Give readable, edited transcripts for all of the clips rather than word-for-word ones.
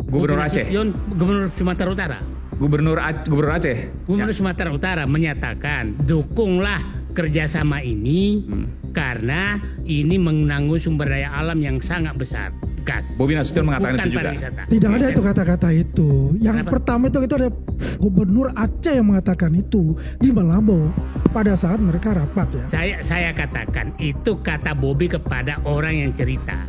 Gubernur Aceh. Gubernur Sumatera Utara. Gubernur Aceh. Gubernur Sumatera Utara menyatakan dukunglah kerjasama ini karena ini menanggung sumber daya alam yang sangat besar. Gas. Bobi Nasution mengatakan bukan itu juga. pariwisata. Tidak ada itu kata-kata itu. Yang Kenapa? pertama itu ada Gubernur Aceh yang mengatakan itu di Malabo pada saat mereka rapat ya. Saya katakan itu kata Bobi kepada orang yang cerita.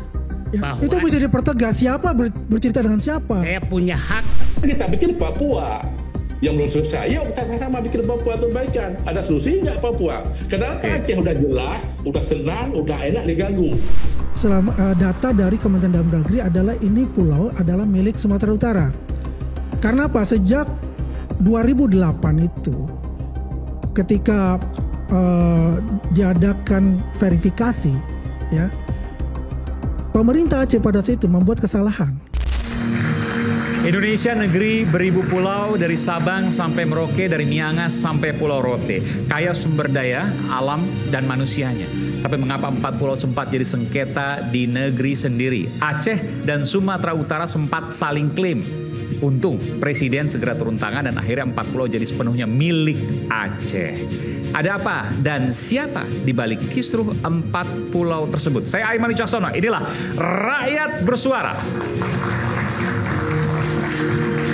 Ya, Bahwa itu bisa dipertegas siapa bercerita dengan siapa. saya punya hak. Kita bikin Papua yang belum selesai. Yuk sama-sama bikin Papua perbaikan. Ada solusi nggak Papua? Kenapa Aceh udah jelas, udah senang, udah enak diganggu. Selama data dari Kementerian Dalam Negeri adalah ini pulau adalah milik Sumatera Utara. Karena apa? Sejak 2008 itu ketika diadakan verifikasi ya, pemerintah Aceh pada saat itu membuat kesalahan. Indonesia negeri beribu pulau dari Sabang sampai Merauke, dari Miangas sampai Pulau Rote. Kaya sumber daya, alam, dan manusianya. Tapi mengapa 4 pulau sempat jadi sengketa di negeri sendiri? Aceh dan Sumatera Utara sempat saling klaim. Untung Presiden segera turun tangan dan akhirnya 4 pulau jadi sepenuhnya milik Aceh. Ada apa dan siapa di balik kisruh 4 pulau tersebut? Saya Aiman Wicaksono, inilah Rakyat Bersuara.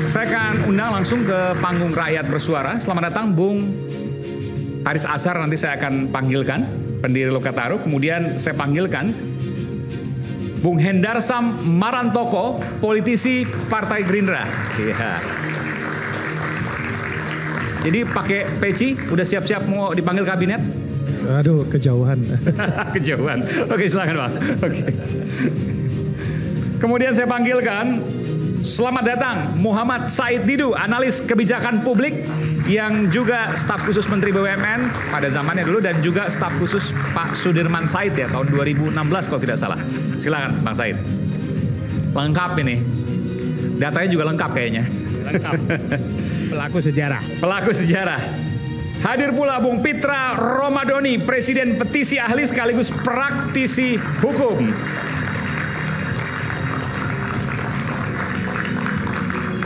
Saya akan undang langsung ke panggung Rakyat Bersuara. Selamat datang Bung Haris Azhar, nanti saya akan panggilkan, pendiri Lokataru. Kemudian saya panggilkan Bung Hendarsam Marantoko, politisi Partai Gerindra. Iya. Jadi pakai peci, udah siap-siap mau dipanggil kabinet? Aduh, kejauhan. Kejauhan. Oke, silakan Bang. Oke. Kemudian saya panggilkan, selamat datang Muhammad Said Didu, analis kebijakan publik yang juga staf khusus Menteri BUMN pada zamannya dulu dan juga staf khusus Pak Sudirman Said ya tahun 2016 kalau tidak salah. Silakan Bang Said. Lengkap ini. Datanya juga lengkap kayaknya. Lengkap. Pelaku sejarah. Pelaku sejarah. Hadir pula Bung Pitra Romadoni, Presiden Petisi Ahli sekaligus praktisi hukum.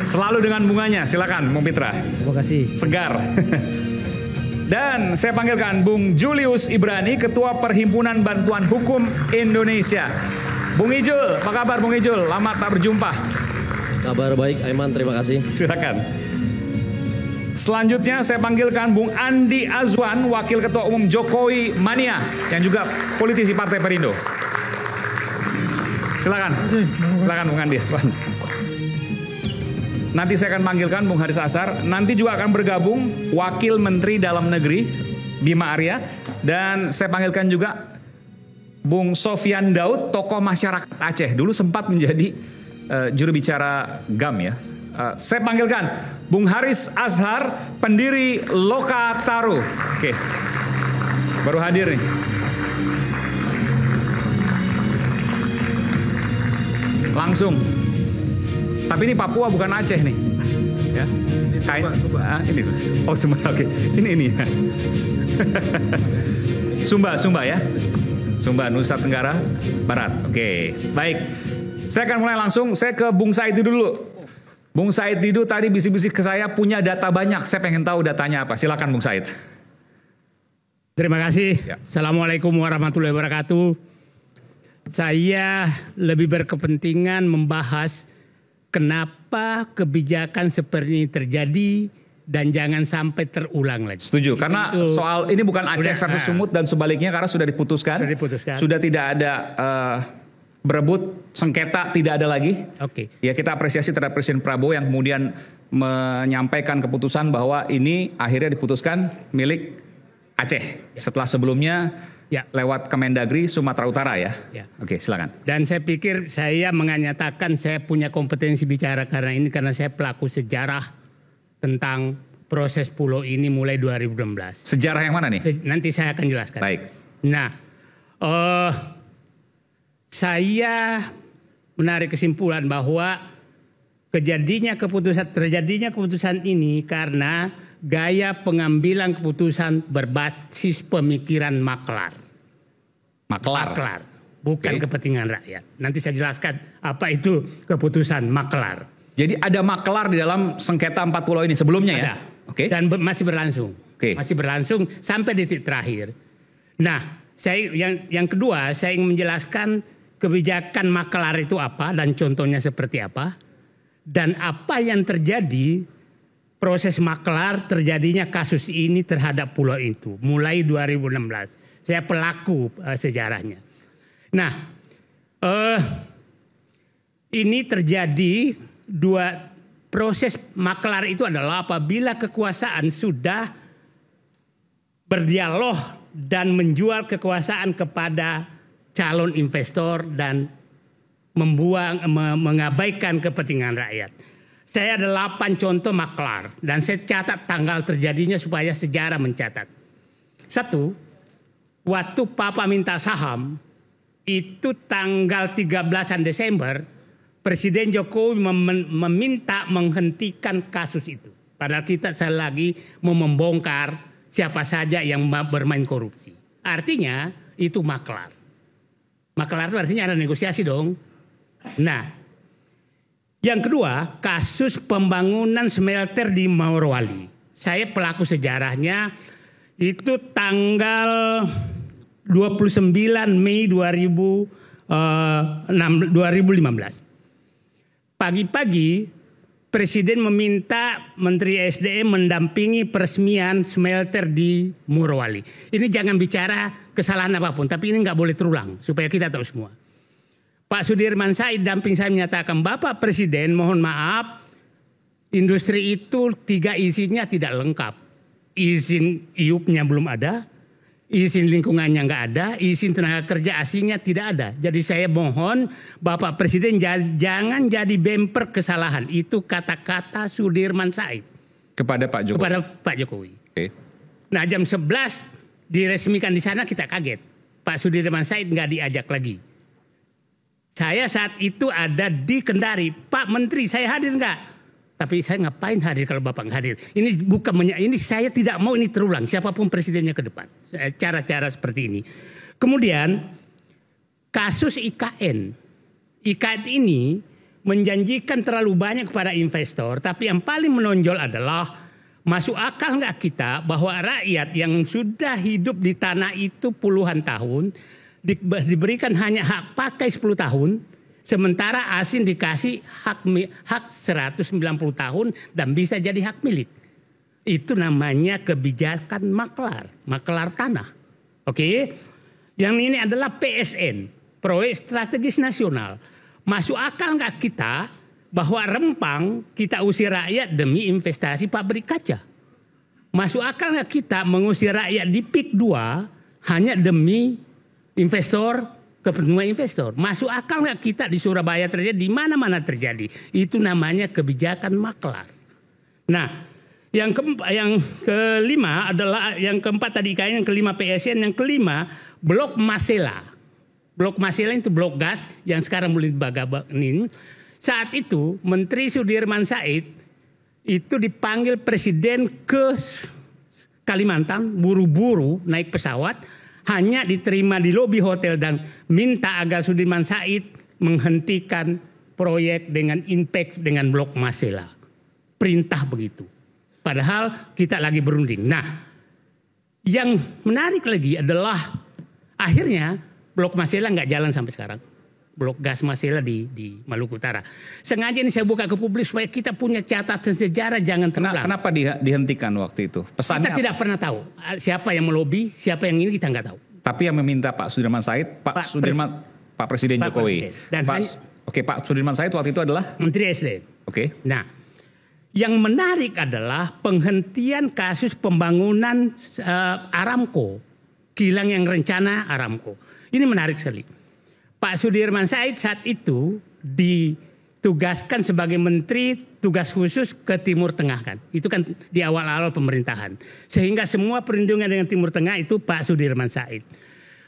Selalu dengan bunganya, silakan Bung Pitra. Terima kasih. Segar. Dan saya panggilkan Bung Julius Ibrani, Ketua Perhimpunan Bantuan Hukum Indonesia. Bung Ijul, apa kabar Bung Ijul? Lama tak berjumpa. Kabar baik, Aiman, terima kasih. Silakan. Selanjutnya saya panggilkan Bung Andi Azwan, Wakil Ketua Umum Jokowi Mania, yang juga politisi Partai Perindo. Silakan. Silakan Bung Andi Azwan. Nanti saya akan panggilkan Bung Haris Azhar. Nanti juga akan bergabung Wakil Menteri Dalam Negeri Bima Arya. Dan saya panggilkan juga Bung Sofyan Daud, tokoh masyarakat Aceh. Dulu sempat menjadi juru bicara GAM ya. Saya panggilkan Bung Haris Azhar, pendiri Lokataru. Oke, baru hadir nih. Langsung. Tapi ini Papua bukan Aceh nih. Ya. Sumba. Ini. Oh, Sumba. Oke. Ini ya. Sumba ya. Sumba, Nusa Tenggara Barat. Oke. Baik. Saya akan mulai langsung. Saya ke Bung Said dulu. Bung Said Didu tadi bisik-bisik ke saya punya data banyak. Saya pengen tahu datanya apa. Silakan Bung Said. Terima kasih. Ya. Assalamualaikum warahmatullahi wabarakatuh. Saya lebih berkepentingan membahas kenapa kebijakan seperti ini terjadi dan jangan sampai terulang lagi. Setuju, karena soal ini bukan Aceh versus Sumut dan sebaliknya karena sudah diputuskan. Sudah tidak ada berebut, sengketa tidak ada lagi. Oke. Ya kita apresiasi terhadap Presiden Prabowo yang kemudian menyampaikan keputusan bahwa ini akhirnya diputuskan milik Aceh. Setelah sebelumnya lewat Kemendagri Sumatera Utara ya. Oke, silakan. Dan saya pikir saya menyatakan saya punya kompetensi bicara karena saya pelaku sejarah tentang proses pulau ini mulai 2016. Sejarah yang mana nih? Nanti saya akan jelaskan. Baik. Nah, saya menarik kesimpulan bahwa terjadinya keputusan ini karena gaya pengambilan keputusan berbasis pemikiran maklar. Bukan kepentingan rakyat. Nanti saya jelaskan apa itu keputusan maklar. Jadi ada maklar di dalam sengketa 4 pulau ini sebelumnya ya? Ada. Oke. Dan masih berlangsung. Oke. Masih berlangsung sampai detik terakhir. Nah, saya yang kedua saya ingin menjelaskan kebijakan maklar itu apa dan contohnya seperti apa. Dan apa yang terjadi proses maklar terjadinya kasus ini terhadap pulau itu mulai 2016. Saya pelaku sejarahnya. Nah, ini terjadi proses maklar itu adalah apabila kekuasaan sudah berdialog dan menjual kekuasaan kepada calon investor dan mengabaikan kepentingan rakyat. Saya ada 8 contoh maklar dan saya catat tanggal terjadinya supaya sejarah mencatat. 1, waktu Papa minta saham itu tanggal 13 Desember Presiden Jokowi meminta menghentikan kasus itu. Padahal kita lagi mau membongkar siapa saja yang bermain korupsi. Artinya itu maklar. Maklar itu artinya ada negosiasi dong. Nah, yang kedua kasus pembangunan smelter di Morowali. Saya pelaku sejarahnya itu tanggal 29 Mei 2015. Pagi-pagi Presiden meminta Menteri SDM mendampingi peresmian smelter di Morowali. Ini jangan bicara kesalahan apapun, tapi ini nggak boleh terulang supaya kita tahu semua. Pak Sudirman Said damping saya menyatakan, Bapak Presiden mohon maaf, industri itu 3 izinnya tidak lengkap. Izin IUP-nya belum ada, izin lingkungannya nggak ada, izin tenaga kerja asingnya tidak ada. Jadi saya mohon Bapak Presiden jangan jadi bemper kesalahan. Itu kata-kata Sudirman Said. Kepada Pak Jokowi? Kepada Pak Jokowi. Oke. Nah jam 11 diresmikan di sana kita kaget. Pak Sudirman Said nggak diajak lagi. Saya saat itu ada di Kendari. Pak Menteri saya hadir nggak? Tapi saya ngapain hadir kalau Bapak nggak hadir? Ini bukan ini saya tidak mau ini terulang. Siapapun presidennya ke depan. Cara-cara seperti ini. Kemudian kasus IKN. IKN ini menjanjikan terlalu banyak kepada investor. Tapi yang paling menonjol adalah masuk akal nggak kita bahwa rakyat yang sudah hidup di tanah itu puluhan tahun diberikan hanya hak pakai 10 tahun. Sementara asing dikasih hak 190 tahun dan bisa jadi hak milik. Itu namanya kebijakan maklar tanah. Oke. Yang ini adalah PSN, Proyek Strategis Nasional. Masuk akal nggak kita bahwa Rempang kita usir rakyat demi investasi pabrik kaca? Masuk akal nggak kita mengusir rakyat di PIK 2 hanya demi investor, kepentingan investor? Masuk akal nggak kita di Surabaya terjadi, di mana-mana terjadi? Itu namanya kebijakan maklar. Nah, yang kelima adalah yang keempat tadi IKN, yang kelima PSN, yang kelima Blok Masela. Blok Masela itu blok gas yang sekarang mulai dibagabanin. Saat itu Menteri Sudirman Said itu dipanggil Presiden ke Kalimantan, buru-buru naik pesawat. Hanya diterima di lobi hotel dan minta agar Sudirman Said menghentikan proyek dengan impact dengan Blok Masela. Perintah begitu. Padahal kita lagi berunding. Nah, yang menarik lagi adalah akhirnya Blok Masela nggak jalan sampai sekarang. Blok gas Masela di Maluku Utara. Sengaja ini saya buka ke publik supaya kita punya catatan sejarah, jangan terulang. Kenapa dihentikan waktu itu? Pesannya kita tidak pernah tahu siapa yang melobi, siapa yang ini kita nggak tahu. Tapi yang meminta Pak Sudirman Said, Pak Presiden Jokowi. Dan Pak Sudirman Said waktu itu adalah Menteri SDM. Oke. Nah, yang menarik adalah penghentian kasus pembangunan Aramco, kilang yang rencana Aramco. Ini menarik sekali. Pak Sudirman Said saat itu ditugaskan sebagai menteri tugas khusus ke Timur Tengah kan. Itu kan di awal-awal pemerintahan. Sehingga semua perundingan dengan Timur Tengah itu Pak Sudirman Said.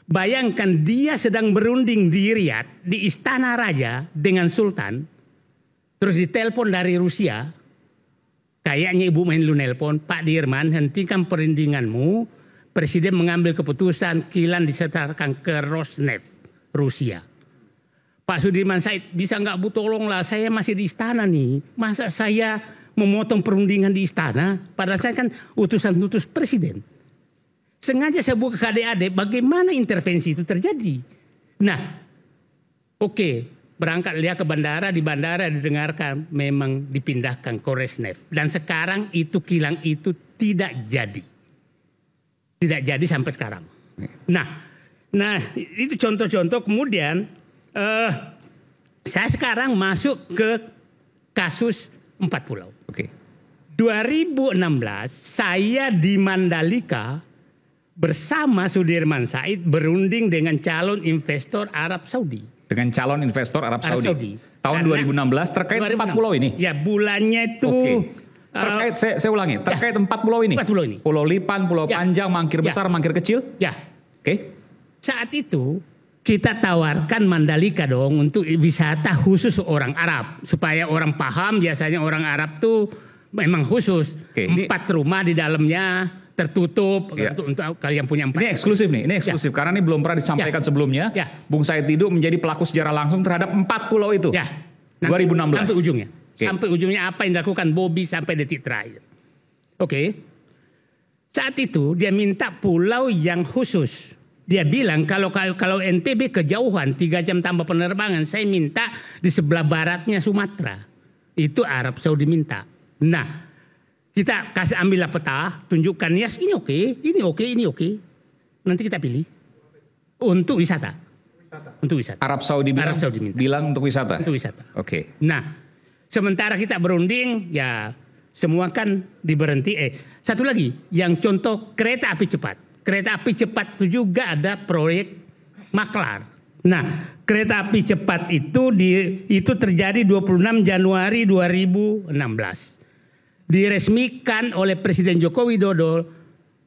Bayangkan dia sedang berunding di Riyadh, di Istana Raja dengan Sultan. Terus ditelepon dari Rusia. Kayaknya Ibu Menlu nelpon, Pak Dirman hentikan perundinganmu. Presiden mengambil keputusan kilang disetarkan ke Rosneft, Rusia. Pak Sudirman Said bisa nggak Bu tolonglah, saya masih di istana nih. Masa saya memotong perundingan di istana? Padahal saya kan utusan presiden. Sengaja saya buka KDAD bagaimana intervensi itu terjadi. Nah, oke, berangkat lihat ke bandara, di bandara didengarkan memang dipindahkan ke Resnef. Dan sekarang itu kilang itu tidak jadi. Tidak jadi sampai sekarang. Nah itu contoh-contoh. Kemudian saya sekarang masuk ke kasus 4 pulau. Oke. 2016 saya di Mandalika bersama Sudirman Said berunding dengan calon investor Arab Saudi. Dengan calon investor Arab Saudi. Tahun Karena 2016 terkait 4 pulau ini. Ya, bulannya itu Terkait saya ulangi, terkait 4 pulau ini. 4 pulau ini. Pulau Lipan, Pulau Panjang, Mangkir Besar, Mangkir Kecil. Ya. Oke. Saat itu kita tawarkan Mandalika dong untuk wisata khusus orang Arab. Supaya orang paham, biasanya orang Arab tuh memang khusus. Oke, 4 rumah di dalamnya tertutup untuk kalian punya 4. Ini eksklusif nih, karena ini belum pernah disampaikan sebelumnya. Bung Said Didu menjadi pelaku sejarah langsung terhadap 4 pulau itu. 2016. Sampai ujungnya. Sampai ujungnya apa yang dilakukan Bobby sampai detik terakhir. Oke. Saat itu dia minta pulau yang khusus. Dia bilang kalau NTB kejauhan 3 jam tambah penerbangan, saya minta di sebelah baratnya Sumatera. Itu Arab Saudi minta. Nah, kita kasih ambillah peta, tunjukkan ini oke. Nanti kita pilih untuk wisata. Untuk wisata. Arab Saudi minta. Bilang untuk wisata. Untuk wisata. Oke. Nah, sementara kita berunding, ya semua kan diberhenti. Satu lagi, yang contoh kereta api cepat. Kereta api cepat itu juga ada proyek maklar. Nah, kereta api cepat itu terjadi 26 Januari 2016. Diresmikan oleh Presiden Joko Widodo,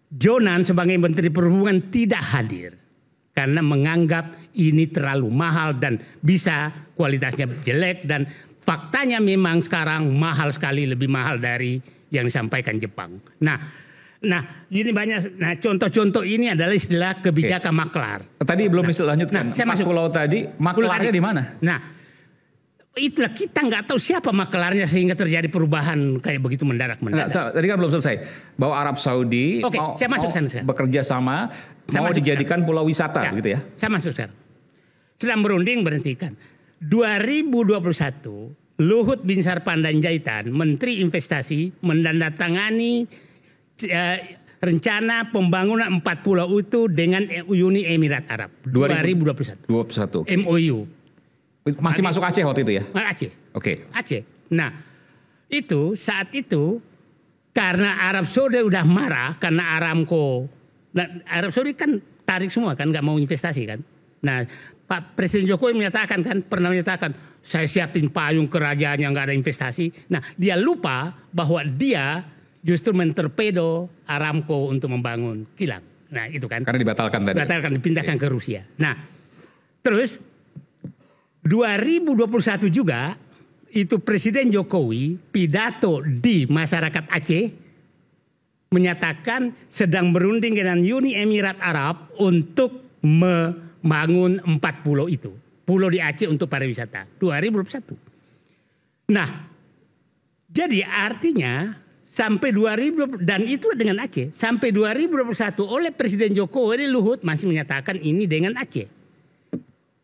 Jonan sebagai Menteri Perhubungan tidak hadir. Karena menganggap ini terlalu mahal dan bisa kualitasnya jelek. Dan faktanya memang sekarang mahal sekali, lebih mahal dari yang disampaikan Jepang. Nah, ini banyak. Nah, contoh-contoh ini adalah istilah kebijakan maklar. Tadi belum dilanjutkan. Saya masuk pulau tadi, maklarnya di mana? Nah, itulah kita nggak tahu siapa maklarnya sehingga terjadi perubahan kayak begitu mendadak. Tadi kan belum selesai. Bahwa Arab Saudi saya masuk sana sekarang. Bekerja sama, mau dijadikan pulau wisata, begitu ya? Saya masuk sekarang. Sedang berunding berhentikan. 2021 Luhut Binsar Panjaitan, Menteri Investasi, menandatangani rencana pembangunan 4 pulau itu dengan Uni Emirat Arab 2021. MOU. Masih masuk Aceh waktu itu ya? Aceh. Oke. Aceh. Nah, saat itu karena Arab Saudi udah marah karena Aramco. Nah, Arab Saudi kan tarik semua kan, nggak mau investasi kan. Nah, Pak Presiden Jokowi pernah menyatakan, saya siapin payung kerajaan yang nggak ada investasi. Nah, dia lupa bahwa dia justru mentorpedo Aramco untuk membangun kilang. Nah, itu kan. Karena dibatalkan tadi. Dipindahkan ke Rusia. Nah, terus 2021 juga itu Presiden Jokowi pidato di masyarakat Aceh menyatakan sedang berunding dengan Uni Emirat Arab untuk membangun 4 pulau itu. Pulau di Aceh untuk pariwisata 2021. Nah, jadi artinya sampai 2020 dan itu dengan Aceh sampai 2021 oleh Presiden Jokowi, Luhut masih menyatakan ini dengan Aceh.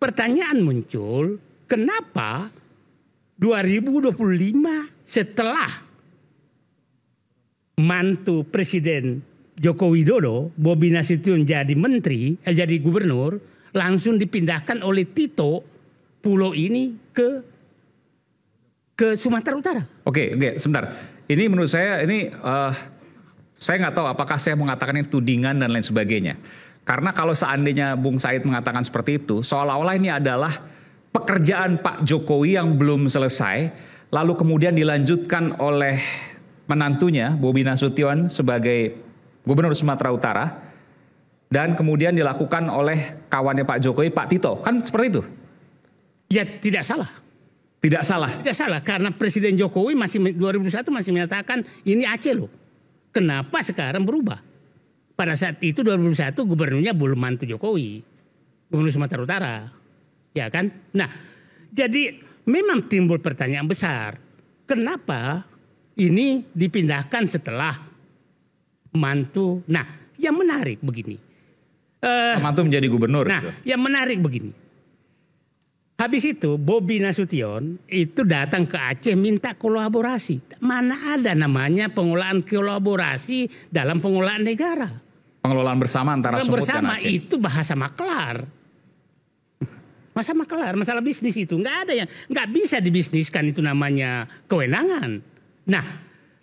Pertanyaan muncul, kenapa 2025 setelah mantu Presiden Joko Widodo, Bobi Nasution jadi jadi gubernur, langsung dipindahkan oleh Tito pulau ini ke Sumatera Utara. Oke, sebentar. Ini menurut saya saya nggak tahu apakah saya mengatakan ini tudingan dan lain sebagainya. Karena kalau seandainya Bung Said mengatakan seperti itu, seolah-olah ini adalah pekerjaan Pak Jokowi yang belum selesai, lalu kemudian dilanjutkan oleh menantunya Bobi Nasution sebagai Gubernur Sumatera Utara, dan kemudian dilakukan oleh kawannya Pak Jokowi, Pak Tito, kan seperti itu? Ya tidak salah. Tidak salah. Tidak salah karena Presiden Jokowi 2021 masih menyatakan ini Aceh loh. Kenapa sekarang berubah? Pada saat itu 2021 gubernurnya belum mantu Jokowi, Gubernur Sumatera Utara. Ya kan? Nah, Jadi memang timbul pertanyaan besar. Kenapa ini dipindahkan setelah mantu? Nah, yang menarik begini. Mantu menjadi gubernur. Nah, gitu. yang menarik begini. Habis itu Bobi Nasution itu datang ke Aceh minta kolaborasi. Mana ada namanya pengolahan kolaborasi dalam pengolahan negara. Pengelolaan bersama antara Sumut Bersama dan Aceh. itu bahasa maklar. Masa maklar, masalah bisnis itu nggak ada yang nggak bisa dibisniskan, itu namanya kewenangan. Nah,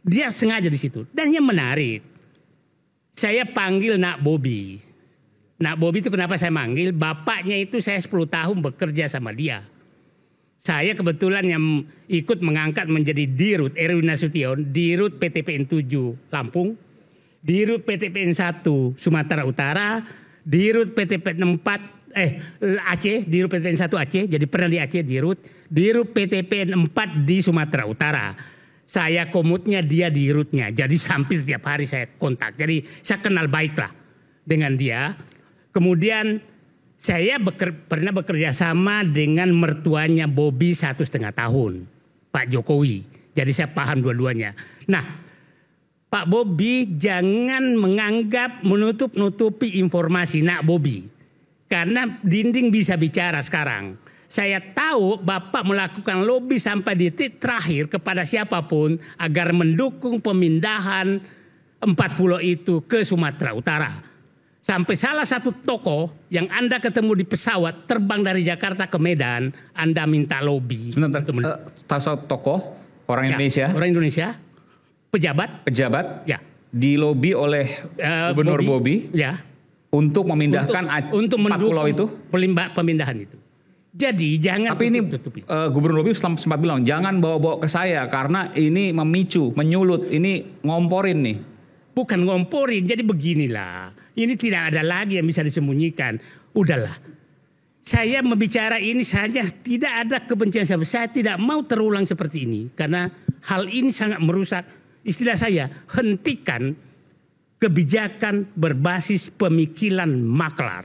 dia sengaja di situ. Dan yang menarik, saya panggil Nak Bobi. Nak Bobi itu kenapa saya manggil? Bapaknya itu saya 10 tahun bekerja sama dia. Saya kebetulan yang ikut mengangkat menjadi Dirut Erwin Nasution, Dirut PTPN 7 Lampung, Dirut PTPN 1 Sumatera Utara, Dirut PTPN 4 Aceh, Dirut PTPN 1 Aceh, jadi pernah di Aceh Dirut PTPN 4 di Sumatera Utara. Saya komutnya, dia dirutnya. Jadi hampir tiap hari saya kontak. Jadi saya kenal baiklah dengan dia. Kemudian saya pernah bekerja sama dengan mertuanya Bobi 1,5 tahun, Pak Jokowi. Jadi saya paham dua-duanya. Nah, Pak Bobi jangan menganggap menutup-nutupi informasi Nak Bobi. Karena dinding bisa bicara sekarang. Saya tahu Bapak melakukan lobby sampai di titik terakhir kepada siapapun agar mendukung pemindahan 4 pulau itu ke Sumatera Utara. Sampai salah satu tokoh yang Anda ketemu di pesawat terbang dari Jakarta ke Medan, Anda minta lobby. Sebentar, tokoh orang Indonesia, Orang Indonesia, pejabat, pejabat, ya, di lobby oleh Gubernur Bobi, ya, untuk memindahkan untuk 4 pulau itu. Pemindahan itu. Jadi jangan Tapi ini tutupi. Gubernur Bobi sempat bilang jangan bawa-bawa ke saya karena ini memicu, menyulut, ini ngomporin nih. Bukan ngomporin, jadi beginilah. Ini tidak ada lagi yang bisa disembunyikan. Udahlah. Saya membicara ini saja tidak ada kebencian sama. Saya tidak mau terulang seperti ini. Karena hal ini sangat merusak. Istilah saya, hentikan kebijakan berbasis pemikiran maklar.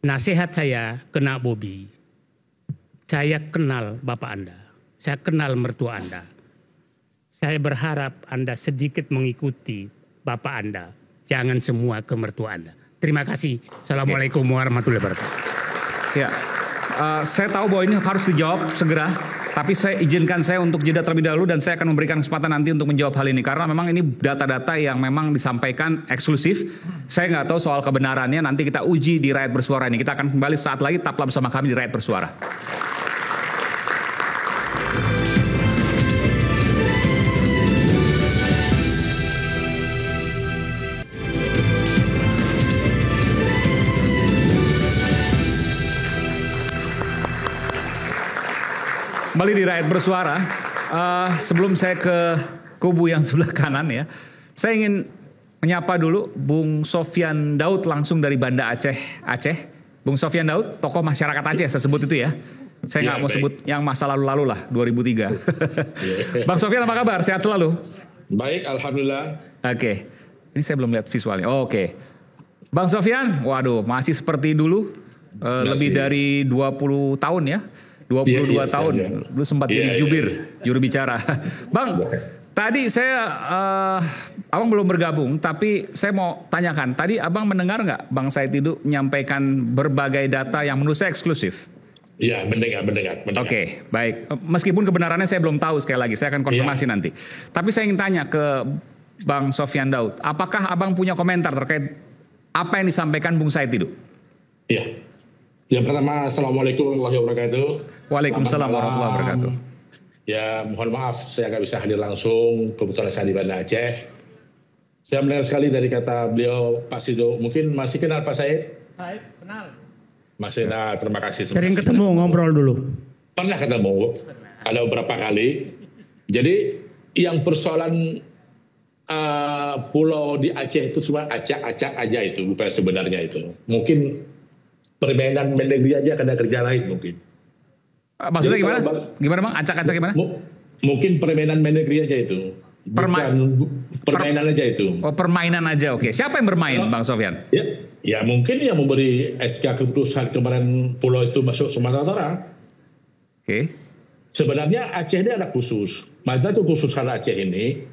Nasihat saya ke Nak Bobi. Saya kenal Bapak Anda. Saya kenal mertua Anda. Saya berharap Anda sedikit mengikuti Bapak Anda. Jangan semua ke mertua Anda. Terima kasih. Assalamualaikum warahmatullahi wabarakatuh. Ya, saya tahu bahwa ini harus dijawab segera. Tapi saya izinkan saya untuk jeda terlebih dahulu dan saya akan memberikan kesempatan nanti untuk menjawab hal ini. Karena memang ini data-data yang memang disampaikan eksklusif. Saya nggak tahu soal kebenarannya, nanti kita uji di Rakyat Bersuara ini. Kita akan kembali saat lagi, tetaplah bersama kami di Rakyat Bersuara. Kembali di Rakyat Bersuara, sebelum saya ke kubu yang sebelah kanan ya, saya ingin menyapa dulu Bung Sofyan Daud langsung dari Banda Aceh. Bung Sofyan Daud, tokoh masyarakat Aceh, saya sebut itu ya. Saya nggak mau sebut yang masa lalu-lalu lah, 2003. Bang Sofyan apa kabar? Sehat selalu? Baik, Alhamdulillah. Oke, ini saya belum lihat visualnya. Oke. Bang Sofyan, waduh masih seperti dulu, lebih dari 20 tahun ya. 22 tahun, dulu sempat jadi juru bicara. Bang, tadi saya, abang belum bergabung, tapi saya mau tanyakan, tadi abang mendengar nggak Bang Said Didu menyampaikan berbagai data yang menurut saya eksklusif? Iya, mendengar. Oke, baik. Meskipun kebenarannya saya belum tahu, sekali lagi, saya akan konfirmasi nanti. Tapi saya ingin tanya ke Bang Sofyan Daud, apakah abang punya komentar terkait apa yang disampaikan Bung Said Didu? Iya. Yang pertama, Assalamualaikum warahmatullahi wabarakatuh. Waalaikumsalam warahmatullahi wabarakatuh. Ya, mohon maaf saya nggak bisa hadir langsung, kebetulan saya di Banda Aceh. Saya mendengar sekali dari kata beliau, Pak Sido. Mungkin masih kenal Pak Said? Baik, kenal. Masih kenal, terima kasih. Sering ketemu, ngobrol dulu. Pernah ketemu, ada beberapa kali. Jadi yang persoalan pulau di Aceh itu cuma acak-acak aja itu, bukan sebenarnya itu. Mungkin permainan Mendagri aja karena kerja lain mungkin. Maksudnya gimana? Gimana Bang? Acak-acak gimana? Mungkin permainan Mendagri aja itu. Permainan aja itu. Oh, permainan aja, oke. Siapa yang bermain, Bang Sofyan? Ya mungkin yang memberi SK keputusan kemarin pulau itu masuk Sumatera Utara. Oke. Sebenarnya Aceh ini ada khusus. Maksudnya itu khusus karena Aceh ini.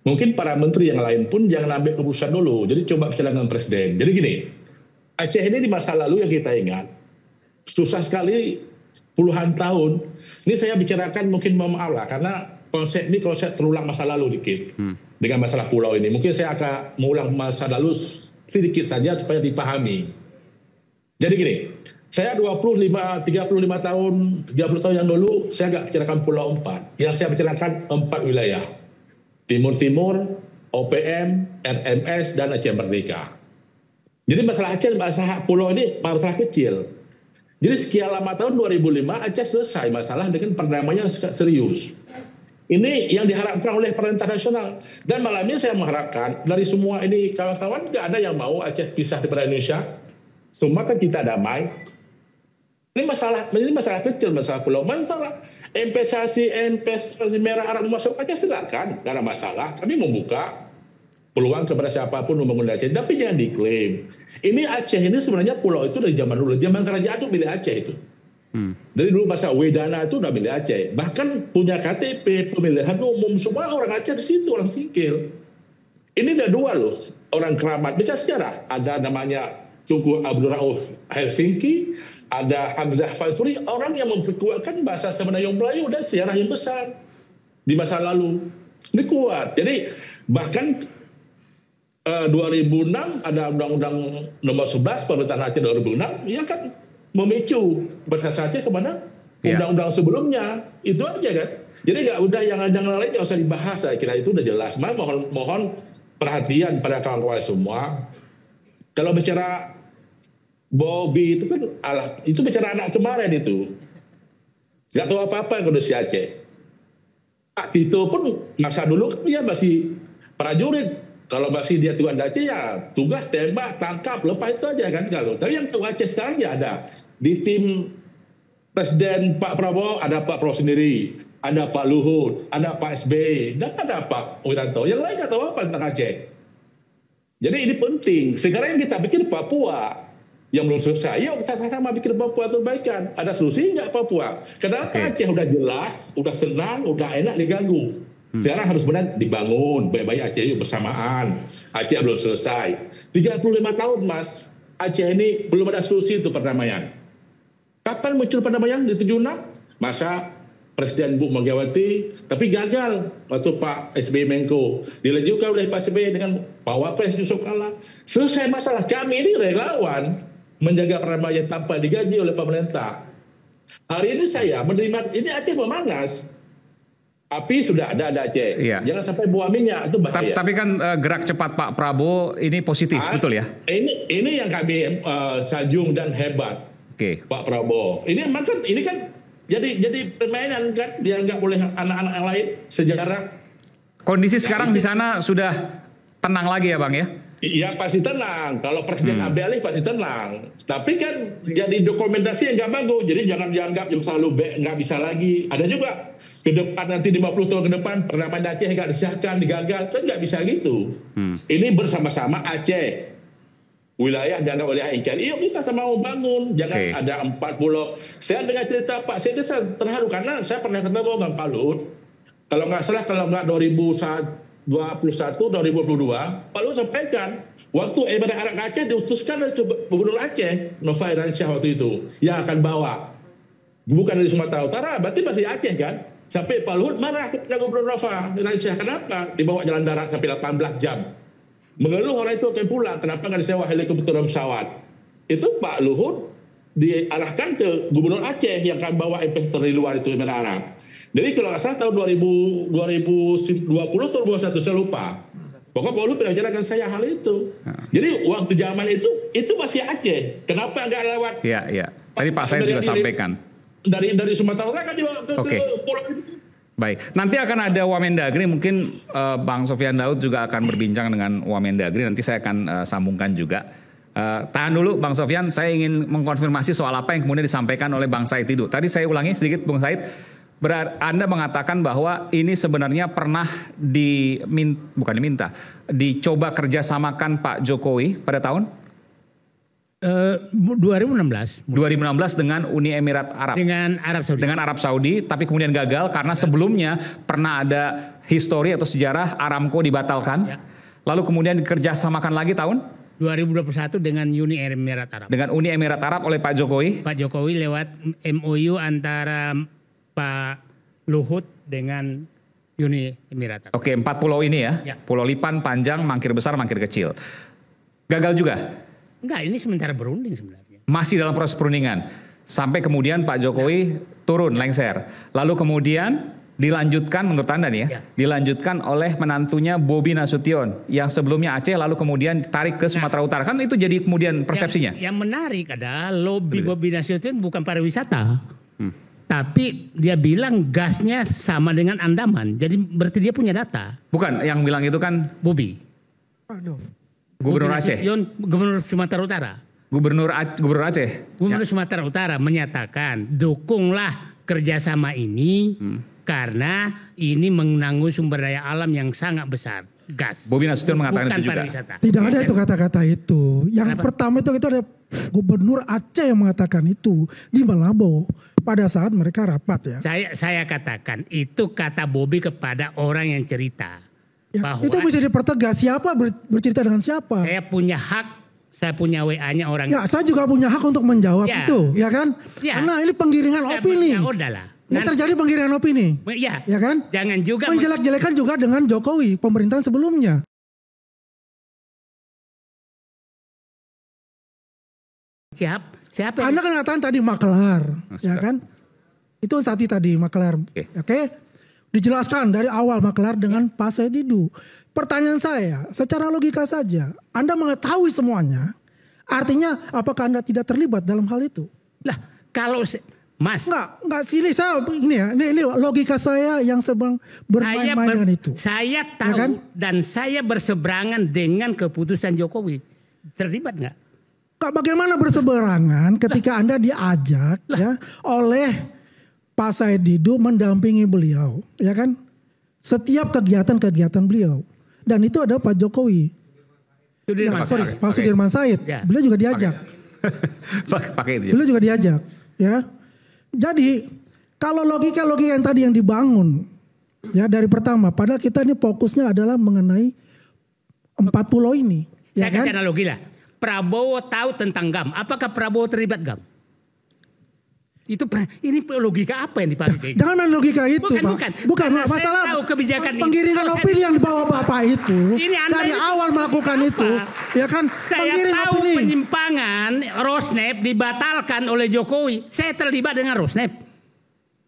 Mungkin para menteri yang lain pun jangan ambil keputusan dulu. Jadi coba bicara dengan presiden. Jadi gini, Aceh ini di masa lalu yang kita ingat, susah sekali puluhan tahun. Ini saya bicarakan mungkin maaf lah, karena konsep terulang masa lalu dikit. Dengan masalah pulau ini. Mungkin saya akan mengulang masa lalu sedikit saja supaya dipahami. Jadi gini, saya 35 tahun yang dulu, saya nggak bicarakan Pulau 4. Yang saya bicarakan 4 wilayah. Timur-Timur, OPM, RMS, dan Aceh Merdeka. Jadi masalah Aceh, masalah pulau ini masalah kecil. Jadi sekian lama tahun 2005, Aceh selesai masalah dengan perdamaian serius. Ini yang diharapkan oleh pemerintah nasional. Dan malam ini saya mengharapkan dari semua ini kawan-kawan nggak ada yang mau Aceh pisah daripada Indonesia. Semua kan kita damai. Ini masalah kecil, masalah pulau. Masalah investasi merah Arab masuk Aceh silakan, nggak ada masalah. Kami membuka peluang kepada siapapun membangun Aceh, tapi jangan diklaim. Ini Aceh ini sebenarnya pulau itu dari zaman dulu, zaman kerajaan itu milik Aceh itu. Dari dulu masa Wedana itu udah milik Aceh. Bahkan punya KTP pemilihan umum semua orang Aceh di situ, orang Singkil. Ini ada dua loh, orang keramat. Baca sejarah, ada namanya Tunku Abdul Rauf Helsinki, ada Hamzah Faisuri, orang yang memperkuatkan bahasa Semenanjung Melayu dan sejarah yang besar di masa lalu. Ini kuat. Jadi bahkan 2006 ada Undang-Undang Nomor 11 Pemerintahan Aceh 2006, ya kan memicu bahasa Aceh kepada undang-undang sebelumnya. Itu aja kan. Jadi nggak udah yang lain nggak usah dibahas. Saya kira itu udah jelas. Mohon perhatian pada kawan-kawan semua. Kalau bicara Bobby itu kan itu bicara anak kemarin itu. Nggak tahu apa-apa yang kondisi Aceh. Pak Tito pun masa dulu kan dia masih prajurit. Kalau masih dia tuan Aceh ya tugas tembak, tangkap, lepas itu aja kan. Tapi yang tahu Aceh sekarang ya ada. Di tim Presiden Pak Prabowo ada Pak Prabowo sendiri. Ada Pak Luhut, ada Pak SBY, dan ada Pak Wiranto. Yang lain nggak tahu apa tentang Aceh. Jadi ini penting. Sekarang yang kita pikir Papua yang belum selesai. Yuk kita sama bikin Papua perbaikan. Ada solusi nggak Papua? Kenapa Aceh udah jelas, udah senang, udah enak diganggu. Sekarang harus benar dibangun. Baik-baik Aceh yuk bersamaan. Aceh belum selesai. 35 tahun Mas. Aceh ini belum ada solusi untuk perdamaian. Kapan muncul perdamaian di 76? Masa Presiden Bu Megawati, tapi gagal waktu Pak SBY Menko. Dilanjutkan oleh Pak SBY dengan Pak Wapres Yusuf Kala. Selesai masalah. Kami ini relawan menjaga perdamaian tanpa digaji oleh pemerintah. Hari ini saya menerima, ini Aceh memanas. Api sudah ada Aceh. Iya. Jangan sampai buah minyak, itu bahaya. Tapi kan gerak cepat Pak Prabowo ini positif, betul ya? Ini yang kami sanjung dan hebat. Pak Prabowo. Ini kan jadi permainan kan dianggap oleh anak-anak yang lain sejarah. Kondisi sekarang di sana sudah tenang lagi ya Bang ya? Iya pasti tenang. Kalau Presiden ambil alih pasti tenang. Tapi kan jadi dokumentasi yang nggak bagus. Jadi jangan dianggap yang selalu nggak bisa lagi. Ada juga ke depan nanti 50 tahun ke depan perdamaian Aceh nggak disahkan, digagal. Kan nggak bisa gitu. Ini bersama-sama Aceh. Wilayah dianggap oleh NKRI, yuk kita sama mau bangun. Jangan ada 4 pulau. Saya dengar cerita Pak, saya terharu karena saya pernah ketemu dengan Pak Luhut. Kalau nggak salah, kalau nggak 2021, 2022, Pak Luhut sampaikan, waktu Emirat Arab Aceh diutuskan oleh Gubernur Aceh, Nova Iransyah waktu itu, yang akan bawa. Bukan dari Sumatera Utara, berarti masih Aceh kan? Sampai Pak Luhut marah kepada Gubernur Nova Iransyah. Kenapa? Dibawa jalan darat sampai 18 jam. Mengeluh orang itu akan pulang, kenapa nggak disewa helikopter dan pesawat? Itu Pak Luhut diarahkan ke Gubernur Aceh yang akan bawa investor dari luar itu Emirat Arab. Jadi kalau nggak salah tahun 2020 atau 2021 saya lupa. Pokoknya Pak Luhut pernah bicarakan saya hal itu. Jadi waktu zaman itu masih Aceh. Kenapa nggak lewat? Iya. Tadi Pak Said juga sampaikan. Dari Sumatera Utara kan dibawa ke pulau itu. Baik, nanti akan ada Wamendagri, mungkin Bang Sofyan Daud juga akan berbincang dengan Wamendagri, nanti saya akan sambungkan juga. Tahan dulu Bang Sofyan, saya ingin mengkonfirmasi soal apa yang kemudian disampaikan oleh Bang Said itu. Tadi saya ulangi sedikit Bang Said, Anda mengatakan bahwa ini sebenarnya pernah dicoba kerjasamakan Pak Jokowi pada tahun? 2016 2016 dengan Uni Emirat Arab. dengan Arab Saudi. Dengan Arab Saudi, tapi kemudian gagal karena sebelumnya pernah ada histori atau sejarah Aramco dibatalkan. Ya. Lalu kemudian dikerjasamakan lagi tahun 2021 dengan Uni Emirat Arab. dengan Uni Emirat Arab oleh Pak Jokowi. Pak Jokowi lewat MOU antara Pak Luhut dengan Uni Emirat Arab. Oke, 4 pulau ini ya. Ya. Pulau Lipan, Panjang, Mangkir Besar, Mangkir Kecil. Gagal juga. Enggak, ini sementara berunding sebenarnya. Masih dalam proses perundingan. Sampai kemudian Pak Jokowi turun lengser. Lalu kemudian dilanjutkan menurut Anda nih ya, Ya. dilanjutkan oleh menantunya Bobi Nasution yang sebelumnya Aceh lalu kemudian tarik ke Sumatera Utara. Kan itu jadi kemudian persepsinya. Yang menarik adalah lobby Bobi Nasution bukan pariwisata. Tapi dia bilang gasnya sama dengan Andaman. Jadi berarti dia punya data. Bukan, yang bilang itu kan Bobi. Aduh. Gubernur Bobi Aceh. Nasution, Gubernur Sumatera Utara. Gubernur Aceh. Gubernur Sumatera Utara menyatakan dukunglah kerjasama ini karena ini menanggung sumber daya alam yang sangat besar, gas. Bobi Nasution mengatakan Bukan itu juga. pariwisata. Tidak ada itu kata-kata itu. Yang Kenapa? pertama itu ada Gubernur Aceh yang mengatakan itu di Malabo pada saat mereka rapat ya. Saya katakan itu kata Bobi kepada orang yang cerita. Ya, Bahwa itu bisa dipertegas siapa bercerita dengan siapa. saya punya hak, saya punya WA-nya orang. Ya, saya juga punya hak untuk menjawab Ya. itu, ya kan? Ya. Karena ini penggiringan opini. Ya udahlah. Ini terjadi penggiringan opini, Ya, ya kan? jangan juga Menjelek-jelekan juga dengan Jokowi pemerintahan sebelumnya. siapa yang- Anda kan katakan tadi maklar, ya kan? Itu tadi maklar. Oke. Dijelaskan dari awal maklar dengan Pak Said Didu. Pertanyaan saya, secara logika saja, Anda mengetahui semuanya. Artinya apakah Anda tidak terlibat dalam hal itu? lah kalau Mas Enggak sini saya ini ya. Ini logika saya yang sedang bermain-main dengan itu. saya tahu Ya kan? dan saya berseberangan dengan keputusan Jokowi. Terlibat nggak? Kak, bagaimana berseberangan ketika Anda diajak ya oleh Pak Said Didu mendampingi beliau, ya kan? Setiap kegiatan-kegiatan beliau. Dan itu ada Pak Jokowi. Sudirman Sorry, Said. Pak Sudirman Said. Ya. Beliau juga diajak. Pakai itu ya. Beliau juga diajak, ya. Jadi, kalau logika-logika yang tadi yang dibangun ya dari pertama, padahal kita ini fokusnya adalah mengenai 4 pulau ini, ya Saya kan? kasih analogi lah. Prabowo tahu tentang GAM. Apakah Prabowo terlibat GAM? Ini logika apa yang dipakai? Jangan main logika itu, Bukan, Pak. bukan. Bukan, Karena saya masalah tahu kebijakan itu. penggiringan Kalau saya- opini yang dibawa Bapak itu Ini Anda dari ini awal melakukan apa? itu, ya kan? Saya Penggiring tahu opini. penyimpangan Rosneft dibatalkan oleh Jokowi. Saya terlibat dengan Rosneft.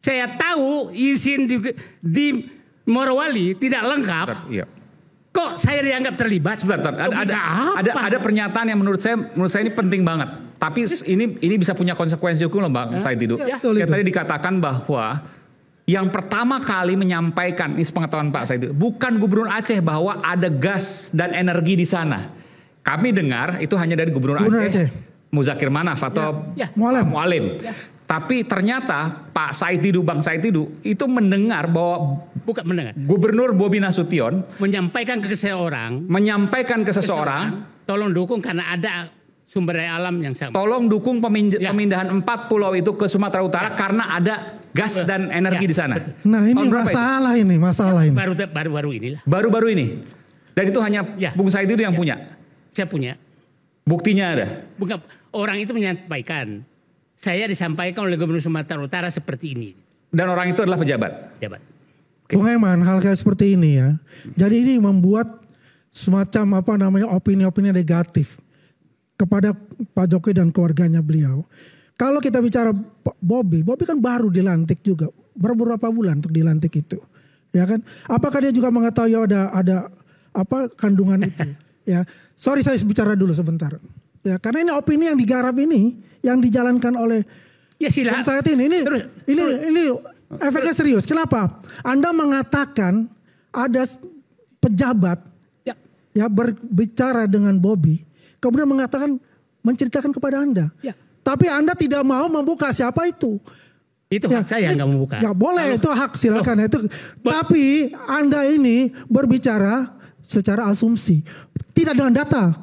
Saya tahu izin di Morowali tidak lengkap. Iya. Kok saya dianggap terlibat? Sebentar, ada pernyataan yang menurut saya ini penting banget. Tapi ini bisa punya konsekuensi hukum loh Bang Said Didu. Ya, betul Yang itu. tadi dikatakan bahwa yang pertama kali menyampaikan ini sepengetahuan Pak Said Didu, bukan Gubernur Aceh bahwa ada gas dan energi di sana. Kami dengar itu hanya dari Gubernur Aceh. Muzakir Manaf atau Ya. Mualim. Ya. Tapi ternyata Pak Said Didu, Bang Said Didu itu mendengar bahwa Bukan mendengar. Gubernur Bobi Nasution Menyampaikan ke seseorang. menyampaikan ke seseorang, Tolong dukung karena ada sumber daya alam yang sama. tolong dukung Ya. pemindahan 4 pulau itu ke Sumatera Utara karena ada gas dan energi Ya, di sana. betul. Nah, ini Tahun berapa itu? masalah ini. Baru inilah. Baru-baru ini. Dan itu hanya Ya. Bung Said itu yang punya. Saya punya. Buktinya ada. Bukan, orang itu menyampaikan. Saya disampaikan oleh Gubernur Sumatera Utara seperti ini. Dan orang itu adalah pejabat. Jabat. Bung Eman, hal kayak seperti ini ya. Jadi ini membuat semacam opini-opini negatif kepada Pak Jokowi dan keluarganya beliau. Kalau kita bicara Bobi kan baru dilantik juga, beberapa bulan untuk dilantik itu, ya kan? Apakah dia juga mengetahui ada kandungan itu? Ya, sorry saya bicara dulu sebentar. Ya, karena ini opini yang digarap ini, yang dijalankan oleh Ya silakan. saat ini efeknya serius. Kenapa? Anda mengatakan ada pejabat ya berbicara dengan Bobi, kemudian menceritakan kepada Anda. Ya. Tapi Anda tidak mau membuka siapa itu. Itu hak saya nggak membuka. Ya boleh, itu hak silakan itu. Tapi Anda ini berbicara secara asumsi, tidak dengan data.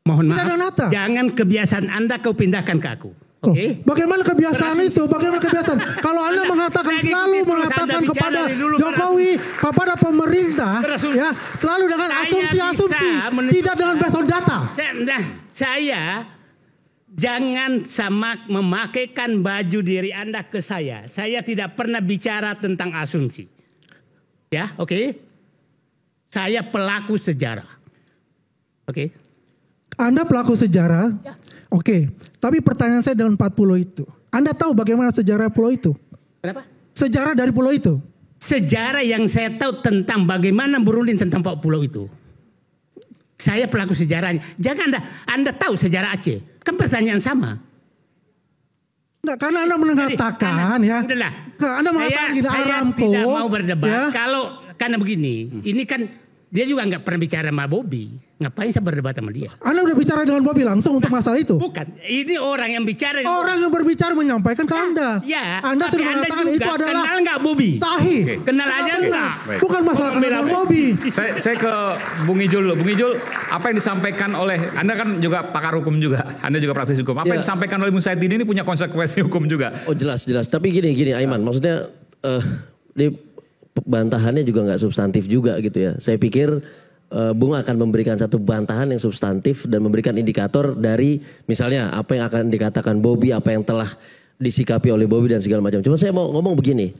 Mohon Tidak ada maaf, nata. jangan kebiasaan Anda kau pindahkan ke aku. Oh, Oke? bagaimana kebiasaan itu? Bagaimana kebiasaan? Kalau Anda mengatakan lagi selalu ikuti terus mengatakan Anda bicara kepada dari dulu, Jokowi, kepada pemerintah, Terus- ya selalu dengan Saya asumsi-asumsi, bisa menunjukkan- tidak dengan based on data. Saya jangan memakaikan baju diri Anda ke saya. Saya tidak pernah bicara tentang asumsi. Ya, oke? Saya pelaku sejarah. Oke? Anda pelaku sejarah, Ya. oke. Tapi pertanyaan saya dengan 40 itu, Anda tahu bagaimana sejarah pulau itu? Kenapa? Sejarah dari pulau itu? Sejarah yang saya tahu tentang bagaimana berunding tentang Pak Pulau itu. Saya pelaku sejarahnya. Jangan Anda tahu sejarah Aceh. Kan pertanyaan sama. Enggak, karena Anda mengatakan ya. Udahlah. Anda mengatakan gini, saya Aramco. tidak mau berdebat. ya. Karena begini, ini kan dia juga nggak pernah bicara sama Bobby. Ngapain saya berdebat sama dia? Anda udah bicara dengan Bobby langsung untuk masalah itu? Bukan, ini orang yang bicara. Orang yang berbicara menyampaikan ke Anda. Ya, Anda tapi sudah mengatakan juga itu adalah kenal nggak Bobby? sahih. Kenal aja enggak? Baik. Bukan masalah kenal dengan Bobby. Saya ke Bung Ijul dulu. Bung Ijul, apa yang disampaikan oleh Anda kan juga pakar hukum juga, Anda juga praktisi hukum. Apa yang Ya. disampaikan oleh Bung Saidin ini punya konsekuensi hukum juga? Oh jelas. Tapi gini Aiman, maksudnya di bantahannya juga nggak substantif juga gitu ya. Saya pikir Bung akan memberikan satu bantahan yang substantif dan memberikan indikator dari misalnya apa yang akan dikatakan Bobby, apa yang telah disikapi oleh Bobby dan segala macam. Cuma saya mau ngomong begini.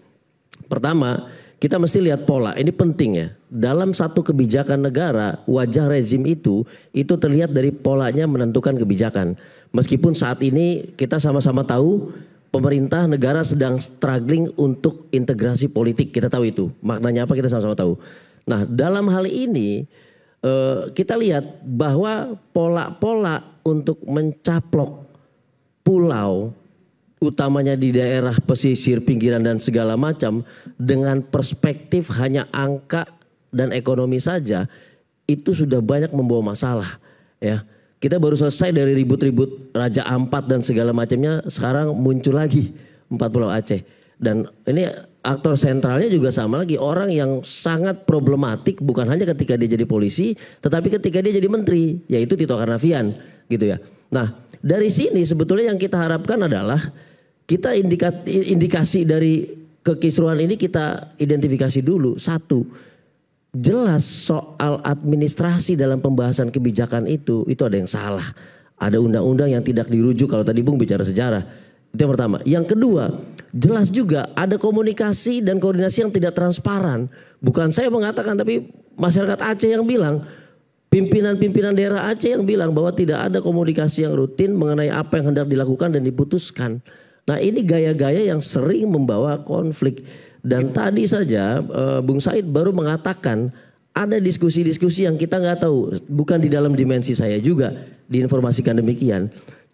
Pertama, kita mesti lihat pola. Ini penting ya. Dalam satu kebijakan negara, wajah rezim itu terlihat dari polanya menentukan kebijakan. Meskipun saat ini kita sama-sama tahu pemerintah negara sedang struggling untuk integrasi politik. Kita tahu itu. Maknanya apa kita sama-sama tahu. Nah, dalam hal ini kita lihat bahwa pola-pola untuk mencaplok pulau utamanya di daerah pesisir, pinggiran dan segala macam dengan perspektif hanya angka dan ekonomi saja itu sudah banyak membawa masalah ya. Kita baru selesai dari ribut-ribut Raja Ampat dan segala macamnya, sekarang muncul lagi 4 Pulau Aceh. Dan ini aktor sentralnya juga sama lagi, orang yang sangat problematik bukan hanya ketika dia jadi polisi, tetapi ketika dia jadi menteri, yaitu Tito Karnavian gitu ya. Nah, dari sini sebetulnya yang kita harapkan adalah kita indikasi dari kekisruhan ini kita identifikasi dulu. Satu, jelas soal administrasi dalam pembahasan kebijakan itu ada yang salah. Ada undang-undang yang tidak dirujuk kalau tadi Bung bicara sejarah. Itu yang pertama. Yang kedua, jelas juga ada komunikasi dan koordinasi yang tidak transparan. Bukan saya mengatakan tapi masyarakat Aceh yang bilang. Pimpinan-pimpinan daerah Aceh yang bilang bahwa tidak ada komunikasi yang rutin mengenai apa yang hendak dilakukan dan diputuskan. Nah ini gaya-gaya yang sering membawa konflik. Dan tadi saja Bung Said baru mengatakan ada diskusi-diskusi yang kita nggak tahu. Bukan di dalam dimensi saya juga diinformasikan demikian.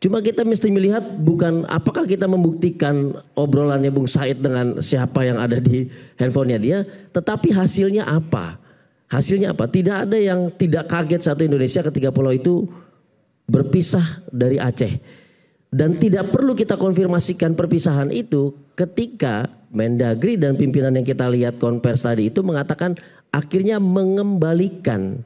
Cuma kita mesti melihat bukan apakah kita membuktikan obrolannya Bung Said dengan siapa yang ada di handphonenya dia. Tetapi hasilnya apa? Hasilnya apa? Tidak ada yang tidak kaget satu Indonesia ketika pulau itu berpisah dari Aceh. Dan tidak perlu kita konfirmasikan perpisahan itu ketika Mendagri dan pimpinan yang kita lihat konvers tadi itu mengatakan akhirnya mengembalikan.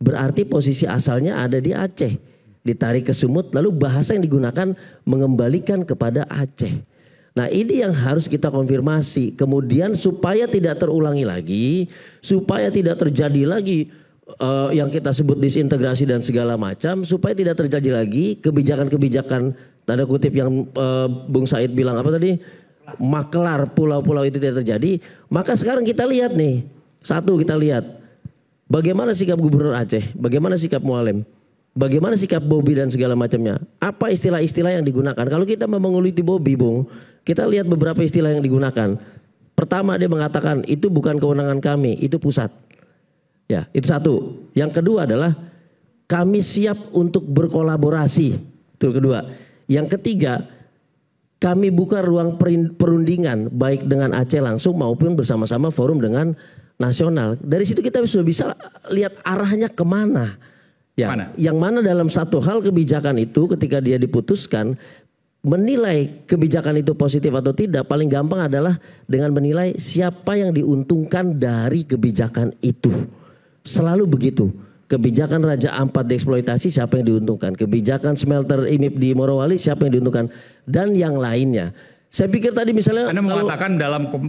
Berarti posisi asalnya ada di Aceh. Ditarik ke Sumut lalu bahasa yang digunakan mengembalikan kepada Aceh. Nah ini yang harus kita konfirmasi. Kemudian supaya tidak terulangi lagi. Supaya tidak terjadi lagi yang kita sebut disintegrasi dan segala macam. Supaya tidak terjadi lagi kebijakan-kebijakan tanda kutip yang Bung Said bilang apa tadi. Maklar pulau-pulau itu tidak terjadi. Maka sekarang kita lihat nih. Satu kita lihat. Bagaimana sikap Gubernur Aceh. Bagaimana sikap Mualem. Bagaimana sikap Bobby dan segala macamnya. Apa istilah-istilah yang digunakan. Kalau kita mau menguliti Bobby Bung. Kita lihat beberapa istilah yang digunakan. Pertama dia mengatakan itu bukan kewenangan kami. Itu pusat. Ya itu satu. Yang kedua adalah kami siap untuk berkolaborasi. Itu kedua. Yang ketiga. Kami buka ruang perundingan. Baik dengan Aceh langsung maupun bersama-sama forum dengan nasional. Dari situ kita sudah bisa lihat arahnya kemana. Ya, yang mana dalam satu hal kebijakan itu ketika dia diputuskan menilai kebijakan itu positif atau tidak paling gampang adalah dengan menilai siapa yang diuntungkan dari kebijakan itu. Selalu begitu. kebijakan Raja Ampat dieksploitasi siapa yang diuntungkan, kebijakan smelter IMIP di Morowali siapa yang diuntungkan, dan yang lainnya. Saya pikir tadi misalnya Anda mengatakan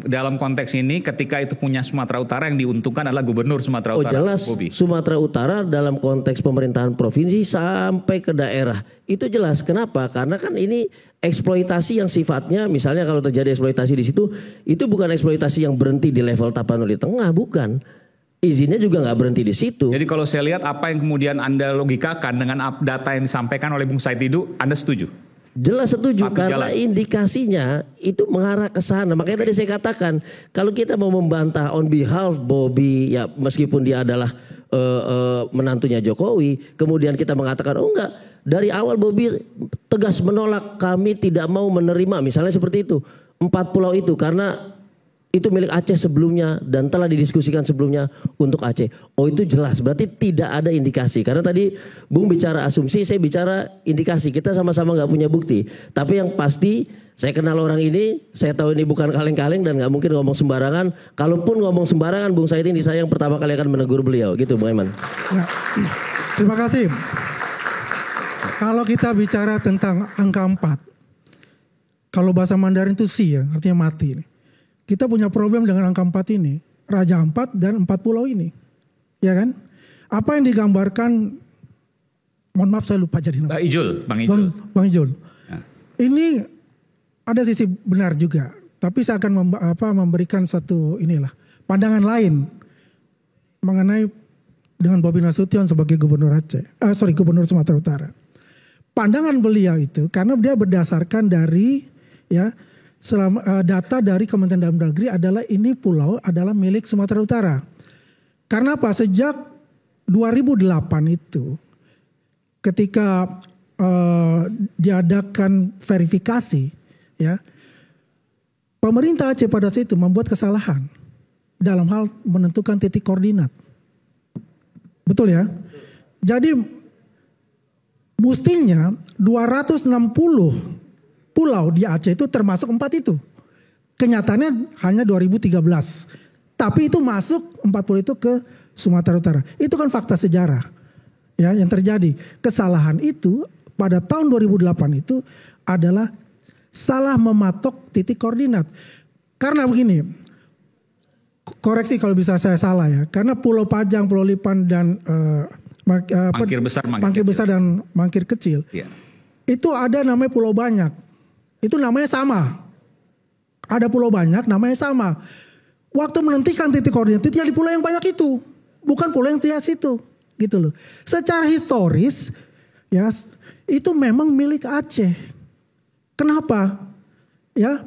dalam konteks ini ketika itu punya Sumatera Utara yang diuntungkan adalah Gubernur Sumatera Utara. jelas Bobi. Sumatera Utara dalam konteks pemerintahan provinsi sampai ke daerah itu jelas. Kenapa? Karena kan ini eksploitasi yang sifatnya misalnya kalau terjadi eksploitasi di situ itu bukan eksploitasi yang berhenti di level Tapanuli Tengah, bukan. Izinnya juga nggak berhenti di situ. Jadi kalau saya lihat apa yang kemudian Anda logikakan dengan data yang disampaikan oleh Bung Said Didu, Anda setuju? Jelas setuju Satu karena jalan. indikasinya itu mengarah ke sana. Makanya tadi saya katakan kalau kita mau membantah on behalf Bobi ya meskipun dia adalah menantunya Jokowi, kemudian kita mengatakan oh enggak, dari awal Bobi tegas menolak, kami tidak mau menerima misalnya seperti itu 4 pulau itu karena itu milik Aceh sebelumnya dan telah didiskusikan sebelumnya untuk Aceh. Oh itu jelas, berarti tidak ada indikasi. Karena tadi Bung bicara asumsi, saya bicara indikasi. Kita sama-sama nggak punya bukti. Tapi yang pasti saya kenal orang ini, saya tahu ini bukan kaleng-kaleng dan nggak mungkin ngomong sembarangan. Kalaupun ngomong sembarangan, Bung Said ini saya yang pertama kali akan menegur beliau. Gitu Bung Aiman. Ya. Terima kasih. Kalau kita bicara tentang angka 4, kalau bahasa Mandarin itu si ya, artinya mati. Kita punya problem dengan angka 4 ini. Raja Ampat dan 4 pulau ini. Ya kan? Apa yang digambarkan, mohon maaf saya lupa jadi nama. Bang Ijul. Bang Ijul. Ya. Ini ada sisi benar juga. Tapi saya akan memberikan suatu pandangan lain mengenai dengan Bobi Nasution sebagai Gubernur Gubernur Sumatera Utara. Pandangan beliau itu karena dia berdasarkan dari data dari Kementerian Dalam Negeri adalah ini pulau adalah milik Sumatera Utara. Karena apa? Sejak 2008 itu ketika diadakan verifikasi pemerintah Aceh pada saat itu membuat kesalahan dalam hal menentukan titik koordinat. Betul ya? Jadi mestinya 260 pulau di Aceh itu termasuk 4 itu. Kenyataannya hanya 2013. Tapi itu masuk 40 itu ke Sumatera Utara. Itu kan fakta sejarah. Ya, yang terjadi. Kesalahan itu pada tahun 2008 itu adalah salah mematok titik koordinat. Karena begini, koreksi kalau bisa saya salah ya. Karena Pulau Pajang, Pulau Lipan dan Mangkir besar, dan Mangkir kecil. Ya. Itu ada namanya pulau banyak. Itu namanya sama. Ada pulau banyak namanya sama. Waktu menentukan titik koordinat itu ya di pulau yang banyak itu. Bukan pulau yang di situ. Gitu loh. Secara historis ya itu memang milik Aceh. Kenapa? Ya,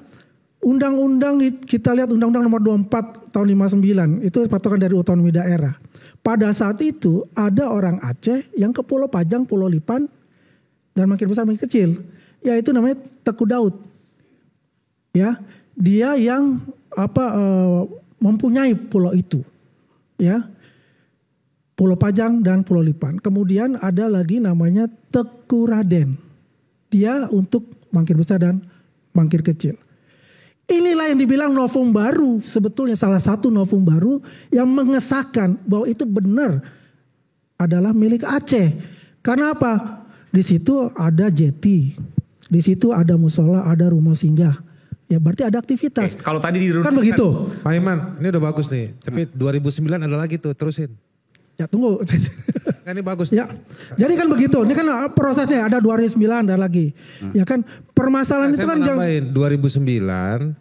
undang-undang kita lihat Undang-Undang Nomor 24 tahun 59 itu patokan dari otonomi daerah. Pada saat itu ada orang Aceh yang ke Pulau Pajang, Pulau Lipan dan Mangkir Besar, Mangkir Kecil. Yaitu namanya Teku Daud. Ya, dia yang mempunyai pulau itu. Ya. Pulau Pajang dan Pulau Lipan. Kemudian ada lagi namanya Teku Raden. Dia untuk Mangkir Besar dan Mangkir Kecil. Inilah yang dibilang novum baru. Sebetulnya salah satu novum baru yang mengesahkan bahwa itu benar adalah milik Aceh. Karena apa? Di situ ada jeti. Di situ ada musola, ada rumah singgah. Ya berarti ada aktivitas. Kalau tadi diruntuhkan. Kan begitu. Pak Iman, ini udah bagus nih. Tapi 2009 ada lagi tuh, terusin. Ya tunggu. Kan ini bagus. Ya. Jadi kan begitu. Ini kan prosesnya ada 2009 ada lagi. Ya kan permasalahan itu Saya kan mau nambahin, 2009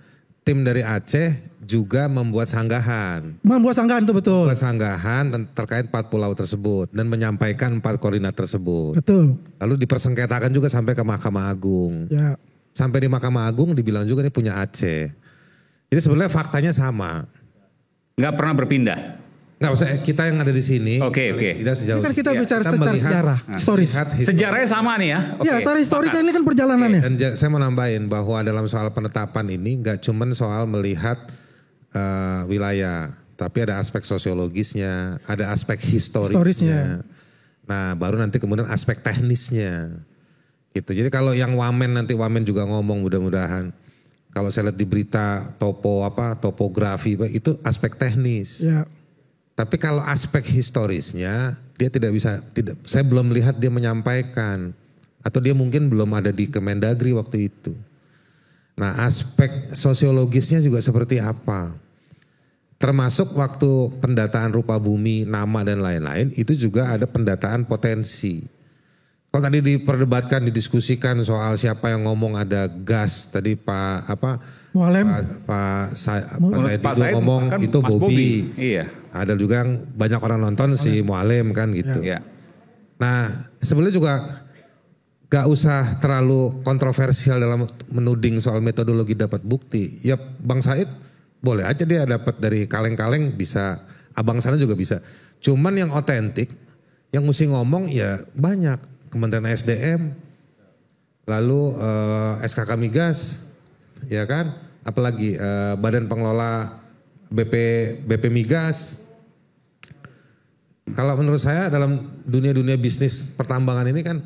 tim dari Aceh juga membuat sanggahan. membuat sanggahan itu betul. Membuat sanggahan terkait 4 pulau tersebut dan menyampaikan 4 koordinat tersebut. Betul. Lalu dipersengketakan juga sampai ke Mahkamah Agung. Ya. Sampai di Mahkamah Agung dibilang juga ini punya Aceh. Jadi sebenarnya faktanya sama. Nggak pernah berpindah. Nggak usah kita yang ada di sini. Oke. Tidak sejauh. Ini kan kita Ya, bicara kita secara melihat- sejarah, historis. Lihat histori. Sejarahnya sama nih ya. Oke. Ya, secara historis ini kan perjalanannya. Dan saya mau nambahin bahwa dalam soal penetapan ini nggak cuman soal melihat wilayah, tapi ada aspek sosiologisnya, ada aspek historisnya. Nah, baru nanti kemudian aspek teknisnya. Gitu. Jadi kalau yang Wamen nanti Wamen juga ngomong mudah-mudahan. Kalau saya lihat di berita topografi itu aspek teknis. Ya. Tapi kalau aspek historisnya dia tidak bisa, saya belum lihat dia menyampaikan atau dia mungkin belum ada di Kemendagri waktu itu. Nah, aspek sosiologisnya juga seperti apa? Termasuk waktu pendataan rupa bumi, nama dan lain-lain, itu juga ada pendataan potensi. Kalau tadi diperdebatkan, didiskusikan soal siapa yang ngomong ada gas, tadi Pak Said ngomong itu Bobby. Iya. Ada juga yang banyak orang nonton si Mualim kan gitu. Iya. Nah, sebenarnya juga gak usah terlalu kontroversial dalam menuding soal metodologi dapat bukti. Ya Bang Said boleh aja dia dapat dari kaleng-kaleng bisa, abang sana juga bisa. Cuman yang otentik, yang mesti ngomong ya banyak. Kementerian SDM, lalu SKK Migas, ya kan? Apalagi Badan Pengelola BP Migas. Kalau menurut saya dalam dunia bisnis pertambangan ini kan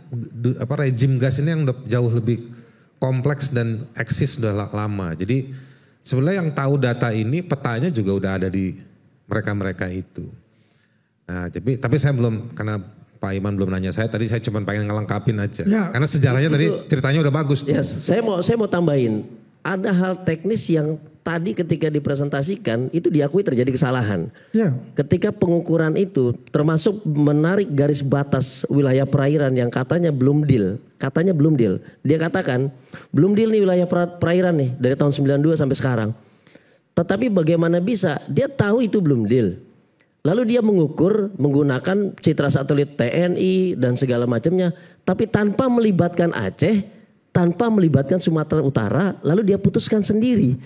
rejim gas ini yang jauh lebih kompleks dan eksis sudah lama. Jadi sebenarnya yang tahu data ini petanya juga udah ada di mereka-mereka itu. Nah, tapi saya belum, karena Pak Iman belum nanya saya, tadi saya cuma pengen ngelengkapin aja. Ya, karena sejarahnya tadi ceritanya udah bagus. Ya, saya mau tambahin. Ada hal teknis yang tadi ketika dipresentasikan itu diakui terjadi kesalahan. Ya. Ketika pengukuran itu termasuk menarik garis batas wilayah perairan yang katanya belum deal. Dia katakan belum deal nih wilayah perairan nih dari tahun 92 sampai sekarang. Tetapi bagaimana bisa? Dia tahu itu belum deal. Lalu dia mengukur menggunakan citra satelit TNI dan segala macamnya. Tapi tanpa melibatkan Aceh, tanpa melibatkan Sumatera Utara, lalu dia putuskan sendiri.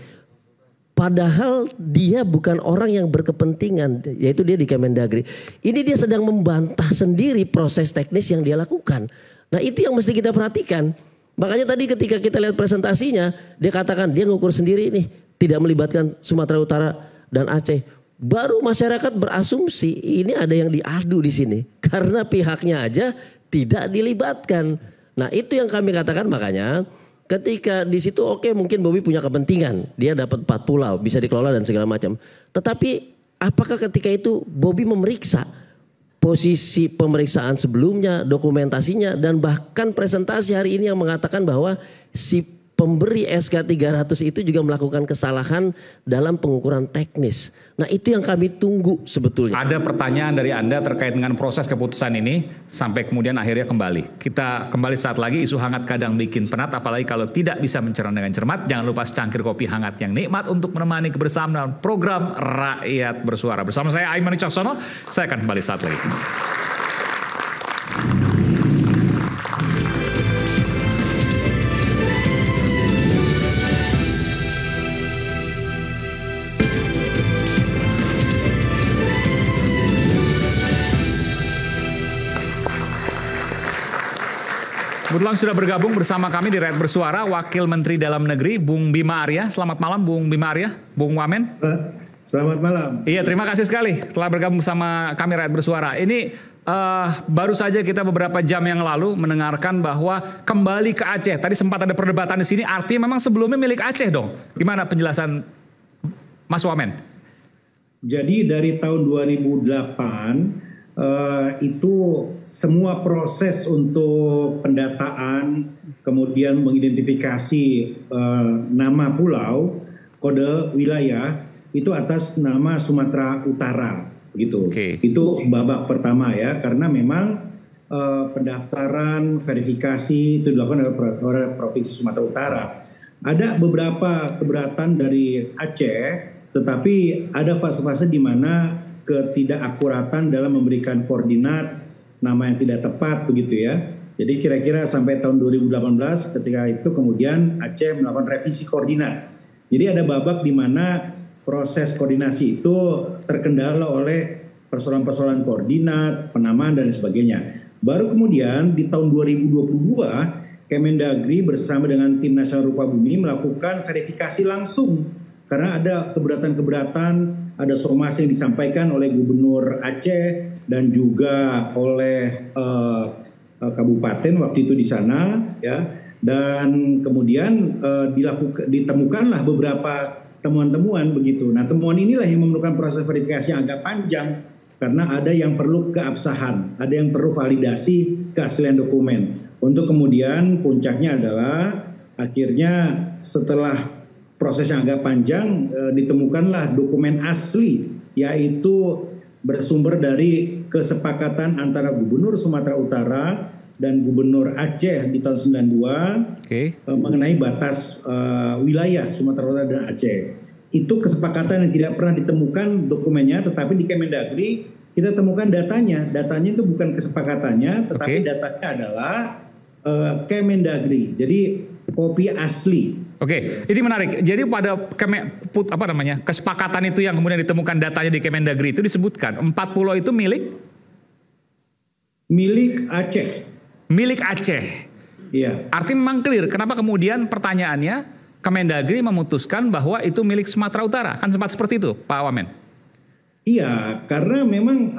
Padahal dia bukan orang yang berkepentingan, yaitu dia di Kemendagri. Ini dia sedang membantah sendiri proses teknis yang dia lakukan. Nah itu yang mesti kita perhatikan. Makanya tadi ketika kita lihat presentasinya, dia katakan dia ngukur sendiri nih, tidak melibatkan Sumatera Utara dan Aceh. Baru masyarakat berasumsi ini ada yang diadu di sini karena pihaknya aja tidak dilibatkan. Nah itu yang kami katakan, makanya ketika di situ oke, mungkin Bobby punya kepentingan, dia dapat 4 pulau bisa dikelola dan segala macam. Tetapi apakah ketika itu Bobby memeriksa posisi pemeriksaan sebelumnya, dokumentasinya, dan bahkan presentasi hari ini yang mengatakan bahwa si pemberi SK 300 itu juga melakukan kesalahan dalam pengukuran teknis. Nah itu yang kami tunggu sebetulnya. Ada pertanyaan dari Anda terkait dengan proses keputusan ini sampai kemudian akhirnya kembali. Kita kembali saat lagi. Isu hangat kadang bikin penat, apalagi kalau tidak bisa mencerna dengan cermat. Jangan lupa secangkir kopi hangat yang nikmat untuk menemani kebersamaan program Rakyat Bersuara. Bersama saya Aiman Wicaksono, saya akan kembali saat lagi. Kebetulan sudah bergabung bersama kami di Rakyat Bersuara Wakil Menteri Dalam Negeri Bung Bima Arya. Selamat malam Bung Bima Arya, Bung Wamen. Selamat malam. Iya, terima kasih sekali telah bergabung bersama kami Rakyat Bersuara. Ini baru saja kita beberapa jam yang lalu mendengarkan bahwa kembali ke Aceh. Tadi sempat ada perdebatan di sini, artinya memang sebelumnya milik Aceh dong. Gimana penjelasan Mas Wamen? Jadi dari tahun 2008 itu semua proses untuk pendataan, kemudian mengidentifikasi nama pulau, kode wilayah itu atas nama Sumatera Utara, begitu. Itu babak pertama ya, karena memang pendaftaran verifikasi itu dilakukan oleh Provinsi Sumatera Utara. Ada beberapa keberatan dari Aceh, tetapi ada fase-fase di mana ketidakakuratan dalam memberikan koordinat nama yang tidak tepat begitu ya. Jadi kira-kira sampai tahun 2018 ketika itu kemudian Aceh melakukan revisi koordinat. Jadi ada babak di mana proses koordinasi itu terkendala oleh persoalan-persoalan koordinat, penamaan dan sebagainya. Baru kemudian di tahun 2022 Kemendagri bersama dengan Tim Nasional Rupa Bumi melakukan verifikasi langsung karena ada keberatan-keberatan, ada somasi yang disampaikan oleh Gubernur Aceh dan juga oleh kabupaten waktu itu di sana, ya. Dan kemudian ditemukanlah beberapa temuan-temuan begitu. Nah, temuan inilah yang memerlukan proses verifikasi yang agak panjang karena ada yang perlu keabsahan, ada yang perlu validasi keaslian dokumen. Untuk kemudian puncaknya adalah akhirnya setelah proses yang agak panjang ditemukanlah dokumen asli, yaitu bersumber dari kesepakatan antara Gubernur Sumatera Utara dan Gubernur Aceh di tahun 92 mengenai batas wilayah Sumatera Utara dan Aceh. Itu kesepakatan yang tidak pernah ditemukan dokumennya, tetapi di Kemendagri kita temukan datanya. Datanya itu bukan kesepakatannya, tetapi datanya adalah Kemendagri. Jadi kopi asli. Oke, ini menarik. Jadi pada kesepakatan itu yang kemudian ditemukan datanya di Kemendagri itu disebutkan 4 pulau itu milik Aceh. Milik Aceh. Iya. Artinya memang clear. Kenapa kemudian pertanyaannya Kemendagri memutuskan bahwa itu milik Sumatera Utara? Kan sempat seperti itu, Pak Wamen. Iya, karena memang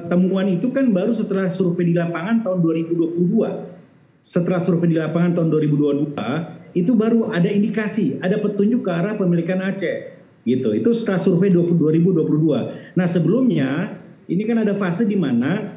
temuan itu kan baru setelah survei di lapangan tahun 2022. Setelah survei di lapangan tahun 2022, itu baru ada indikasi, ada petunjuk ke arah pemilikan Aceh. Gitu. Itu setelah survei 2022. Nah, sebelumnya ini kan ada fase di mana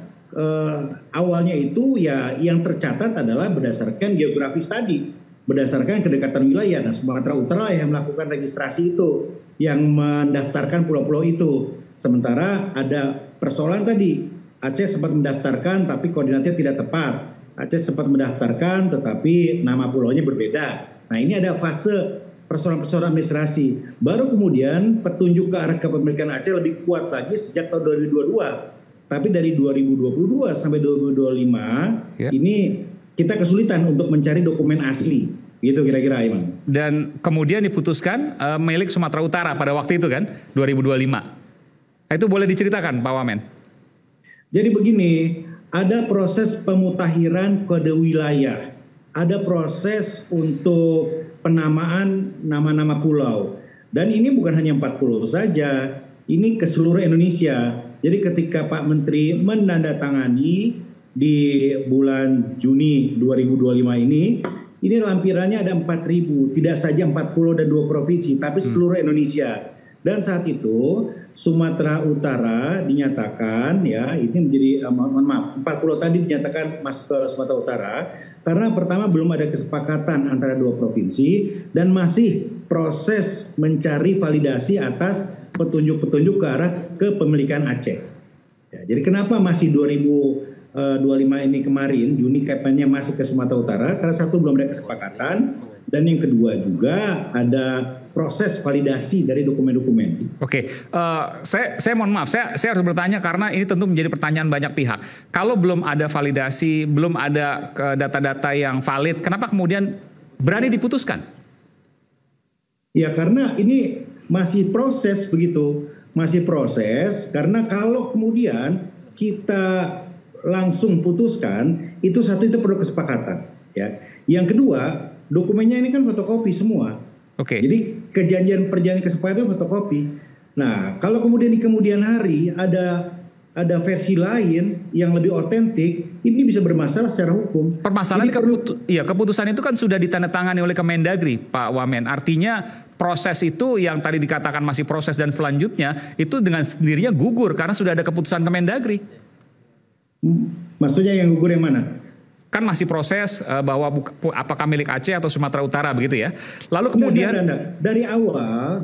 awalnya itu ya yang tercatat adalah berdasarkan geografis tadi, berdasarkan kedekatan wilayah. Nah, Sumatera Utara yang melakukan registrasi itu, yang mendaftarkan pulau-pulau itu. Sementara ada persoalan tadi, Aceh sempat mendaftarkan tapi koordinatnya tidak tepat. Aceh sempat mendaftarkan tetapi nama pulaunya berbeda. Nah, ini ada fase persoalan-persoalan administrasi. Baru kemudian petunjuk ke arah kepemilikan Aceh lebih kuat lagi sejak tahun 2022. Tapi dari 2022 sampai 2025 ini kita kesulitan untuk mencari dokumen asli. Gitu kira-kira, Iman. Dan kemudian diputuskan milik Sumatera Utara pada waktu itu kan, 2025. Itu boleh diceritakan, Pak Wamen? Jadi begini, ada proses pemutahiran kode wilayah. Ada proses untuk penamaan nama-nama pulau. Dan ini bukan hanya 4 pulau saja, ini ke seluruh Indonesia. Jadi ketika Pak Menteri menandatangani di bulan Juni 2025 ini lampirannya ada 4.000, tidak saja 4 pulau dan 2 provinsi, tapi seluruh Indonesia. Dan saat itu Sumatera Utara dinyatakan, ya ini menjadi, mohon maaf, 4 pulau tadi dinyatakan masuk ke Sumatera Utara, karena pertama belum ada kesepakatan antara 2 provinsi, dan masih proses mencari validasi atas petunjuk-petunjuk ke arah kepemilikan Aceh. Ya, jadi kenapa masih 2025 ini kemarin, Juni kapannya masuk ke Sumatera Utara, karena satu belum ada kesepakatan, dan yang kedua juga ada proses validasi dari dokumen-dokumen. Oke, saya mohon maaf, saya harus bertanya karena ini tentu menjadi pertanyaan banyak pihak. Kalau belum ada validasi, belum ada data-data yang valid, kenapa kemudian berani diputuskan? Ya karena ini masih proses begitu, masih proses, karena kalau kemudian kita langsung putuskan, itu satu itu perlu kesepakatan. Ya. Yang kedua, dokumennya ini kan fotokopi semua. Oke. Jadi perjanjian kesepakatan fotokopi. Nah, kalau kemudian di kemudian hari ada versi lain yang lebih otentik, ini bisa bermasalah secara hukum. Permasalahan keputusan itu kan sudah ditandatangani oleh Kemendagri, Pak Wamen. Artinya proses itu yang tadi dikatakan masih proses dan selanjutnya itu dengan sendirinya gugur karena sudah ada keputusan Kemendagri. Maksudnya yang gugur yang mana? Kan masih proses bahwa apakah milik Aceh atau Sumatera Utara begitu ya. Lalu kemudian dari awal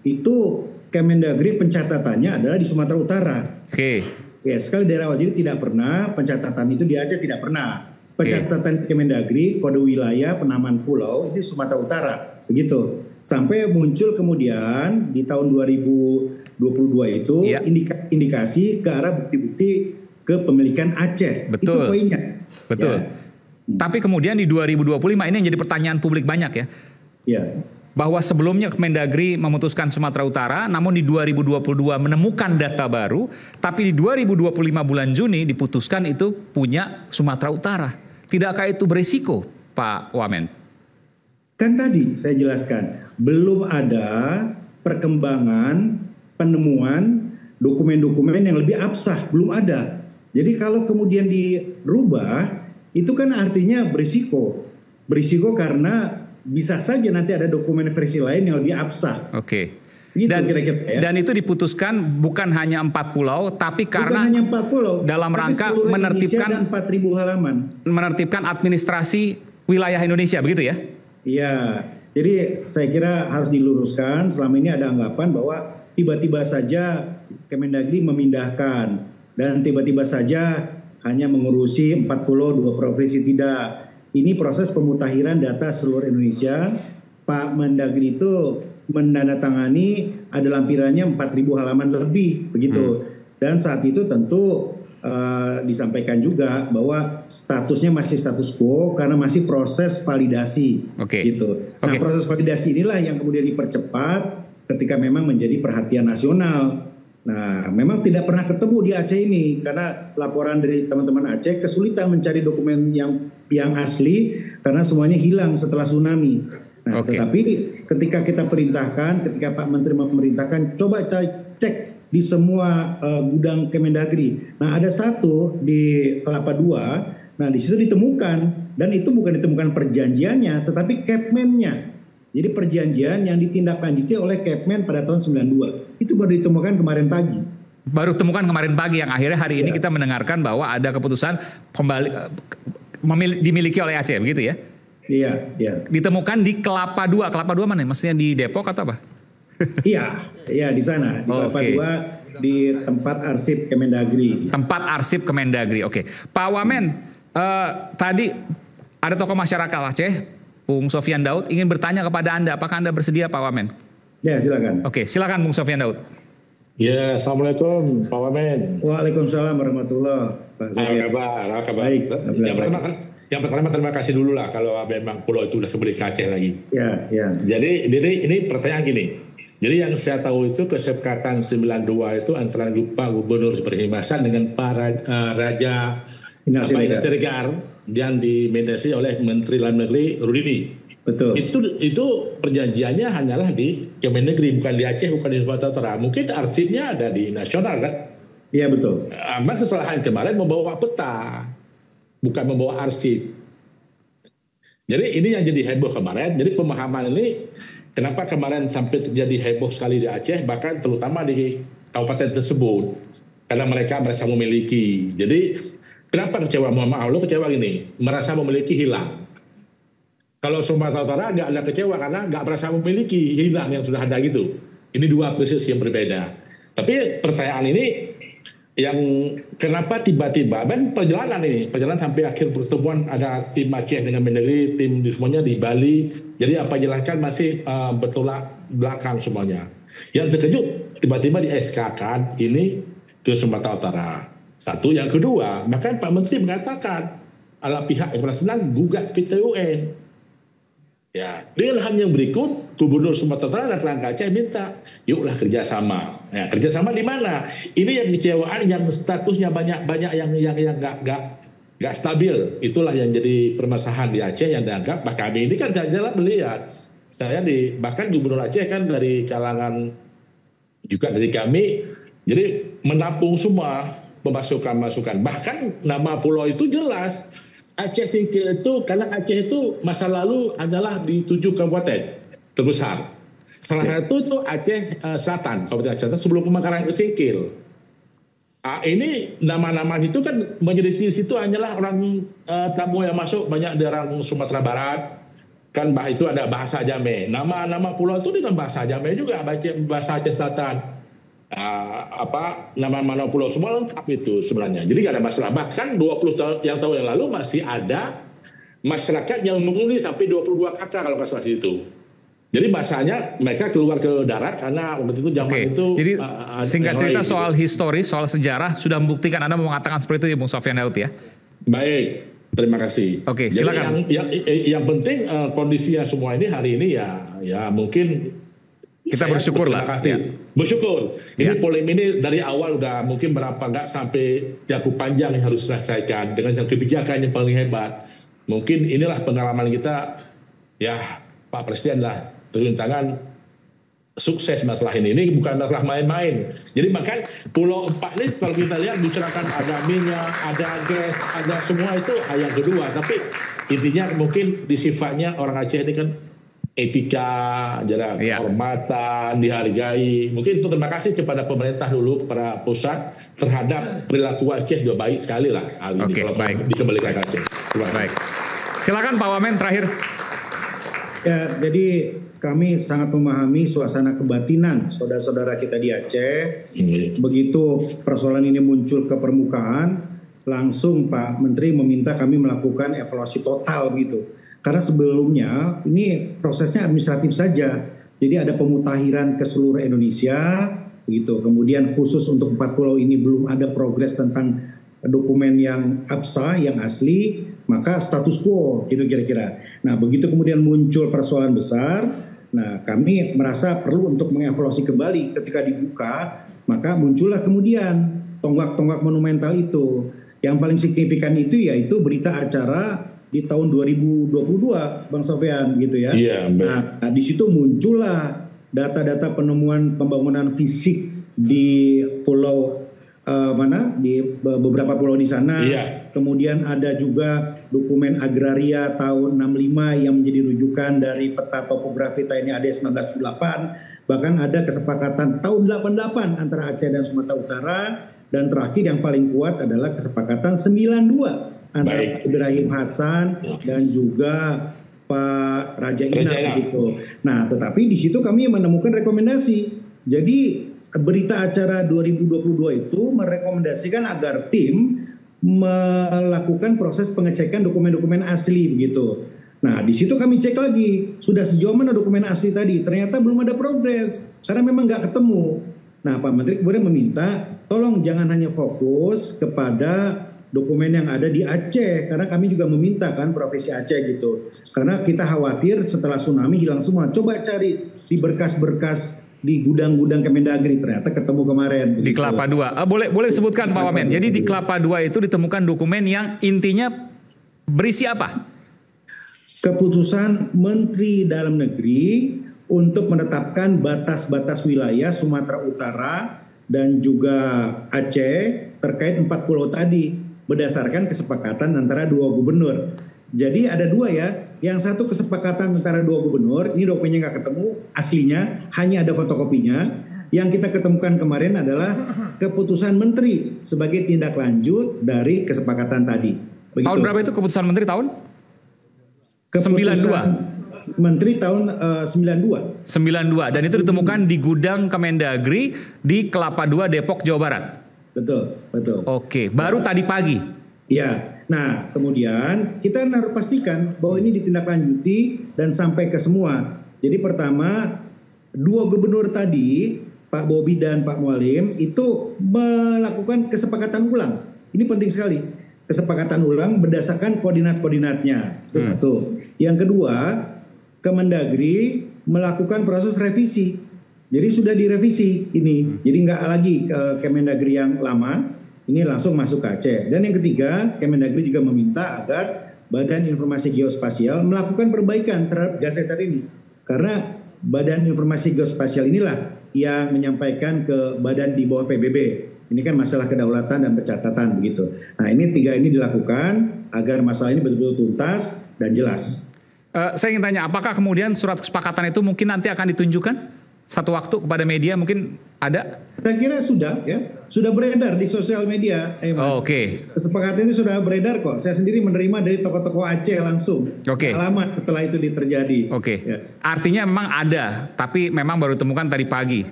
itu Kemendagri pencatatannya adalah di Sumatera Utara. Oke. Ya, sekali dari awal, jadi tidak pernah pencatatan itu di Aceh, tidak pernah. Pencatatan Kemendagri kode wilayah penamaan pulau itu di Sumatera Utara, begitu. Sampai muncul kemudian di tahun 2022 itu indikasi ke arah bukti-bukti kepemilikan Aceh. Betul. Itu poinnya. Betul. Ya. Tapi kemudian di 2025 ini yang jadi pertanyaan publik banyak ya. Ya. Bahwa sebelumnya Kemendagri memutuskan Sumatera Utara, namun di 2022 menemukan data baru, tapi di 2025 bulan Juni diputuskan itu punya Sumatera Utara. Tidakkah itu berisiko, Pak Wamen? Kan tadi saya jelaskan, belum ada perkembangan penemuan dokumen-dokumen yang lebih absah, belum ada. Jadi kalau kemudian dirubah, itu kan artinya berisiko. Berisiko karena bisa saja nanti ada dokumen versi lain yang lebih absah. Oke. Gitu Dan, kira-kira, ya. dan itu diputuskan bukan hanya 4 pulau, tapi karena bukan hanya 4 pulau, dalam tapi rangka seluruh menertibkan Indonesia dan 4.000 halaman. Menertibkan administrasi wilayah Indonesia, begitu ya? Iya. Jadi saya kira harus diluruskan. Selama ini ada anggapan bahwa tiba-tiba saja Kemendagri memindahkan dan tiba-tiba saja hanya mengurusi 4 pulau 2 provinsi. Tidak. Ini proses pemutakhiran data seluruh Indonesia. Pak Mendagri itu menandatangani ada lampirannya 4.000 halaman lebih begitu. Dan saat itu tentu disampaikan juga bahwa statusnya masih status quo karena masih proses validasi. Gitu. Nah, proses validasi inilah yang kemudian dipercepat ketika memang menjadi perhatian nasional. Nah, memang tidak pernah ketemu di Aceh ini karena laporan dari teman-teman Aceh kesulitan mencari dokumen yang asli karena semuanya hilang setelah tsunami. Nah, tetapi ketika kita perintahkan, ketika Pak Menteri memerintahkan, coba kita cek di semua gudang Kemendagri. Nah, ada satu di Kelapa II. Nah, di situ ditemukan dan itu bukan ditemukan perjanjiannya, tetapi Kepmennya. Jadi perjanjian yang ditindaklanjuti oleh Kepmen pada tahun 92. Itu baru ditemukan kemarin pagi. Baru temukan kemarin pagi yang akhirnya hari ini kita mendengarkan bahwa ada keputusan dimiliki oleh Aceh, begitu ya? Iya. Ditemukan di Kelapa II. Kelapa II mana? Maksudnya di Depok atau apa? Iya di sana. Di Kelapa II di tempat arsip Kemendagri. Tempat arsip Kemendagri, oke. Pak Wamen, tadi ada tokoh masyarakat Aceh, Bung Sofyan Daud, ingin bertanya kepada Anda. Apakah Anda bersedia, Pak Wamen? Ya, silakan. Oke, silakan Bung Sofyan Daud. Ya, Assalamualaikum Pak Wamen. Waalaikumsalam warahmatullahi wabarakatuh. Apa kabar? Baik. Yang pertama terima kasih dulu lah kalau memang pulau itu sudah kembali ke Aceh lagi. Ya. Jadi ini pertanyaan gini. Jadi yang saya tahu itu kesepakatan 92 itu antara Pak Gubernur Ibrahim Hasan dengan Pak Raja Inas Siregar yang dimediasi oleh Menteri Dalam Negeri Rudini. Betul. Itu perjanjiannya hanyalah di Kemendagri, bukan di Aceh, bukan di Sumatera Utara. Mungkin arsipnya ada di nasional kan? Iya betul. Kesalahan kemarin membawa peta, bukan membawa arsip. Jadi ini yang jadi heboh kemarin. Jadi pemahaman ini kenapa kemarin sampai terjadi heboh sekali di Aceh, bahkan terutama di kabupaten tersebut, karena mereka merasa memiliki. Jadi kenapa kecewa? Mohon maaf, lo kecewa gini, merasa memiliki hilang. Kalau Sumatera Utara nggak ada kecewa karena nggak merasa memiliki, hilang yang sudah ada gitu. Ini dua proses yang berbeda. Tapi pertanyaan ini yang kenapa tiba-tiba perjalanan sampai akhir pertemuan ada tim Aceh dengan Mendagri, tim di semuanya di Bali. Jadi apa jelaskan masih bertolak belakang semuanya. Yang terkejut tiba-tiba di SK kan ini ke Sumatera Utara. Satu, yang kedua, bahkan Pak Menteri mengatakan ala pihak yang senang gugat PT UN. Ya, dengan hal yang berikut, Gubernur Sumatera Utara dan Kerangka Aceh minta, yuklah kerjasama. Ya, kerjasama di mana? Ini yang kecewaan, yang statusnya banyak yang nggak stabil. Itulah yang jadi permasalahan di Aceh yang dianggap. Pak kami ini kan jalan melihat. Bahkan Gubernur Aceh kan dari kalangan juga dari kami, jadi menampung semua pemasukan-masukan. Bahkan nama pulau itu jelas. Aceh Singkil itu, karena Aceh itu masa lalu adalah di 7 kabupaten terbesar. Salah satu itu Aceh Selatan, Kabupaten Aceh Selatan sebelum pemekaran ke Singkil. Ini nama-nama itu kan menjadi di situ hanyalah orang tamu yang masuk banyak dari orang Sumatera Barat. Kan itu ada bahasa Jame. Nama-nama pulau itu dengan bahasa Jame juga, bahasa Aceh Selatan. Nama-nama pulau semua lengkap itu sebenarnya. Jadi gak ada masalah. Bahkan 20 tahun yang lalu masih ada masyarakat yang mengundi sampai 22 kata kalau kasih itu. Jadi bahasanya mereka keluar ke darat karena waktu itu zaman itu. Jadi singkat cerita soal historis, soal sejarah sudah membuktikan Anda mau mengatakan seperti itu ya Bung Sofyan Daud ya. Baik, terima kasih. Oke, silakan. Yang penting kondisinya semua ini hari ini ya mungkin kita bersyukur lah. Terima kasih. Ya. Bersyukur. Ini polemik ini dari awal udah mungkin nggak sampai jangkau panjang yang harus diselesaikan dengan kebijakan yang paling hebat. Mungkin inilah pengalaman kita. Ya Pak Presiden lah turun tangan sukses masalah ini. Ini bukan masalah main-main. Jadi makanya Pulau 4 ini kalau kita lihat bicarakan ada minyak, ada gas, ada semua itu yang kedua. Tapi intinya mungkin di sifatnya orang Aceh ini kan etika, jarak kehormatan, dihargai. Mungkin itu terima kasih kepada pemerintah dulu, kepada pusat terhadap perilaku Aceh sudah baik sekali lah hal ini kalau dikembalikan ke Aceh. Baik. Silakan Pak Wamen terakhir. Ya, jadi kami sangat memahami suasana kebatinan saudara-saudara kita di Aceh. Begitu persoalan ini muncul ke permukaan, langsung Pak Menteri meminta kami melakukan evaluasi total gitu. Karena sebelumnya ini prosesnya administratif saja. Jadi ada pemutakhiran ke seluruh Indonesia begitu. Kemudian khusus untuk 4 pulau ini belum ada progres tentang dokumen yang absah, yang asli, maka status quo gitu kira-kira. Nah, begitu kemudian muncul persoalan besar, nah kami merasa perlu untuk mengevaluasi kembali. Ketika dibuka, maka muncullah kemudian tonggak-tonggak monumental itu. Yang paling signifikan itu yaitu berita acara di tahun 2022, Bang Sofyan gitu ya. Iya, nah, di situ muncullah data-data penemuan pembangunan fisik di pulau di beberapa pulau di sana. Iya. Kemudian ada juga dokumen agraria tahun 65 yang menjadi rujukan dari peta topografi TNI AD 1998. Bahkan ada kesepakatan tahun 88 antara Aceh dan Sumatera Utara. Dan terakhir yang paling kuat adalah kesepakatan 92 antara Pak Ibrahim Hasan dan juga Pak Raja Inam gitu. Nah, tetapi di situ kami menemukan rekomendasi. Jadi berita acara 2022 itu merekomendasikan agar tim melakukan proses pengecekan dokumen-dokumen asli begitu. Nah, di situ kami cek lagi, sudah sejauh mana dokumen asli tadi? Ternyata belum ada progres karena memang nggak ketemu. Nah, Pak Menteri kemudian meminta, tolong jangan hanya fokus kepada dokumen yang ada di Aceh, karena kami juga meminta kan Provinsi Aceh gitu. Karena kita khawatir setelah tsunami hilang semua. Coba cari di berkas-berkas di gudang-gudang Kemendagri, ternyata ketemu kemarin. Di Kelapa II. Boleh sebutkan Pak Wamen. Jadi di Kelapa II itu ditemukan dokumen yang intinya berisi apa? Keputusan Menteri Dalam Negeri untuk menetapkan batas-batas wilayah Sumatera Utara dan juga Aceh terkait 4 pulau tadi berdasarkan kesepakatan antara 2 gubernur. Jadi ada 2 ya, yang satu kesepakatan antara 2 gubernur, ini dokumennya nggak ketemu, aslinya hanya ada fotokopinya. Yang kita ketemukan kemarin adalah keputusan Menteri sebagai tindak lanjut dari kesepakatan tadi. Begitu. Tahun berapa itu keputusan Menteri tahun? 92. Menteri tahun 92. 92 dan itu ditemukan di gudang Kemendagri di Kelapa II, Depok, Jawa Barat. Betul. Oke, baru tadi pagi. Ya, nah kemudian kita harus pastikan bahwa ini ditindaklanjuti dan sampai ke semua. Jadi pertama, 2 gubernur tadi, Pak Bobi dan Pak Mualim, itu melakukan kesepakatan ulang. Ini penting sekali. Kesepakatan ulang berdasarkan koordinat-koordinatnya. Itu satu. Yang kedua, Kemendagri melakukan proses revisi. Jadi sudah direvisi ini. Jadi nggak lagi Kemendagri yang lama, ini langsung masuk ke Aceh. Dan yang ketiga, Kemendagri juga meminta agar Badan Informasi Geospasial melakukan perbaikan terhadap gazeter ini. Karena Badan Informasi Geospasial inilah yang menyampaikan ke badan di bawah PBB. Ini kan masalah kedaulatan dan pencatatan begitu. Nah, ini 3 ini dilakukan agar masalah ini betul-betul tuntas dan jelas. Saya ingin tanya, apakah kemudian surat kesepakatan itu mungkin nanti akan ditunjukkan satu waktu kepada media, mungkin ada? Saya kira sudah ya, sudah beredar di sosial media. Oke. Kesepakatan itu sudah beredar kok. Saya sendiri menerima dari tokoh-tokoh Aceh langsung. Oke. Lama setelah itu terjadi. Oke. Ya. Artinya memang ada, tapi memang baru ditemukan tadi pagi.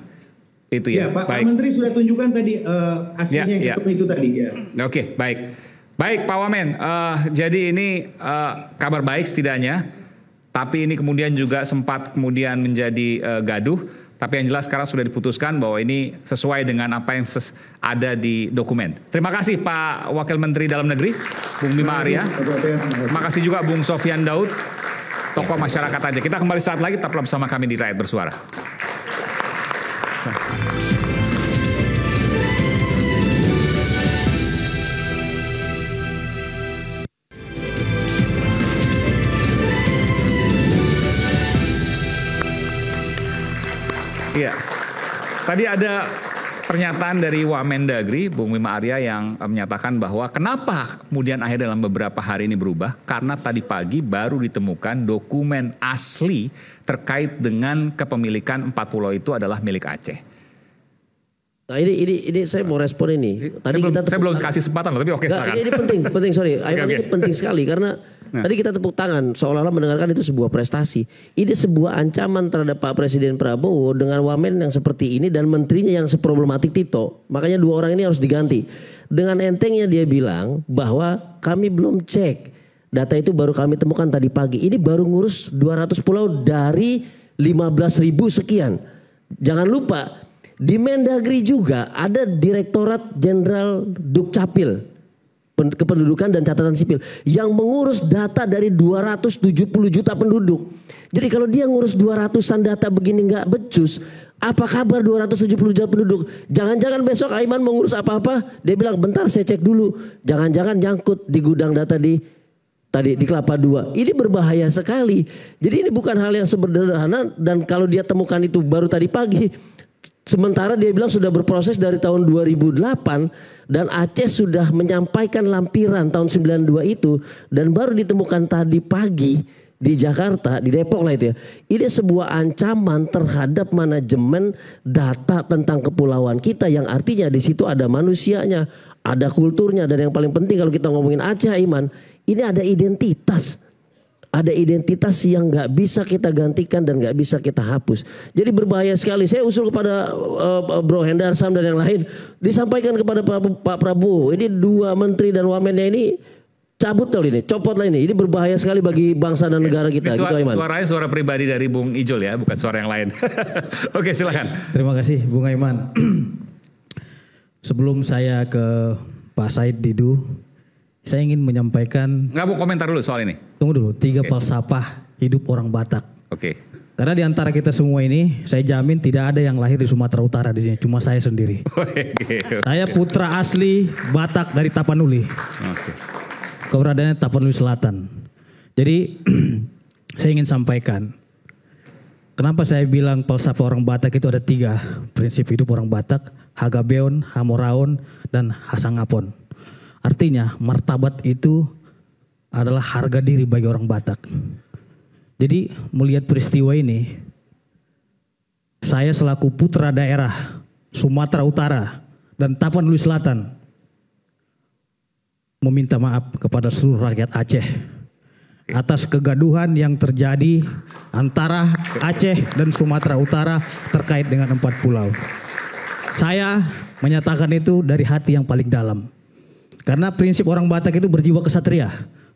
Itu ya. Pak Menteri sudah tunjukkan tadi aslinya yang ketemu itu tadi ya. Oke, baik. Baik Pak Wamen, jadi ini kabar baik setidaknya. Tapi ini kemudian juga sempat kemudian menjadi gaduh. Tapi yang jelas sekarang sudah diputuskan bahwa ini sesuai dengan apa yang ada di dokumen. Terima kasih Pak Wakil Menteri Dalam Negeri, Bung Bima Arya. Terima kasih juga Bung Sofyan Daud, tokoh masyarakat Aceh. Kita kembali saat lagi, tetaplah bersama kami di Rakyat Bersuara. Iya, tadi ada pernyataan dari Wamendagri, Bung Bima Arya yang menyatakan bahwa kenapa kemudian akhirnya dalam beberapa hari ini berubah, karena tadi pagi baru ditemukan dokumen asli terkait dengan kepemilikan 4 pulau itu adalah milik Aceh. Nah ini saya mau respon ini. Tadi saya belum kasih kesempatan loh, tapi oke silakan. Ini penting sorry. Ini penting sekali karena tadi kita tepuk tangan seolah-olah mendengarkan itu sebuah prestasi. Ini sebuah ancaman terhadap Pak Presiden Prabowo dengan wamen yang seperti ini dan menterinya yang seproblematik Tito. Makanya 2 orang ini harus diganti. Dengan entengnya dia bilang bahwa kami belum cek. Data itu baru kami temukan tadi pagi. Ini baru ngurus 200 pulau dari 15.000 sekian. Jangan lupa di Mendagri juga ada Direktorat Jenderal Dukcapil Kependudukan dan Catatan Sipil yang mengurus data dari 270 juta penduduk. Jadi kalau dia ngurus 200-an data begini nggak becus, apa kabar 270 juta penduduk? Jangan-jangan besok Aiman mengurus apa-apa, dia bilang bentar saya cek dulu. Jangan-jangan nyangkut di gudang data di Kelapa II. Ini berbahaya sekali. Jadi ini bukan hal yang sederhana dan kalau dia temukan itu baru tadi pagi. Sementara dia bilang sudah berproses dari tahun 2008 dan Aceh sudah menyampaikan lampiran tahun 92 itu dan baru ditemukan tadi pagi di Jakarta, di Depok lah itu ya. Ini sebuah ancaman terhadap manajemen data tentang kepulauan kita yang artinya di situ ada manusianya, ada kulturnya dan yang paling penting kalau kita ngomongin Aceh Iman, ini ada identitas. Ada identitas yang nggak bisa kita gantikan dan nggak bisa kita hapus. Jadi berbahaya sekali. Saya usul kepada Bro Hendarsam dan yang lain disampaikan kepada Pak Prabowo. Ini 2 menteri dan wamennya ini cabut kali ini, copot lah ini. Ini berbahaya sekali bagi bangsa dan negara kita. Suaranya suara pribadi dari Bung Ijol ya, bukan suara yang lain. Oke silakan. Terima kasih Bung Aiman. Sebelum saya ke Pak Said Didu, saya ingin menyampaikan. Nggak mau komentar dulu soal ini. Tunggu dulu, 3 falsafah hidup orang Batak. Oke. Karena di antara kita semua ini, saya jamin tidak ada yang lahir di Sumatera Utara di sini, cuma saya sendiri. Saya putra asli Batak dari Tapanuli. Keberadaannya Tapanuli Selatan. Jadi saya ingin sampaikan, kenapa saya bilang falsafah orang Batak itu ada 3 prinsip hidup orang Batak: Hagabeon, Hamoraon, dan Hasangapon. Artinya martabat itu adalah harga diri bagi orang Batak. Jadi melihat peristiwa ini, saya selaku putra daerah Sumatera Utara dan Tapanuli Selatan meminta maaf kepada seluruh rakyat Aceh atas kegaduhan yang terjadi antara Aceh dan Sumatera Utara terkait dengan 4 pulau. Saya menyatakan itu dari hati yang paling dalam. Karena prinsip orang Batak itu berjiwa kesatria.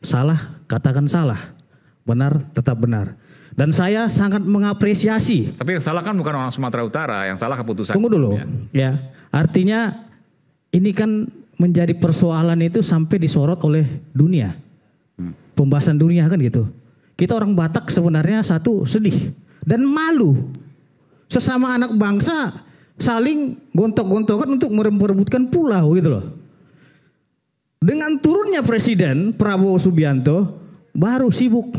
Salah, katakan salah. Benar, tetap benar. Dan saya sangat mengapresiasi. Tapi yang salah kan bukan orang Sumatera Utara, yang salah keputusan. Tunggu dulu. Ya, artinya ini kan menjadi persoalan itu sampai disorot oleh dunia. Pembahasan dunia kan gitu. Kita orang Batak sebenarnya satu sedih dan malu. Sesama anak bangsa saling gontok-gontokan untuk merebutkan pulau gitu loh. Dengan turunnya Presiden Prabowo Subianto, baru sibuk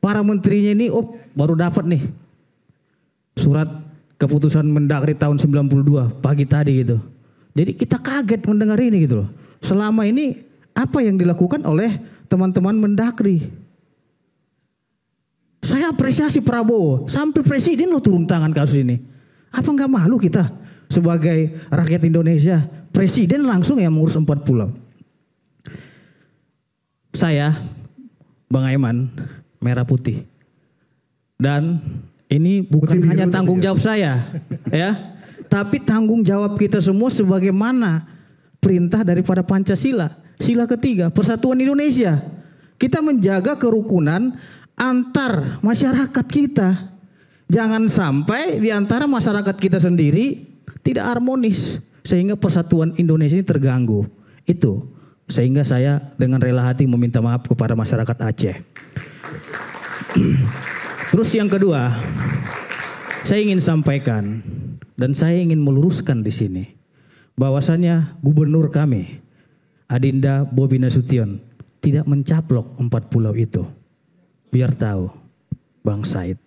para menterinya ini, baru dapat nih surat keputusan Mendagri tahun 92 pagi tadi gitu. Jadi kita kaget mendengar ini gitu loh. Selama ini apa yang dilakukan oleh teman-teman Mendagri? Saya apresiasi Prabowo, sampai Presiden loh turun tangan kasus ini. Apa nggak malu kita sebagai rakyat Indonesia? Presiden langsung yang mengurus 4 pulau. Saya, Bang Aiman, merah putih. Dan ini bukan hanya tanggung jawab saya, ya, tapi tanggung jawab kita semua sebagaimana perintah daripada Pancasila. Sila ketiga, Persatuan Indonesia. Kita menjaga kerukunan antar masyarakat kita. Jangan sampai di antara masyarakat kita sendiri tidak harmonis sehingga persatuan Indonesia ini terganggu. Itu sehingga saya dengan rela hati meminta maaf kepada masyarakat Aceh. Terus yang kedua, saya ingin sampaikan dan saya ingin meluruskan di sini bahwasannya gubernur kami Adinda Bobi Nasution tidak mencaplok 4 pulau itu. Biar tahu Bang Said,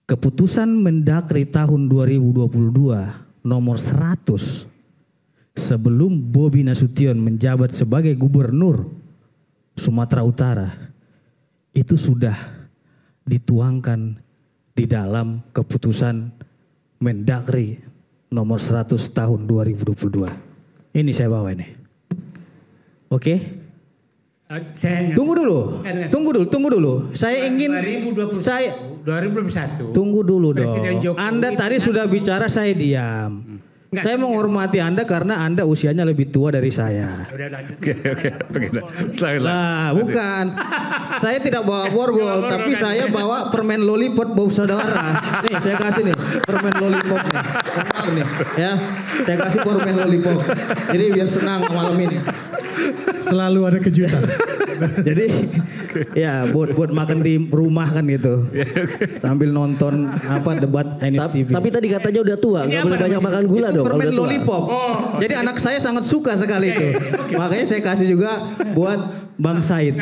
keputusan Mendagri tahun 2022 nomor 100 sebelum Bobi Nasution menjabat sebagai gubernur Sumatera Utara itu sudah dituangkan di dalam keputusan Mendagri nomor 100 tahun 2022. Ini saya bawa ini. Oke? Tunggu dulu. Saya ingin 2021. Tunggu dulu dong. Presiden Jokowi Anda tadi sudah bicara, saya diam. Saya menghormati Anda karena Anda usianya lebih tua dari saya. Nah, bukan. Saya tidak bawa borgol, tapi saya bawa permen lollipop bau saudara. Nih, saya kasih nih permen lollipop nih. Tenang nih, ya. Saya kasih permen lollipop. Jadi biar senang malam ini. Selalu ada kejutan. Jadi ya buat makan di rumah kan gitu. Sambil nonton debat NSTV. Tapi tadi katanya udah tua, nggak boleh banyak makan gula dong. Permen kalau udah tua. lollipop. Jadi anak saya sangat suka sekali itu. Makanya saya kasih juga buat Bang Said.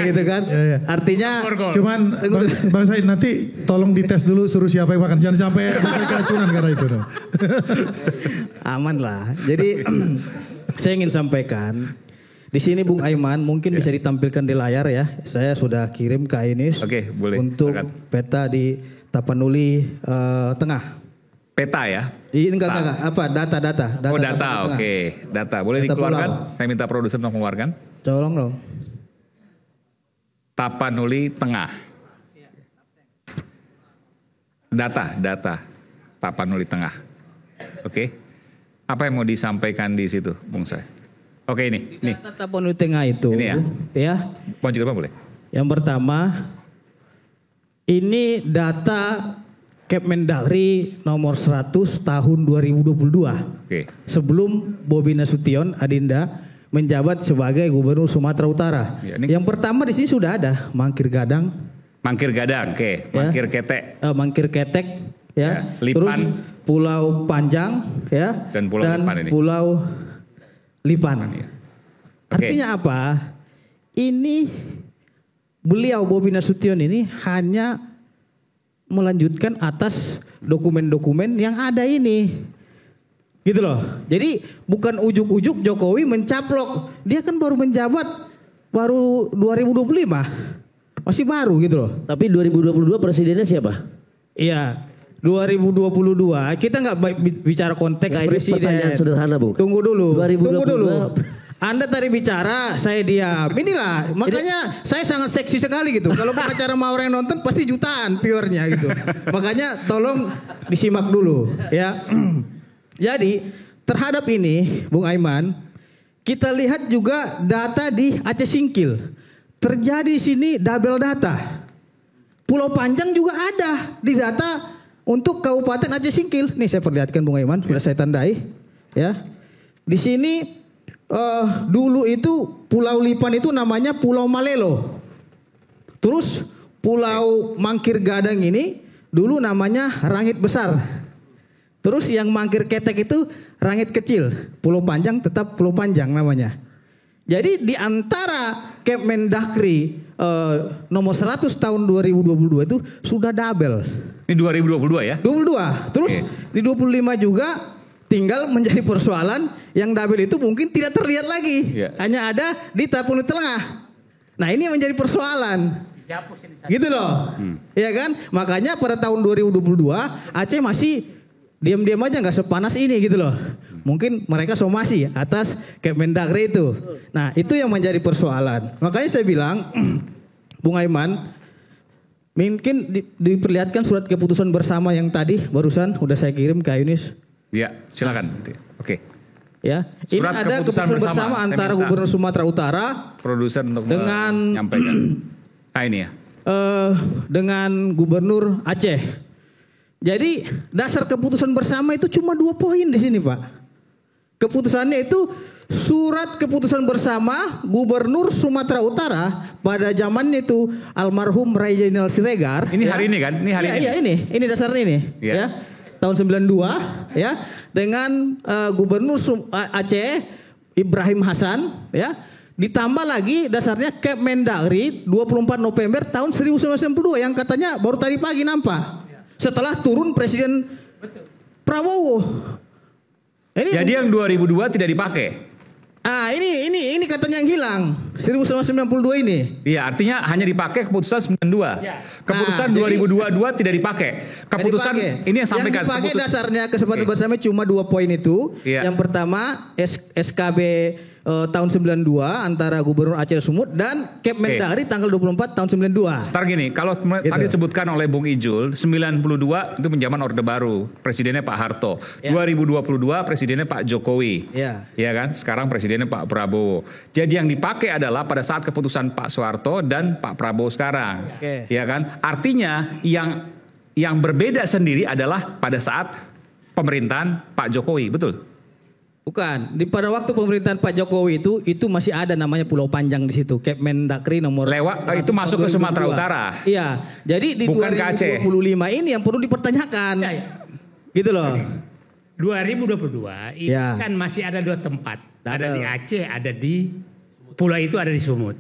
Gitu kan. Artinya Cuman Bang Said nanti tolong dites dulu, suruh siapa yang makan. Jangan sampai keracunan karena itu dong. aman lah. Jadi saya ingin sampaikan di sini Bung Aiman mungkin bisa ditampilkan di layar ya. Saya sudah kirim ke Ainis. Oke, boleh. Untuk Silakan. peta di Tapanuli Tengah. Peta ya? Ini enggak apa data. Oh data, oke. Data, boleh Data dikeluarkan? pulau. Saya minta produser untuk mengeluarkan. Tolong dong. Tapanuli Tengah. Data. Tapanuli Tengah. Oke. Apa yang mau disampaikan di situ, Bung Say? Oke ini. Data Tapanuli Tengah itu. Ini ya. Mau juga boleh? Yang pertama, ini data Kemendagri nomor 100 tahun 2022. Oke. Sebelum Bobi Nasution Adinda menjabat sebagai Gubernur Sumatera Utara. Ya, ini... Yang pertama di sini sudah ada Mangkir Gadang. Mangkir Gadang, oke. Mangkir Ketek. Mangkir Ketek, ya. Lipan. Terus Pulau Panjang, ya. Dan Pulau Lipan ini. Pulau Lipan. Ya. Artinya apa? Ini beliau Bobi Nasution ini hanya melanjutkan atas dokumen-dokumen yang ada ini. Gitu loh. Jadi bukan ujuk-ujuk Jokowi mencaplok. Dia kan baru menjabat baru 2025. Masih baru gitu loh. Tapi 2022 presidennya siapa? Iya. 2022 kita nggak bicara konteks Nggak, ini presiden. pertanyaan sederhana, Bung. Tunggu dulu. 2022. Tunggu dulu. Anda tadi bicara, saya diam. Inilah, makanya saya sangat seksi sekali gitu. Kalau pengacara mau orang yang nonton pasti jutaan viewernya gitu. Makanya tolong disimak dulu ya. Jadi terhadap ini, Bung Aiman, kita lihat juga data di Aceh Singkil. Terjadi di sini double data. Pulau Panjang juga ada di data untuk Kabupaten Aceh Singkil. Nih saya perlihatkan Bung Aiman, sudah saya tandai. Ya, di sini dulu itu Pulau Lipan itu namanya Pulau Malelo. Terus Pulau Mangkir Gadang ini dulu namanya Rangit Besar. Terus yang Mangkir Ketek itu Rangit Kecil. Pulau Panjang tetap Pulau Panjang namanya. Jadi di antara Kemendagri nomor 100 tahun 2022 itu sudah double. Ini 2022 ya? 22. Terus di 25 juga tinggal menjadi persoalan yang double itu mungkin tidak terlihat lagi. Hanya ada di Tapanuli Tengah. Nah ini yang menjadi persoalan. Gitu loh. Ya kan? Makanya pada tahun 2022 Aceh masih diam-diam aja nggak sepanas ini gitu loh. Mungkin mereka somasi atas Kemendagri itu. Nah itu yang menjadi persoalan. Makanya saya bilang Bung Aiman, mungkin diperlihatkan surat keputusan bersama yang tadi barusan udah saya kirim ke Yunis. Ya, silakan. Oke. Ya, ini Surat ada keputusan bersama antara Gubernur Sumatera Utara produser untuk dengan menyampaikan. Ini ya. Dengan Gubernur Aceh. Jadi dasar keputusan bersama itu cuma 2 poin di sini, Pak. Keputusannya itu surat keputusan bersama Gubernur Sumatera Utara pada zaman itu almarhum Rai Zainal Siregar. Ini hari ini kan? Ini hari ini. Iya, ini dasarnya ini. Ya. Tahun 92 ya dengan Gubernur Aceh Ibrahim Hasan ya. Ditambah lagi dasarnya Kemendagri 24 November tahun 1992 yang katanya baru tadi pagi nampak. Setelah turun Presiden Prabowo. Jadi yang 2002 tidak dipakai. Ini katanya yang hilang 1992 ini. Iya, artinya hanya dipakai keputusan 92. Keputusan 2022 tidak dipakai. Keputusan ini yang sampaikan. Yang dipakai dasarnya kesepakatan bersama cuma 2 poin itu. Yang pertama SKB tahun 92 antara Gubernur Aceh Sumut dan Kemendagri tanggal 24 tahun 92. Sebentar gini, kalau tadi disebutkan oleh Bung Ijul 92 itu penjaman Orde Baru, presidennya Pak Harto. 2022 presidennya Pak Jokowi. Ya kan? Sekarang presidennya Pak Prabowo. Jadi yang dipakai adalah pada saat keputusan Pak Soeharto dan Pak Prabowo sekarang. Ya kan? Artinya yang berbeda sendiri adalah pada saat pemerintahan Pak Jokowi, betul? Bukan, pada waktu pemerintahan Pak Jokowi itu masih ada namanya Pulau Panjang di situ, Kemendagri nomor itu masuk ke Sumatera Utara. Iya, jadi di bukan 2025 ini yang perlu dipertanyakan, gitu loh. 2022 ini kan masih ada 2 tempat, ada di Aceh, ada di pulau itu ada di Sumut.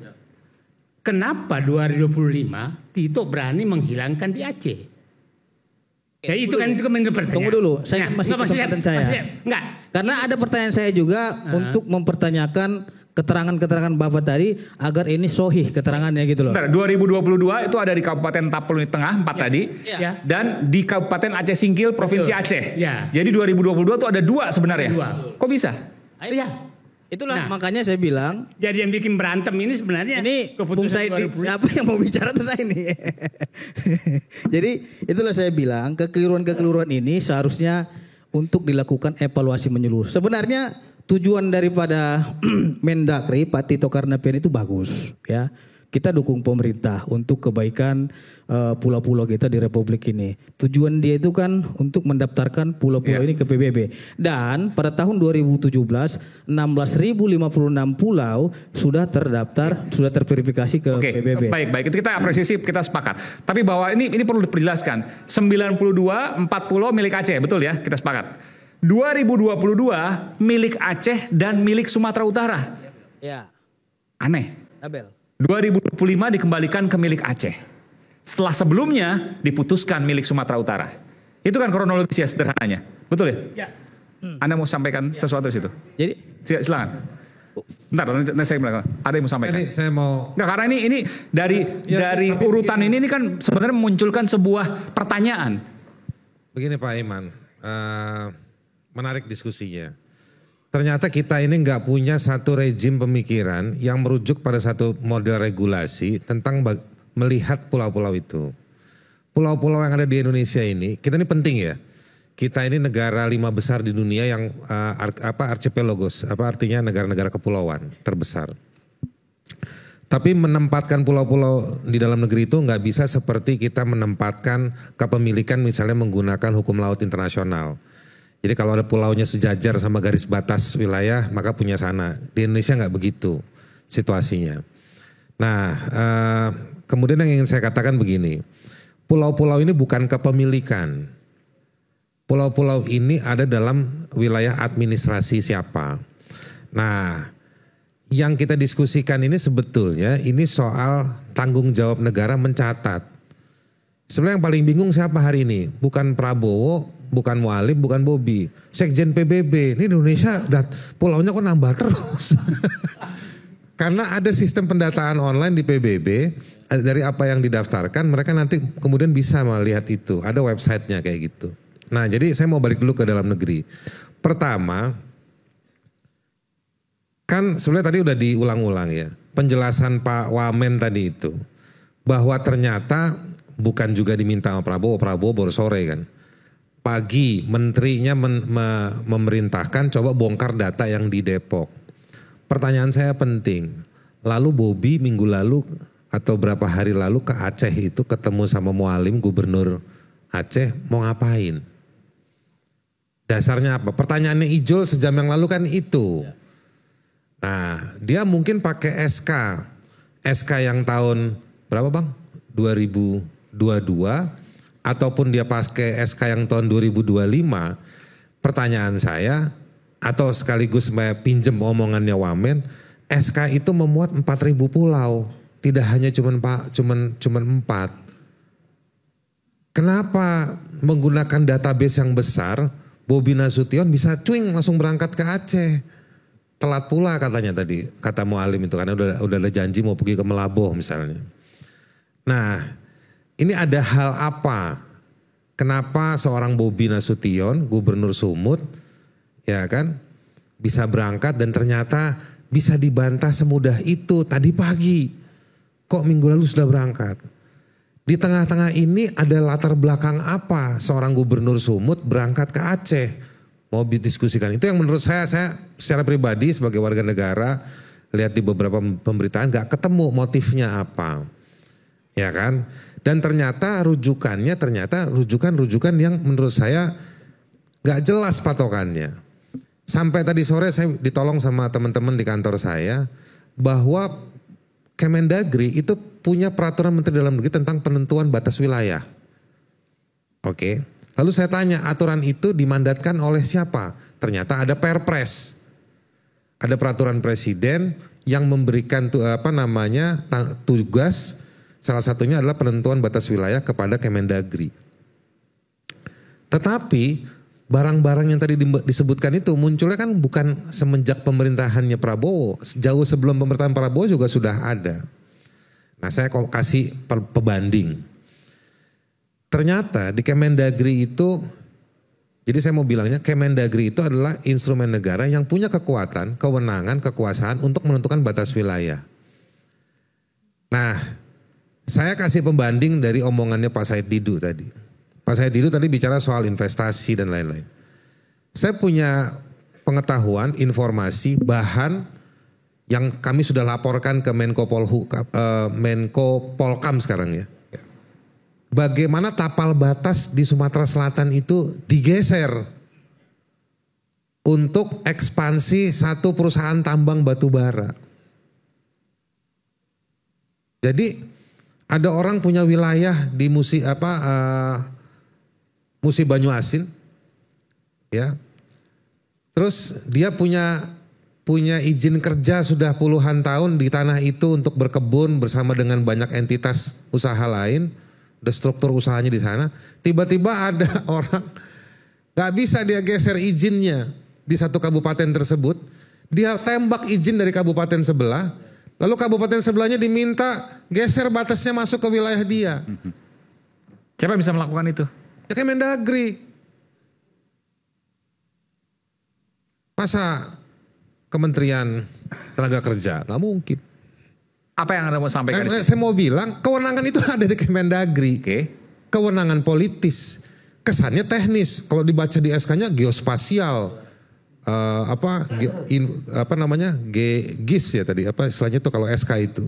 Kenapa 2025 Tito berani menghilangkan di Aceh? Ya itu kan pertanyaan. Tunggu dulu, saya masih kesempatan saya. Enggak. Karena ada pertanyaan saya juga untuk mempertanyakan keterangan-keterangan Bapak tadi agar ini sohih keterangannya gitu loh. Bentar, 2022 itu ada di Kabupaten Tapel Tengah 4 tadi dan di Kabupaten Aceh Singkil Provinsi Aceh. Jadi 2022 itu ada 2 sebenarnya. Kok bisa? Itulah makanya saya bilang. Jadi yang bikin berantem ini sebenarnya ini keputusan apa yang mau bicara tuh saya ini. Jadi itulah saya bilang kekeliruan-kekeliruan ini seharusnya untuk dilakukan evaluasi menyeluruh. Sebenarnya tujuan daripada Mendagri Pak Tito Karnavian itu bagus ya. Kita dukung pemerintah untuk kebaikan pulau-pulau kita di Republik ini. Tujuan dia itu kan untuk mendaftarkan pulau-pulau ini ke PBB. Dan pada tahun 2017 16.056 pulau sudah terdaftar, sudah terverifikasi ke PBB. Baik, itu kita apresiasi, kita sepakat. Tapi bahwa ini perlu diperjelaskan. 92 4 pulau milik Aceh, betul ya? Kita sepakat. 2022 milik Aceh dan milik Sumatera Utara. Ya. Aneh. Tabel. 2025 dikembalikan ke milik Aceh. Setelah sebelumnya diputuskan milik Sumatera Utara. Itu kan kronologis ya sederhananya. Betul ya? Ya. Anda mau sampaikan sesuatu di situ? Jadi silakan. Bentar, nanti saya bilang. Ada yang mau sampaikan? Ini saya mau. Nggak, karena ini dari urutan ini kan sebenarnya memunculkan sebuah pertanyaan. Begini Pak Iman, menarik diskusinya. Ternyata kita ini nggak punya satu rejim pemikiran yang merujuk pada satu model regulasi tentang melihat pulau-pulau itu. Pulau-pulau yang ada di Indonesia ini, kita ini penting ya. Kita ini negara 5 besar di dunia yang archipelagos, artinya negara-negara kepulauan terbesar. Tapi menempatkan pulau-pulau di dalam negeri itu nggak bisa seperti kita menempatkan kepemilikan misalnya menggunakan hukum laut internasional. Jadi kalau ada pulaunya sejajar sama garis batas wilayah, maka punya sana. Di Indonesia nggak begitu situasinya. Nah, kemudian yang ingin saya katakan begini, pulau-pulau ini bukan kepemilikan. Pulau-pulau ini ada dalam wilayah administrasi siapa. Nah, yang kita diskusikan ini sebetulnya ini soal tanggung jawab negara mencatat. Sebenarnya yang paling bingung siapa hari ini? Bukan Prabowo, bukan Mualim, bukan Bobi. Sekjen PBB. Ini Indonesia pulaunya kok nambah terus. Karena ada sistem pendataan online di PBB. Dari apa yang didaftarkan mereka nanti kemudian bisa melihat itu. Ada websitenya kayak gitu. Nah jadi saya mau balik dulu ke dalam negeri. Pertama, kan sebenarnya tadi udah diulang-ulang ya. Penjelasan Pak Wamen tadi itu. Bahwa ternyata bukan juga diminta sama Prabowo baru sore kan. Pagi menterinya memerintahkan coba bongkar data yang di Depok. Pertanyaan saya penting. Lalu Bobi minggu lalu atau berapa hari lalu ke Aceh itu ketemu sama Mualim gubernur Aceh mau ngapain? Dasarnya apa? Pertanyaannya Ijul sejam yang lalu kan itu. Nah dia mungkin pakai SK yang tahun berapa bang? 2022 ataupun dia pakai SK yang tahun 2025, pertanyaan saya atau sekaligus saya pinjem omongannya Wamen, SK itu memuat 4.000 pulau, tidak hanya cuman 4. Kenapa menggunakan database yang besar Bobi Nasution bisa cuing langsung berangkat ke Aceh. Telat pula katanya tadi, kata Mualim itu karena udah ada janji mau pergi ke Melaboh misalnya. Nah, ini ada hal apa? Kenapa seorang Bobi Nasution, Gubernur Sumut, ya kan, bisa berangkat dan ternyata bisa dibantah semudah itu tadi pagi. Kok minggu lalu sudah berangkat? Di tengah-tengah ini ada latar belakang apa seorang gubernur Sumut berangkat ke Aceh? Mau didiskusikan. Itu yang menurut saya secara pribadi sebagai warga negara lihat di beberapa pemberitaan gak ketemu motifnya apa. Ya kan? Dan ternyata rujukannya rujukan yang menurut saya gak jelas patokannya. Sampai tadi sore saya ditolong sama teman-teman di kantor saya bahwa Kemendagri itu punya peraturan Menteri Dalam Negeri tentang penentuan batas wilayah. Oke. Lalu saya tanya, aturan itu dimandatkan oleh siapa? Ternyata ada Perpres. Ada peraturan presiden yang memberikan tugas, salah satunya adalah penentuan batas wilayah kepada Kemendagri. Tetapi barang-barang yang tadi disebutkan itu munculnya kan bukan semenjak pemerintahannya Prabowo. Jauh sebelum pemerintahan Prabowo juga sudah ada. Nah, saya kasih pebanding. Ternyata di Kemendagri itu, jadi saya mau bilangnya Kemendagri itu adalah instrumen negara yang punya kekuatan, kewenangan, kekuasaan untuk menentukan batas wilayah. Nah, saya kasih pembanding dari omongannya Pak Said Didu tadi. Pak Said Didu tadi bicara soal investasi dan lain-lain. Saya punya pengetahuan, informasi, bahan yang kami sudah laporkan ke Menko Polkam sekarang ya. Bagaimana tapal batas di Sumatera Selatan itu digeser untuk ekspansi satu perusahaan tambang batu bara. Jadi ada orang punya wilayah di Musi Banyuasin, ya. Terus dia punya izin kerja sudah puluhan tahun di tanah itu untuk berkebun bersama dengan banyak entitas usaha lain, udah struktur usahanya di sana. Tiba-tiba ada orang nggak bisa dia geser izinnya di satu kabupaten tersebut, dia tembak izin dari kabupaten sebelah, lalu kabupaten sebelahnya diminta geser batasnya masuk ke wilayah dia. Siapa bisa melakukan itu? Kemendagri. Masa Kementerian Tenaga Kerja? Nggak mungkin. Apa yang Anda mau sampaikan? Saya mau bilang kewenangan itu ada di Kemendagri. Oke. Kewenangan politis. Kesannya teknis. Kalau dibaca di SK-nya geospasial. GIS ya tadi. Apa istilahnya itu kalau SK itu.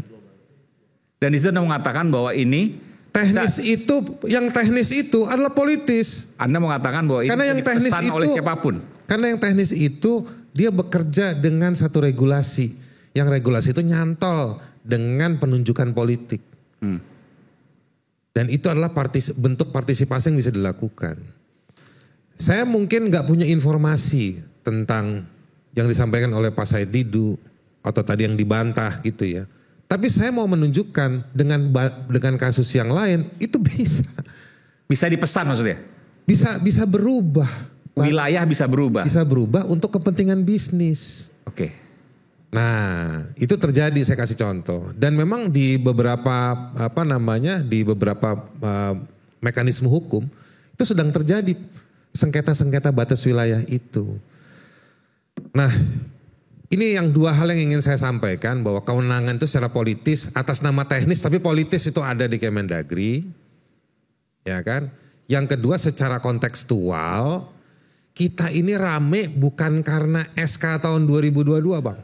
Dan di situ Anda mengatakan bahwa ini teknis yang teknis itu adalah politis. Anda mengatakan bahwa ini dipesan oleh siapapun. Karena yang teknis itu dia bekerja dengan satu regulasi. Yang regulasi itu nyantol dengan penunjukan politik. Dan itu adalah bentuk partisipasi yang bisa dilakukan. Saya mungkin gak punya informasi tentang yang disampaikan oleh Pak Said Didu atau tadi yang dibantah gitu ya. Tapi saya mau menunjukkan dengan kasus yang lain itu bisa. Bisa dipesan maksudnya? Bisa berubah. Wilayah bisa berubah. Bisa berubah untuk kepentingan bisnis. Oke. Nah, itu terjadi, saya kasih contoh. Dan memang di beberapa mekanisme hukum itu sedang terjadi sengketa-sengketa batas wilayah itu. Nah, ini yang dua hal yang ingin saya sampaikan, bahwa kewenangan itu secara politis atas nama teknis, tapi politis itu ada di Kemendagri, ya kan? Yang kedua secara kontekstual, kita ini rame bukan karena SK tahun 2022 Bang.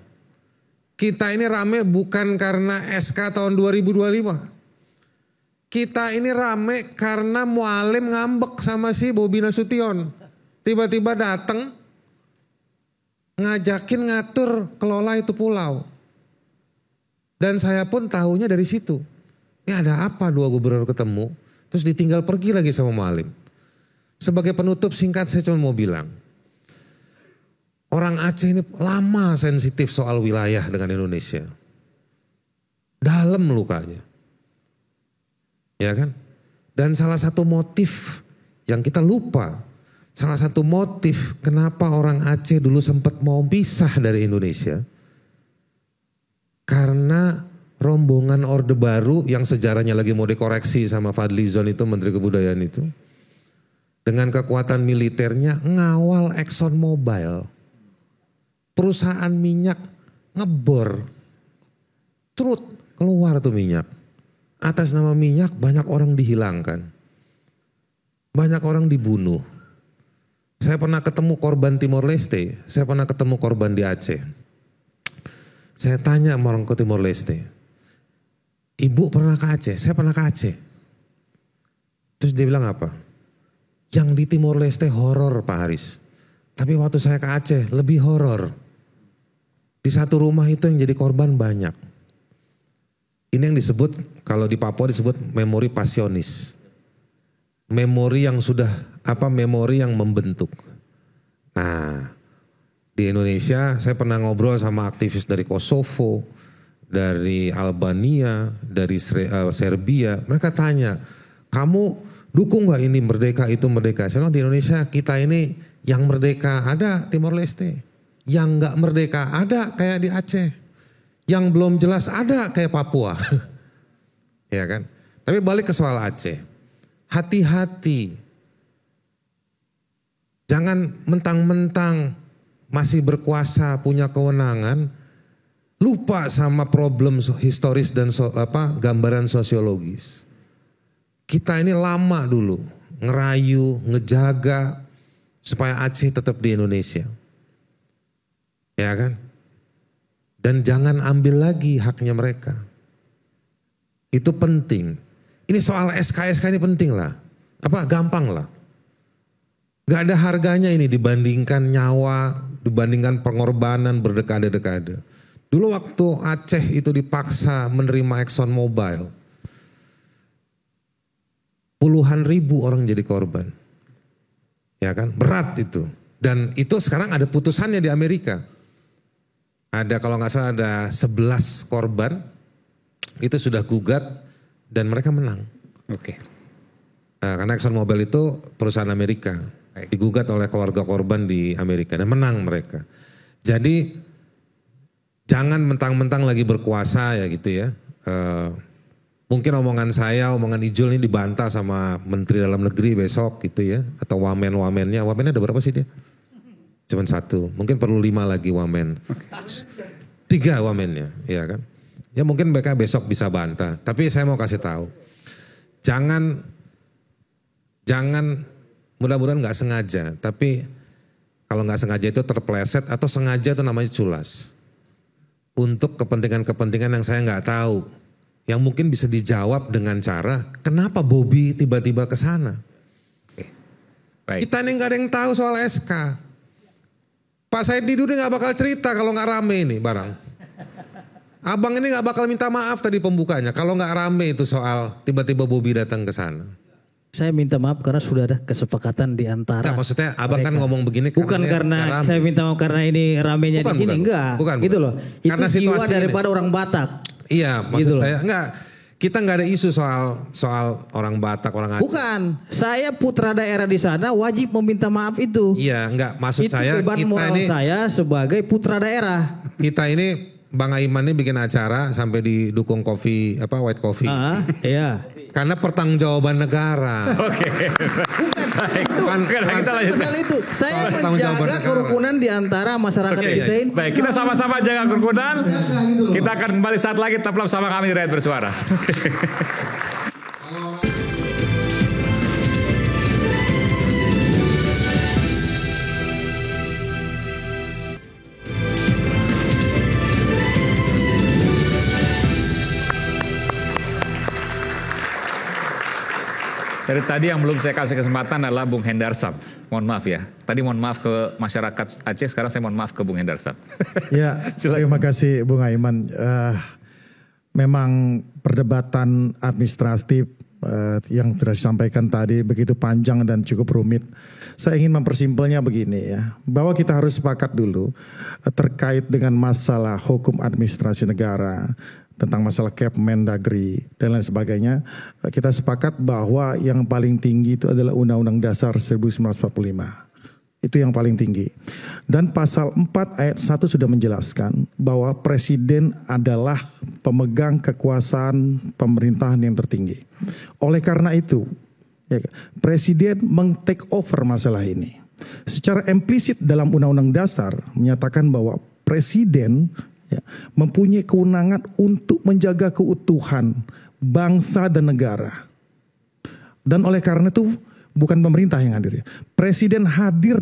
Kita ini rame bukan karena SK tahun 2025. Kita ini rame karena Mualim ngambek sama si Bobi Nasution. Tiba-tiba datang ngajakin ngatur kelola itu pulau. Dan saya pun tahunya dari situ. Ini ada apa dua gubernur ketemu, terus ditinggal pergi lagi sama Mualim. Sebagai penutup singkat saya cuma mau bilang, orang Aceh ini lama sensitif soal wilayah dengan Indonesia. Dalam lukanya. Ya kan? Dan salah satu motif yang kita lupa, salah satu motif kenapa orang Aceh dulu sempat mau pisah dari Indonesia, karena rombongan Orde Baru yang sejarahnya lagi mau dikoreksi sama Fadlizon itu, Menteri Kebudayaan itu, dengan kekuatan militernya ngawal Exxon Mobil, perusahaan minyak ngebor, terus keluar tuh minyak. Atas nama minyak banyak orang dihilangkan, banyak orang dibunuh. Saya pernah ketemu korban Timor Leste, saya pernah ketemu korban di Aceh. Saya tanya sama orang ke Timor Leste, ibu pernah ke Aceh? Saya pernah ke Aceh. Terus dia bilang apa? Yang di Timor Leste horor Pak Haris. Tapi waktu saya ke Aceh lebih horor. Di satu rumah itu yang jadi korban banyak. Ini yang disebut, kalau di Papua disebut memori pasionis. Memori yang sudah, memori yang membentuk. Nah, di Indonesia saya pernah ngobrol sama aktivis dari Kosovo, dari Albania, dari Serbia. Mereka tanya, kamu dukung gak ini merdeka itu merdeka? Saya bilang di Indonesia kita ini yang merdeka ada Timor Leste, yang gak merdeka ada kayak di Aceh, yang belum jelas ada kayak Papua. Ya kan? Tapi balik ke soal Aceh. Hati-hati. Jangan mentang-mentang masih berkuasa, punya kewenangan, lupa sama problem historis dan gambaran sosiologis. Kita ini lama dulu ngerayu, ngejaga supaya Aceh tetap di Indonesia. Ya kan? Dan jangan ambil lagi haknya mereka. Itu penting. Ini soal SK ini penting lah. Gampang lah. Gak ada harganya ini dibandingkan nyawa, dibandingkan pengorbanan berdekade-dekade. Dulu waktu Aceh itu dipaksa menerima Exxon Mobil, puluhan ribu orang jadi korban. Ya kan? Berat itu. Dan itu sekarang ada putusannya di Amerika. Ada kalau nggak salah ada 11 korban, itu sudah gugat dan mereka menang. Oke. Karena Exxon Mobil itu perusahaan Amerika, digugat oleh keluarga korban di Amerika dan menang mereka. Jadi jangan mentang-mentang lagi berkuasa ya gitu ya. Mungkin omongan saya, omongan Ijul ini dibantah sama Menteri Dalam Negeri besok gitu ya, atau wamen-wamennya. Wamennya ada berapa sih dia? Cuman 1, mungkin perlu 5 lagi wamen. 3 wamennya, ya kan? Ya mungkin mereka besok bisa bantah. Tapi saya mau kasih tahu, jangan mudah-mudahan nggak sengaja. Tapi kalau nggak sengaja itu terpleset atau sengaja itu namanya culas. Untuk kepentingan-kepentingan yang saya nggak tahu, yang mungkin bisa dijawab dengan cara, kenapa Bobi tiba-tiba ke sana? Baik. Kita ini nggak ada yang tahu soal SK. Pak Said Didu nggak bakal cerita kalau nggak rame ini barang. Abang ini nggak bakal minta maaf tadi pembukanya kalau nggak rame itu soal tiba-tiba Bobi datang ke sana. Saya minta maaf karena sudah ada kesepakatan di antara. Nggak, maksudnya abang kan ngomong begini. Bukan karena saya minta maaf karena ini ramenya di sini, enggak. Gitu loh. Itu karena jiwa situasi daripada orang Batak. Iya, maksud gitu saya enggak. Kita nggak ada isu soal orang Batak, orang Aceh. Bukan, saya putra daerah di sana wajib meminta maaf itu. Iya, enggak. Maksud itu saya beban kita moral ini saya sebagai putra daerah. Kita ini Bang Aiman ini bikin acara sampai didukung white coffee. Iya. Karena pertanggungjawaban negara. Oke. Bukan Kita lanjutkan. Itu saya menjaga kerukunan di antara masyarakat kita ini. Baik, kita sama-sama jaga kerukunan. Kita akan kembali saat lagi, tetaplah bersama kami di Rakyat Bersuara. Dari tadi yang belum saya kasih kesempatan adalah Bung Hendarsam. Mohon maaf ya. Tadi mohon maaf ke masyarakat Aceh, sekarang saya mohon maaf ke Bung Hendarsam. Ya, terima kasih Bung Aiman. Memang perdebatan administratif yang sudah disampaikan tadi begitu panjang dan cukup rumit. Saya ingin mempersimpelnya begini ya, bahwa kita harus sepakat dulu terkait dengan masalah hukum administrasi negara, tentang masalah Kepmendagri dan lain sebagainya. Kita sepakat bahwa yang paling tinggi itu adalah Undang-Undang Dasar 1945. Itu yang paling tinggi. Dan pasal 4 ayat 1 sudah menjelaskan bahwa presiden adalah pemegang kekuasaan pemerintahan yang tertinggi. Oleh karena itu, ya, presiden meng-take over masalah ini. Secara implisit dalam Undang-Undang Dasar menyatakan bahwa presiden ya, mempunyai kewenangan untuk menjaga keutuhan bangsa dan negara. Dan oleh karena itu bukan pemerintah yang hadir. Presiden hadir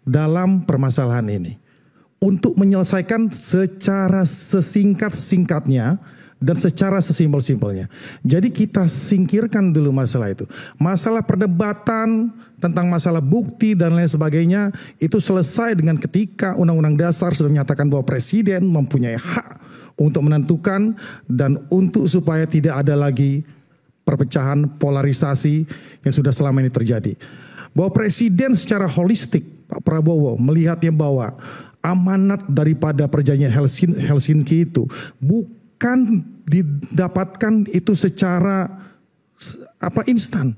dalam permasalahan ini untuk menyelesaikan secara sesingkat-singkatnya dan secara sesimpel-simpelnya. Jadi kita singkirkan dulu masalah itu. Masalah perdebatan tentang masalah bukti dan lain sebagainya itu selesai dengan ketika Undang-Undang Dasar sudah menyatakan bahwa presiden mempunyai hak untuk menentukan dan untuk supaya tidak ada lagi perpecahan, polarisasi yang sudah selama ini terjadi. Bahwa presiden secara holistik, Pak Prabowo melihatnya bahwa amanat daripada perjanjian Helsinki itu bukan didapatkan itu secara instan.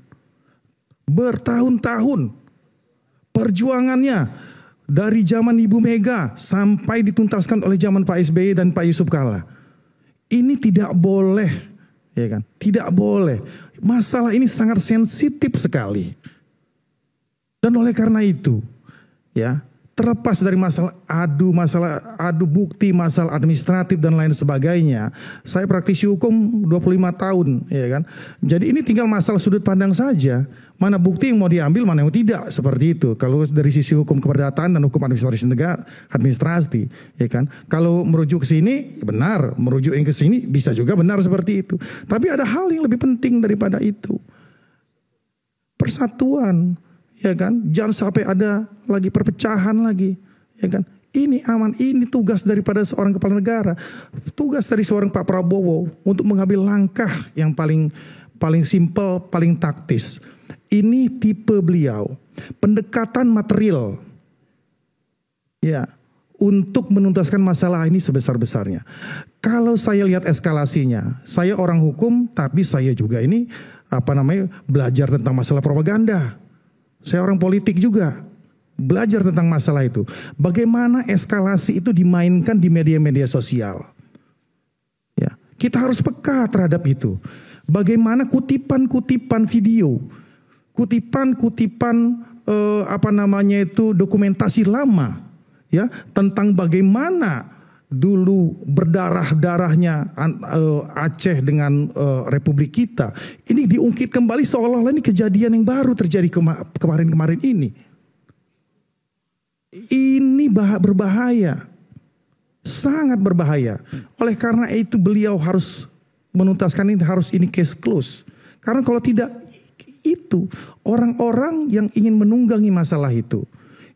Bertahun-tahun perjuangannya dari zaman Ibu Mega sampai dituntaskan oleh zaman Pak SBY dan Pak Yusuf Kalla. Ini tidak boleh, ya kan? Tidak boleh. Masalah ini sangat sensitif sekali. Dan oleh karena itu, ya, terlepas dari masalah adu bukti, masalah administratif dan lain sebagainya, saya praktisi hukum 25 tahun, ya kan. Jadi ini tinggal masalah sudut pandang saja, mana bukti yang mau diambil, mana yang tidak, seperti itu. Kalau dari sisi hukum keperdataan dan hukum administrasi, ya kan. Kalau merujuk ke sini benar, merujuk yang ke sini bisa juga benar seperti itu. Tapi ada hal yang lebih penting daripada itu. Persatuan. Ya kan, jangan sampai ada lagi perpecahan lagi, ya kan. Ini aman, ini tugas daripada seorang kepala negara, tugas dari seorang Pak Prabowo untuk mengambil langkah yang paling simpel, paling taktis. Ini tipe beliau, pendekatan material, ya, untuk menuntaskan masalah ini sebesar-besarnya. Kalau saya lihat eskalasinya, saya orang hukum, tapi saya juga ini belajar tentang masalah propaganda. Saya orang politik juga, belajar tentang masalah itu. Bagaimana eskalasi itu dimainkan di media-media sosial. Ya, kita harus peka terhadap itu. Bagaimana kutipan-kutipan video, kutipan-kutipan dokumentasi lama, ya, tentang bagaimana dulu berdarah-darahnya Aceh dengan Republik kita. Ini diungkit kembali seolah-olah ini kejadian yang baru terjadi kemarin-kemarin ini. Ini berbahaya. Sangat berbahaya. Oleh karena itu beliau harus menuntaskan ini, harus ini case close. Karena kalau tidak, itu orang-orang yang ingin menunggangi masalah itu.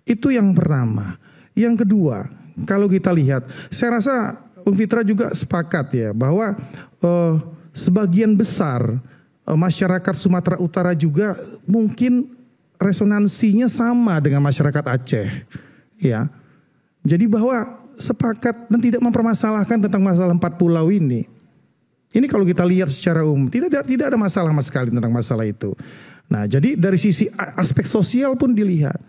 Itu yang pertama. Yang kedua, kalau kita lihat, saya rasa Bung Fitra juga sepakat ya bahwa sebagian besar masyarakat Sumatera Utara juga mungkin resonansinya sama dengan masyarakat Aceh, ya. Jadi bahwa sepakat dan tidak mempermasalahkan tentang masalah 4 pulau ini. Ini kalau kita lihat secara umum tidak ada masalah sama sekali tentang masalah itu. Nah, jadi dari sisi aspek sosial pun dilihat.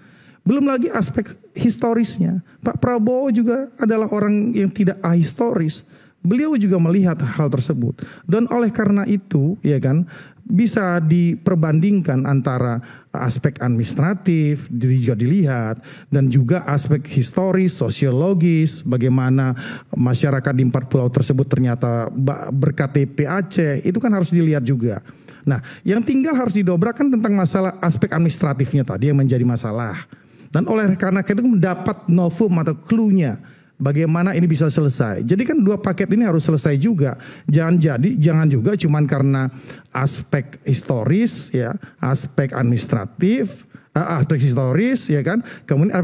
Belum lagi aspek historisnya. Pak Prabowo juga adalah orang yang tidak ahistoris. Beliau juga melihat hal tersebut. Dan oleh karena itu, ya kan, bisa diperbandingkan antara aspek administratif juga dilihat dan juga aspek historis, sosiologis, bagaimana masyarakat di 4 pulau tersebut ternyata berKTP Aceh, itu kan harus dilihat juga. Nah, yang tinggal harus didobrakkan tentang masalah aspek administratifnya tadi yang menjadi masalah. Dan oleh karena itu mendapat novum atau clue-nya bagaimana ini bisa selesai. Jadi kan 2 paket ini harus selesai juga. Jangan juga cuman karena aspek historis, ya, aspek administratif, aspek historis, ya kan. Kemudian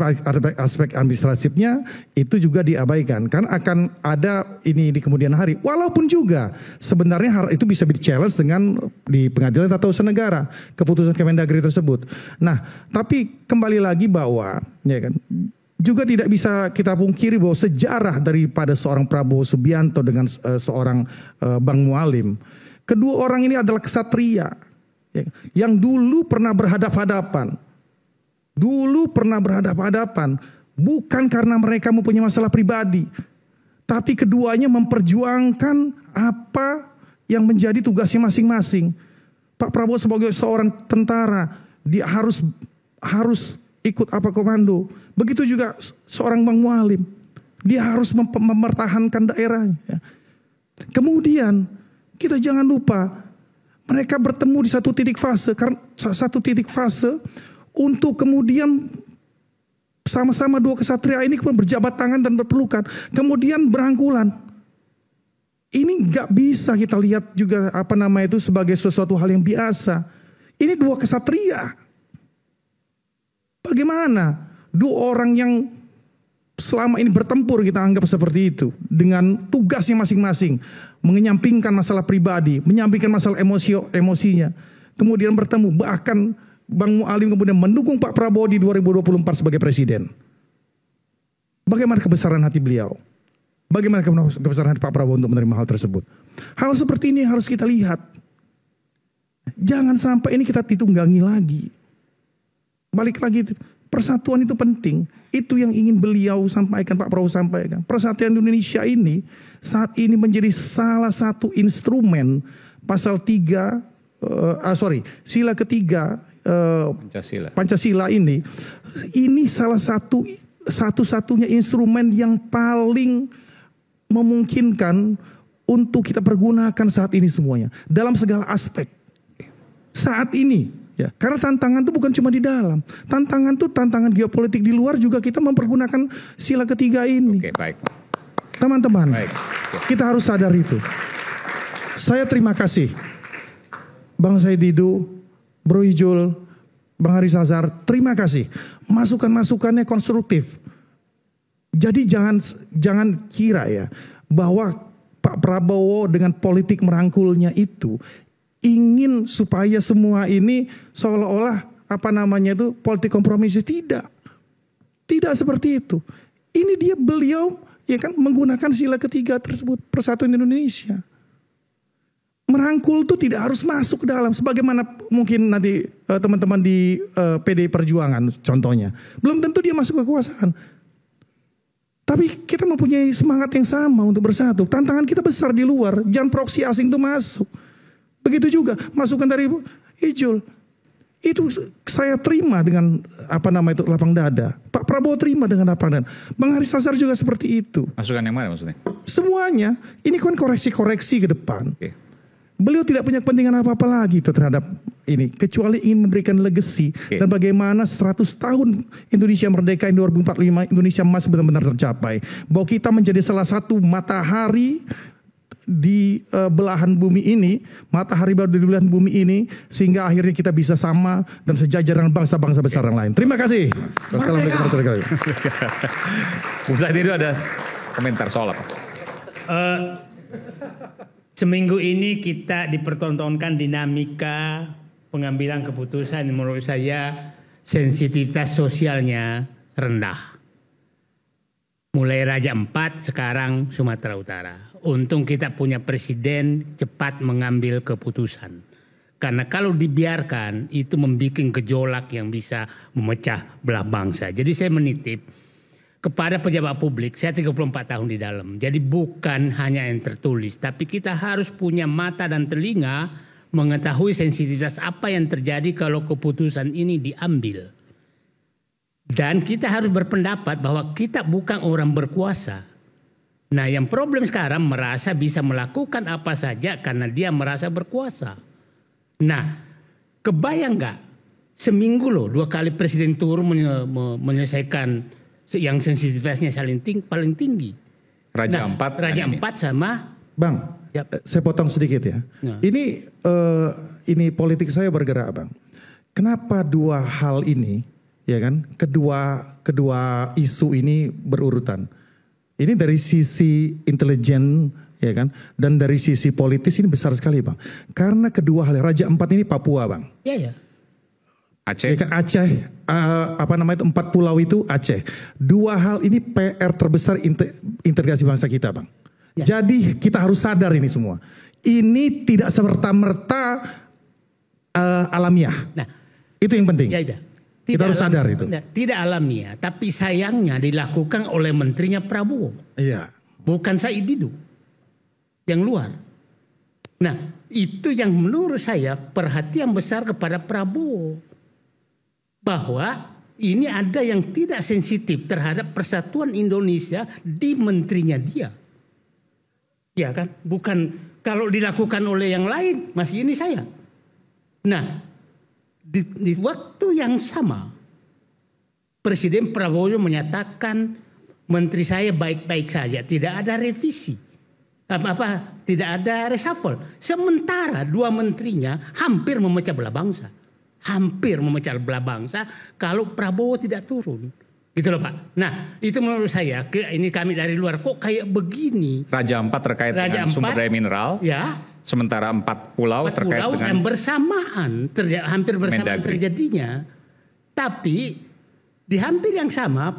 aspek administratifnya itu juga diabaikan. Kan akan ada ini di kemudian hari. Walaupun juga sebenarnya hal itu bisa di-challenge dengan di Pengadilan Tata Usaha Negara keputusan Kemendagri tersebut. Nah, tapi kembali lagi bahwa, ya kan, juga tidak bisa kita pungkiri bahwa sejarah daripada seorang Prabowo Subianto dengan seorang Bang Mualim, kedua orang ini adalah ksatria, ya, yang dulu pernah berhadapan-hadapan dulu pernah berhadapan-hadapan, bukan karena mereka mempunyai masalah pribadi, tapi keduanya memperjuangkan apa yang menjadi tugasnya masing-masing. Pak Prabowo sebagai seorang tentara, dia harus ikut apa komando. Begitu juga seorang Bang Mualim, dia harus mempertahankan daerahnya. Kemudian kita jangan lupa mereka bertemu di satu titik fase untuk kemudian sama-sama dua kesatria ini berjabat tangan dan berpelukan, kemudian berangkulan. Ini nggak bisa kita lihat juga sebagai sesuatu hal yang biasa. Ini dua kesatria. Bagaimana dua orang yang selama ini bertempur, kita anggap seperti itu, dengan tugasnya masing-masing, menyampingkan masalah pribadi, menyampingkan masalah emosinya, kemudian bertemu, bahkan Bang Mualim kemudian mendukung Pak Prabowo di 2024 sebagai presiden. Bagaimana kebesaran hati beliau? Bagaimana kebesaran hati Pak Prabowo untuk menerima hal tersebut? Hal seperti ini harus kita lihat. Jangan sampai ini kita ditunggangi lagi. Balik lagi, persatuan itu penting. Itu yang ingin beliau sampaikan, Pak Prabowo sampaikan. Persatuan Indonesia ini saat ini menjadi salah satu instrumen sila ketiga Pancasila ini salah satu-satunya instrumen yang paling memungkinkan untuk kita pergunakan saat ini semuanya dalam segala aspek. Saat ini ya, karena tantangan itu bukan cuma di dalam. Tantangan geopolitik di luar juga kita mempergunakan sila ketiga ini. Oke, baik. Teman-teman, Baik. kita harus sadar itu. Saya terima kasih Bang Said Didu, Bro Ijul, Bang Haris Azhar, terima kasih. Masukan-masukannya konstruktif. Jadi jangan kira ya bahwa Pak Prabowo dengan politik merangkulnya itu ingin supaya semua ini seolah-olah politik kompromi. Tidak seperti itu. Ini beliau ya kan menggunakan sila ketiga tersebut, persatuan Indonesia. Merangkul itu tidak harus masuk ke dalam, sebagaimana mungkin nanti teman-teman di PDI Perjuangan contohnya, belum tentu dia masuk kekuasaan. Tapi kita mempunyai semangat yang sama untuk bersatu. Tantangan kita besar di luar, jangan proksi asing itu masuk. Begitu juga masukan dari Ijul, itu saya terima dengan lapang dada. Pak Prabowo terima dengan lapang dada. Bang Haris Azhar juga seperti itu. Masukan yang mana maksudnya? Semuanya, ini kan koreksi-koreksi ke depan. Oke. Beliau tidak punya kepentingan apa-apa lagi terhadap ini, kecuali ingin memberikan legacy. Dan bagaimana 100 tahun Indonesia merdeka di 2045, Indonesia emas benar-benar tercapai. Bahwa kita menjadi salah satu matahari di belahan bumi ini, matahari baru di belahan bumi ini, sehingga akhirnya kita bisa sama dan sejajar dengan bangsa-bangsa besar yang lain. Terima kasih. Wassalamualaikum warahmatullahi wabarakatuh. Bu Said itu ada komentar soal apa? Seminggu ini kita dipertontonkan dinamika pengambilan keputusan yang menurut saya sensitivitas sosialnya rendah. Mulai Raja Ampat, sekarang Sumatera Utara. Untung kita punya presiden cepat mengambil keputusan. Karena kalau dibiarkan itu membuat gejolak yang bisa memecah belah bangsa. Jadi saya menitip kepada pejabat publik, saya 34 tahun di dalam. Jadi bukan hanya yang tertulis, tapi kita harus punya mata dan telinga mengetahui sensitivitas apa yang terjadi kalau keputusan ini diambil. Dan kita harus berpendapat bahwa kita bukan orang berkuasa. Nah, yang problem sekarang merasa bisa melakukan apa saja karena dia merasa berkuasa. Nah, kebayang nggak? Seminggu loh 2 kali presiden turun menyelesaikan yang sensitivitasnya paling tinggi. Raja Ampat. Raja Ampat sama Bang, saya potong sedikit ya. Nah. Ini politik saya bergerak, Bang. Kenapa dua hal ini, ya kan? Kedua isu ini berurutan. Ini dari sisi intelijen, ya kan? Dan dari sisi politis ini besar sekali, Bang. Karena kedua hal, Raja Ampat ini Papua, Bang. Iya. Aceh. Ya kan, Aceh, 4 pulau itu Aceh. Dua hal ini PR terbesar integrasi bangsa kita, Bang. Ya. Jadi kita harus sadar ini semua. Ini tidak serta-merta alamiah. Nah, itu yang penting. Ya, Kita harus sadar itu. Tidak alamiah, tapi sayangnya dilakukan oleh menterinya Prabowo. Iya. Bukan Said Didu yang luar. Nah, itu yang menurut saya perhatian besar kepada Prabowo. Bahwa ini ada yang tidak sensitif terhadap persatuan Indonesia di menterinya dia. Ya kan? Bukan kalau dilakukan oleh yang lain, masih ini saya. Nah, di waktu yang sama, Presiden Prabowo menyatakan menteri saya baik-baik saja, tidak ada revisi, tidak ada reshuffle. Sementara dua menterinya hampir memecah belah bangsa, kalau Prabowo tidak turun, gitu loh Pak. Nah, itu menurut saya, ini kami dari luar kok kayak begini. Raja Ampat terkait dengan sumber daya mineral. Ya. Sementara 4 pulau terkait dengan dan bersamaan hampir bersamaan Mendagri. terjadinya. Tapi di hampir yang sama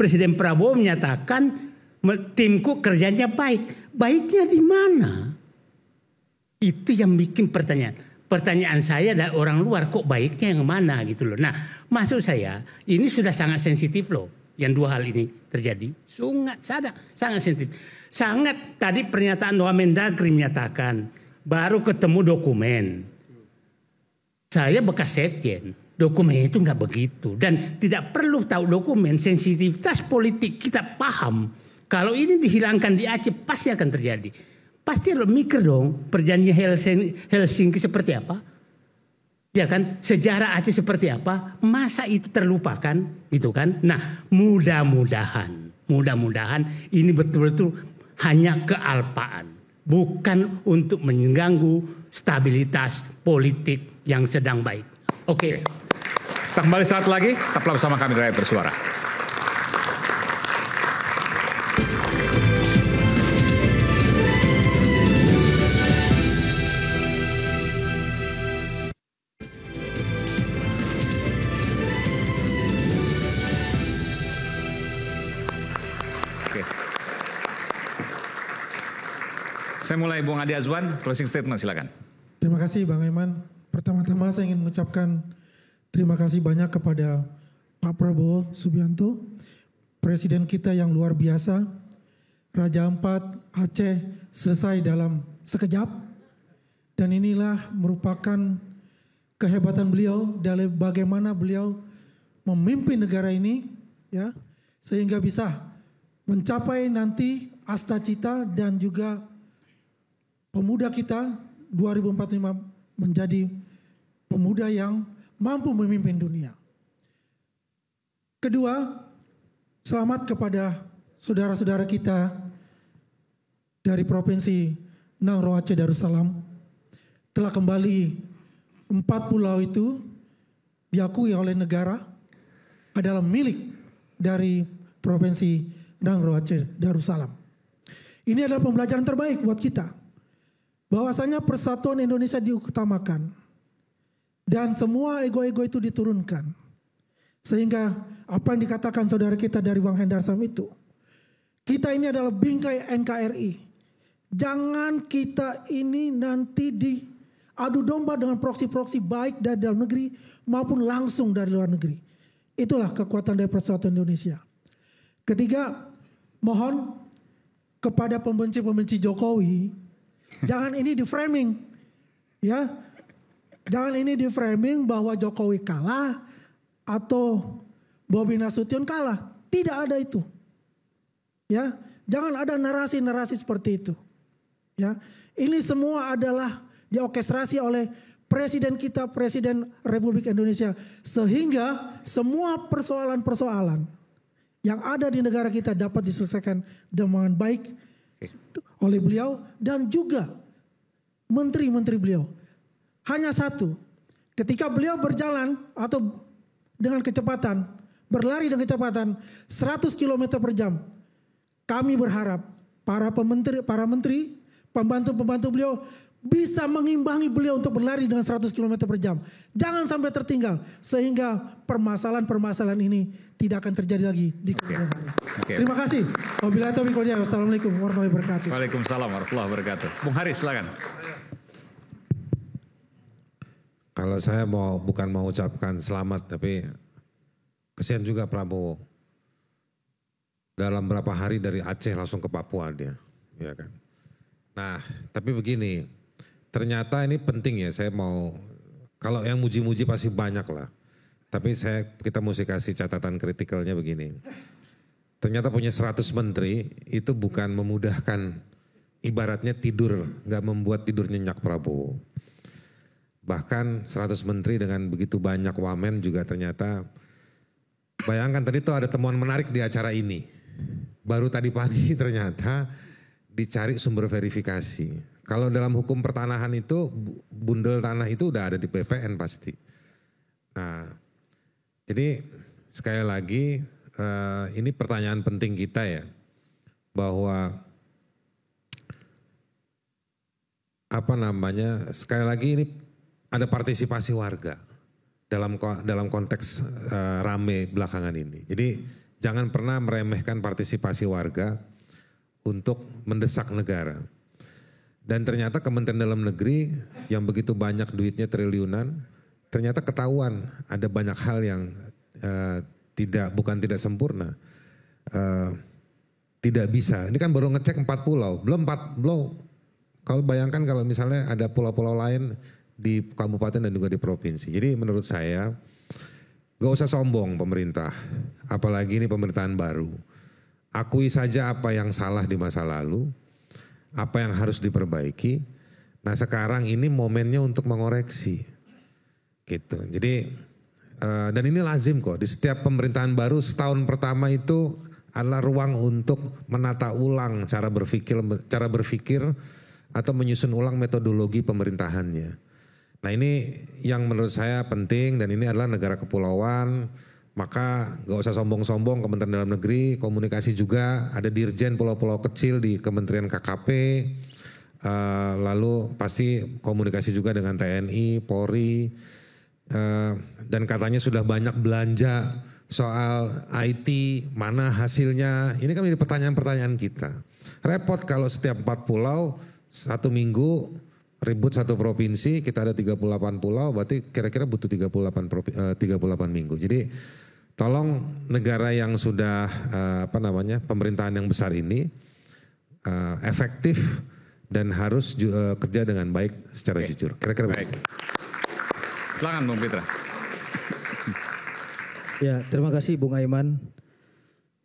Presiden Prabowo menyatakan timku kerjanya baik. Baiknya di mana? Itu yang bikin pertanyaan. Pertanyaan saya dari orang luar, kok baiknya yang mana gitu loh. Nah, maksud saya ini sudah sangat sensitif loh. Yang dua hal ini terjadi. Sangat sensitif. Sangat tadi pernyataan Mendagri menyatakan baru ketemu dokumen. Saya bekas sekjen, dokumen itu nggak begitu dan tidak perlu tahu dokumen. Sensitivitas politik kita paham. Kalau ini dihilangkan di Aceh pasti akan terjadi. Pasti lo mikir dong perjanjian Helsinki seperti apa, ya kan? Sejarah Aceh seperti apa? Masa itu terlupakan, gitu kan? Nah, mudah-mudahan ini betul-betul hanya kealpaan, bukan untuk mengganggu stabilitas politik yang sedang baik. Oke. Kita kembali saat lagi, tetaplah bersama kami di Rakyat Bersuara. Saya mulai Bung Adi Azwan, closing statement silakan. Terima kasih Bang Aiman. Pertama-tama saya ingin mengucapkan terima kasih banyak kepada Pak Prabowo Subianto, Presiden kita yang luar biasa. Raja Ampat Aceh selesai dalam sekejap. Dan inilah merupakan kehebatan beliau dari bagaimana beliau memimpin negara ini, ya, sehingga bisa mencapai nanti asta-cita dan juga pemuda kita 2045 menjadi pemuda yang mampu memimpin dunia. Kedua, selamat kepada saudara-saudara kita dari Provinsi Nangro Aceh Darussalam. Telah kembali 4 pulau itu diakui oleh negara adalah milik dari Provinsi Nangro Aceh Darussalam. Ini adalah pembelajaran terbaik buat kita. Bahwasanya persatuan Indonesia diutamakan dan semua ego-ego itu diturunkan. Sehingga apa yang dikatakan saudara kita dari Bang Hendarsam itu, kita ini adalah bingkai NKRI. Jangan kita ini nanti diadu domba dengan proksi-proksi baik dari dalam negeri maupun langsung dari luar negeri. Itulah kekuatan dari persatuan Indonesia. Ketiga, mohon kepada pembenci-pembenci Jokowi, jangan ini di-framing, ya. Jangan ini di-framing bahwa Jokowi kalah atau Bobi Nasution kalah. Tidak ada itu. Ya, jangan ada narasi-narasi seperti itu. Ya, ini semua adalah diorkestrasi oleh Presiden kita, Presiden Republik Indonesia, sehingga semua persoalan-persoalan yang ada di negara kita dapat diselesaikan dengan baik oleh beliau dan juga menteri-menteri beliau. Hanya satu, ketika beliau berjalan atau dengan kecepatan, berlari dengan kecepatan 100 km per jam, kami berharap para menteri, pembantu-pembantu beliau bisa mengimbangi beliau untuk berlari dengan 100 km per jam. Jangan sampai tertinggal sehingga permasalahan-permasalahan ini tidak akan terjadi lagi di kemudian hari. Terima kasih. Wabillahi taufiq wal hidayah. Wassalamualaikum warahmatullahi wabarakatuh. Waalaikumsalam warahmatullahi wabarakatuh. Bung Haris silakan. Kalau saya bukan mau ucapkan selamat, tapi kesian juga Prabowo. Dalam berapa hari dari Aceh langsung ke Papua dia, ya kan. Nah, tapi begini, ternyata ini penting ya. Saya mau, kalau yang muji-muji pasti banyak lah. Tapi kita mesti kasih catatan kritikalnya begini. Ternyata punya 100 menteri itu bukan memudahkan, ibaratnya tidur, nggak membuat tidur nyenyak Prabowo. Bahkan 100 menteri dengan begitu banyak wamen juga ternyata, bayangkan tadi tuh ada temuan menarik di acara ini. Baru tadi pagi ternyata dicari sumber verifikasi. Kalau dalam hukum pertanahan itu, bundel tanah itu udah ada di BPN pasti. Nah, jadi sekali lagi ini pertanyaan penting kita ya, bahwa sekali lagi ini ada partisipasi warga dalam konteks rame belakangan ini. Jadi jangan pernah meremehkan partisipasi warga untuk mendesak negara. Dan ternyata Kementerian Dalam Negeri yang begitu banyak duitnya triliunan, ternyata ketahuan ada banyak hal yang bukan tidak sempurna, tidak bisa. Ini kan baru ngecek 4 pulau, belum. Kalau bayangkan kalau misalnya ada pulau-pulau lain di kabupaten dan juga di provinsi. Jadi menurut saya gak usah sombong pemerintah, apalagi ini pemerintahan baru. Akui saja apa yang salah di masa lalu, apa yang harus diperbaiki. Nah sekarang ini momennya untuk mengoreksi, gitu. Jadi dan ini lazim kok di setiap pemerintahan baru, setahun pertama itu adalah ruang untuk menata ulang cara berpikir atau menyusun ulang metodologi pemerintahannya. Nah ini yang menurut saya penting, dan ini adalah negara kepulauan, maka gak usah sombong-sombong Kementerian Dalam Negeri, komunikasi juga, ada dirjen pulau-pulau kecil di Kementerian KKP, lalu pasti komunikasi juga dengan TNI, Polri, dan katanya sudah banyak belanja soal IT, mana hasilnya, ini kan menjadi pertanyaan-pertanyaan kita. Repot kalau setiap 4 pulau, 1 minggu, ribut satu provinsi, kita ada 38 pulau, berarti kira-kira butuh 38 minggu. Jadi tolong negara yang sudah pemerintahan yang besar ini efektif dan harus kerja dengan baik secara jujur. Kira-kira baik. Silakan Bung Pitra. Ya, terima kasih Bung Aiman.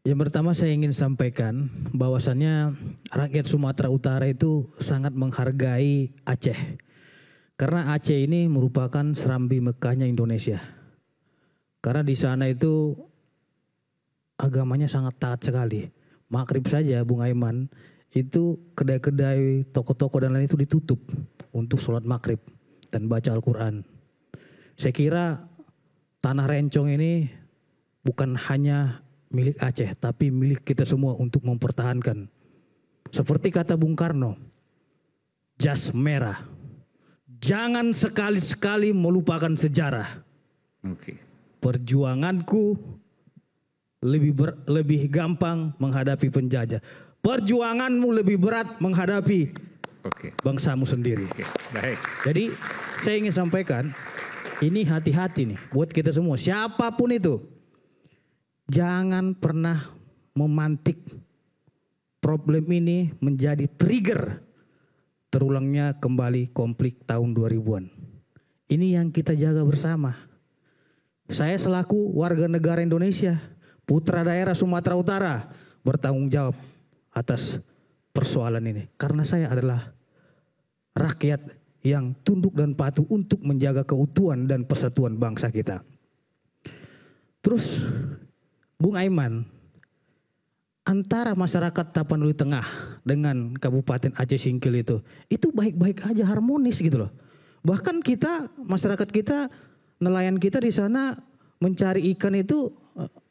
Yang pertama saya ingin sampaikan bahwasannya rakyat Sumatera Utara itu sangat menghargai Aceh. Karena Aceh ini merupakan serambi Mekahnya Indonesia. Karena di sana itu agamanya sangat taat sekali. Maghrib saja Bung Aiman, itu kedai-kedai, toko-toko dan lain itu ditutup untuk sholat maghrib dan baca Al-Quran. Saya kira tanah Rencong ini bukan hanya milik Aceh, tapi milik kita semua untuk mempertahankan. Seperti kata Bung Karno, jas merah. Jangan sekali-sekali melupakan sejarah. Oke. Perjuanganku lebih gampang menghadapi penjajah. Perjuanganmu lebih berat menghadapi bangsamu sendiri. Oke. Baik. Jadi saya ingin sampaikan, ini hati-hati nih buat kita semua, siapapun itu. Jangan pernah memantik problem ini menjadi trigger terulangnya kembali konflik tahun 2000-an. Ini yang kita jaga bersama. Saya selaku warga negara Indonesia, putra daerah Sumatera Utara, bertanggung jawab atas persoalan ini. Karena saya adalah rakyat yang tunduk dan patuh untuk menjaga keutuhan dan persatuan bangsa kita. Terus Bung Aiman, antara masyarakat Tapanuli Tengah dengan Kabupaten Aceh Singkil itu baik-baik aja, harmonis gitu loh. Bahkan kita, masyarakat kita, nelayan kita di sana mencari ikan itu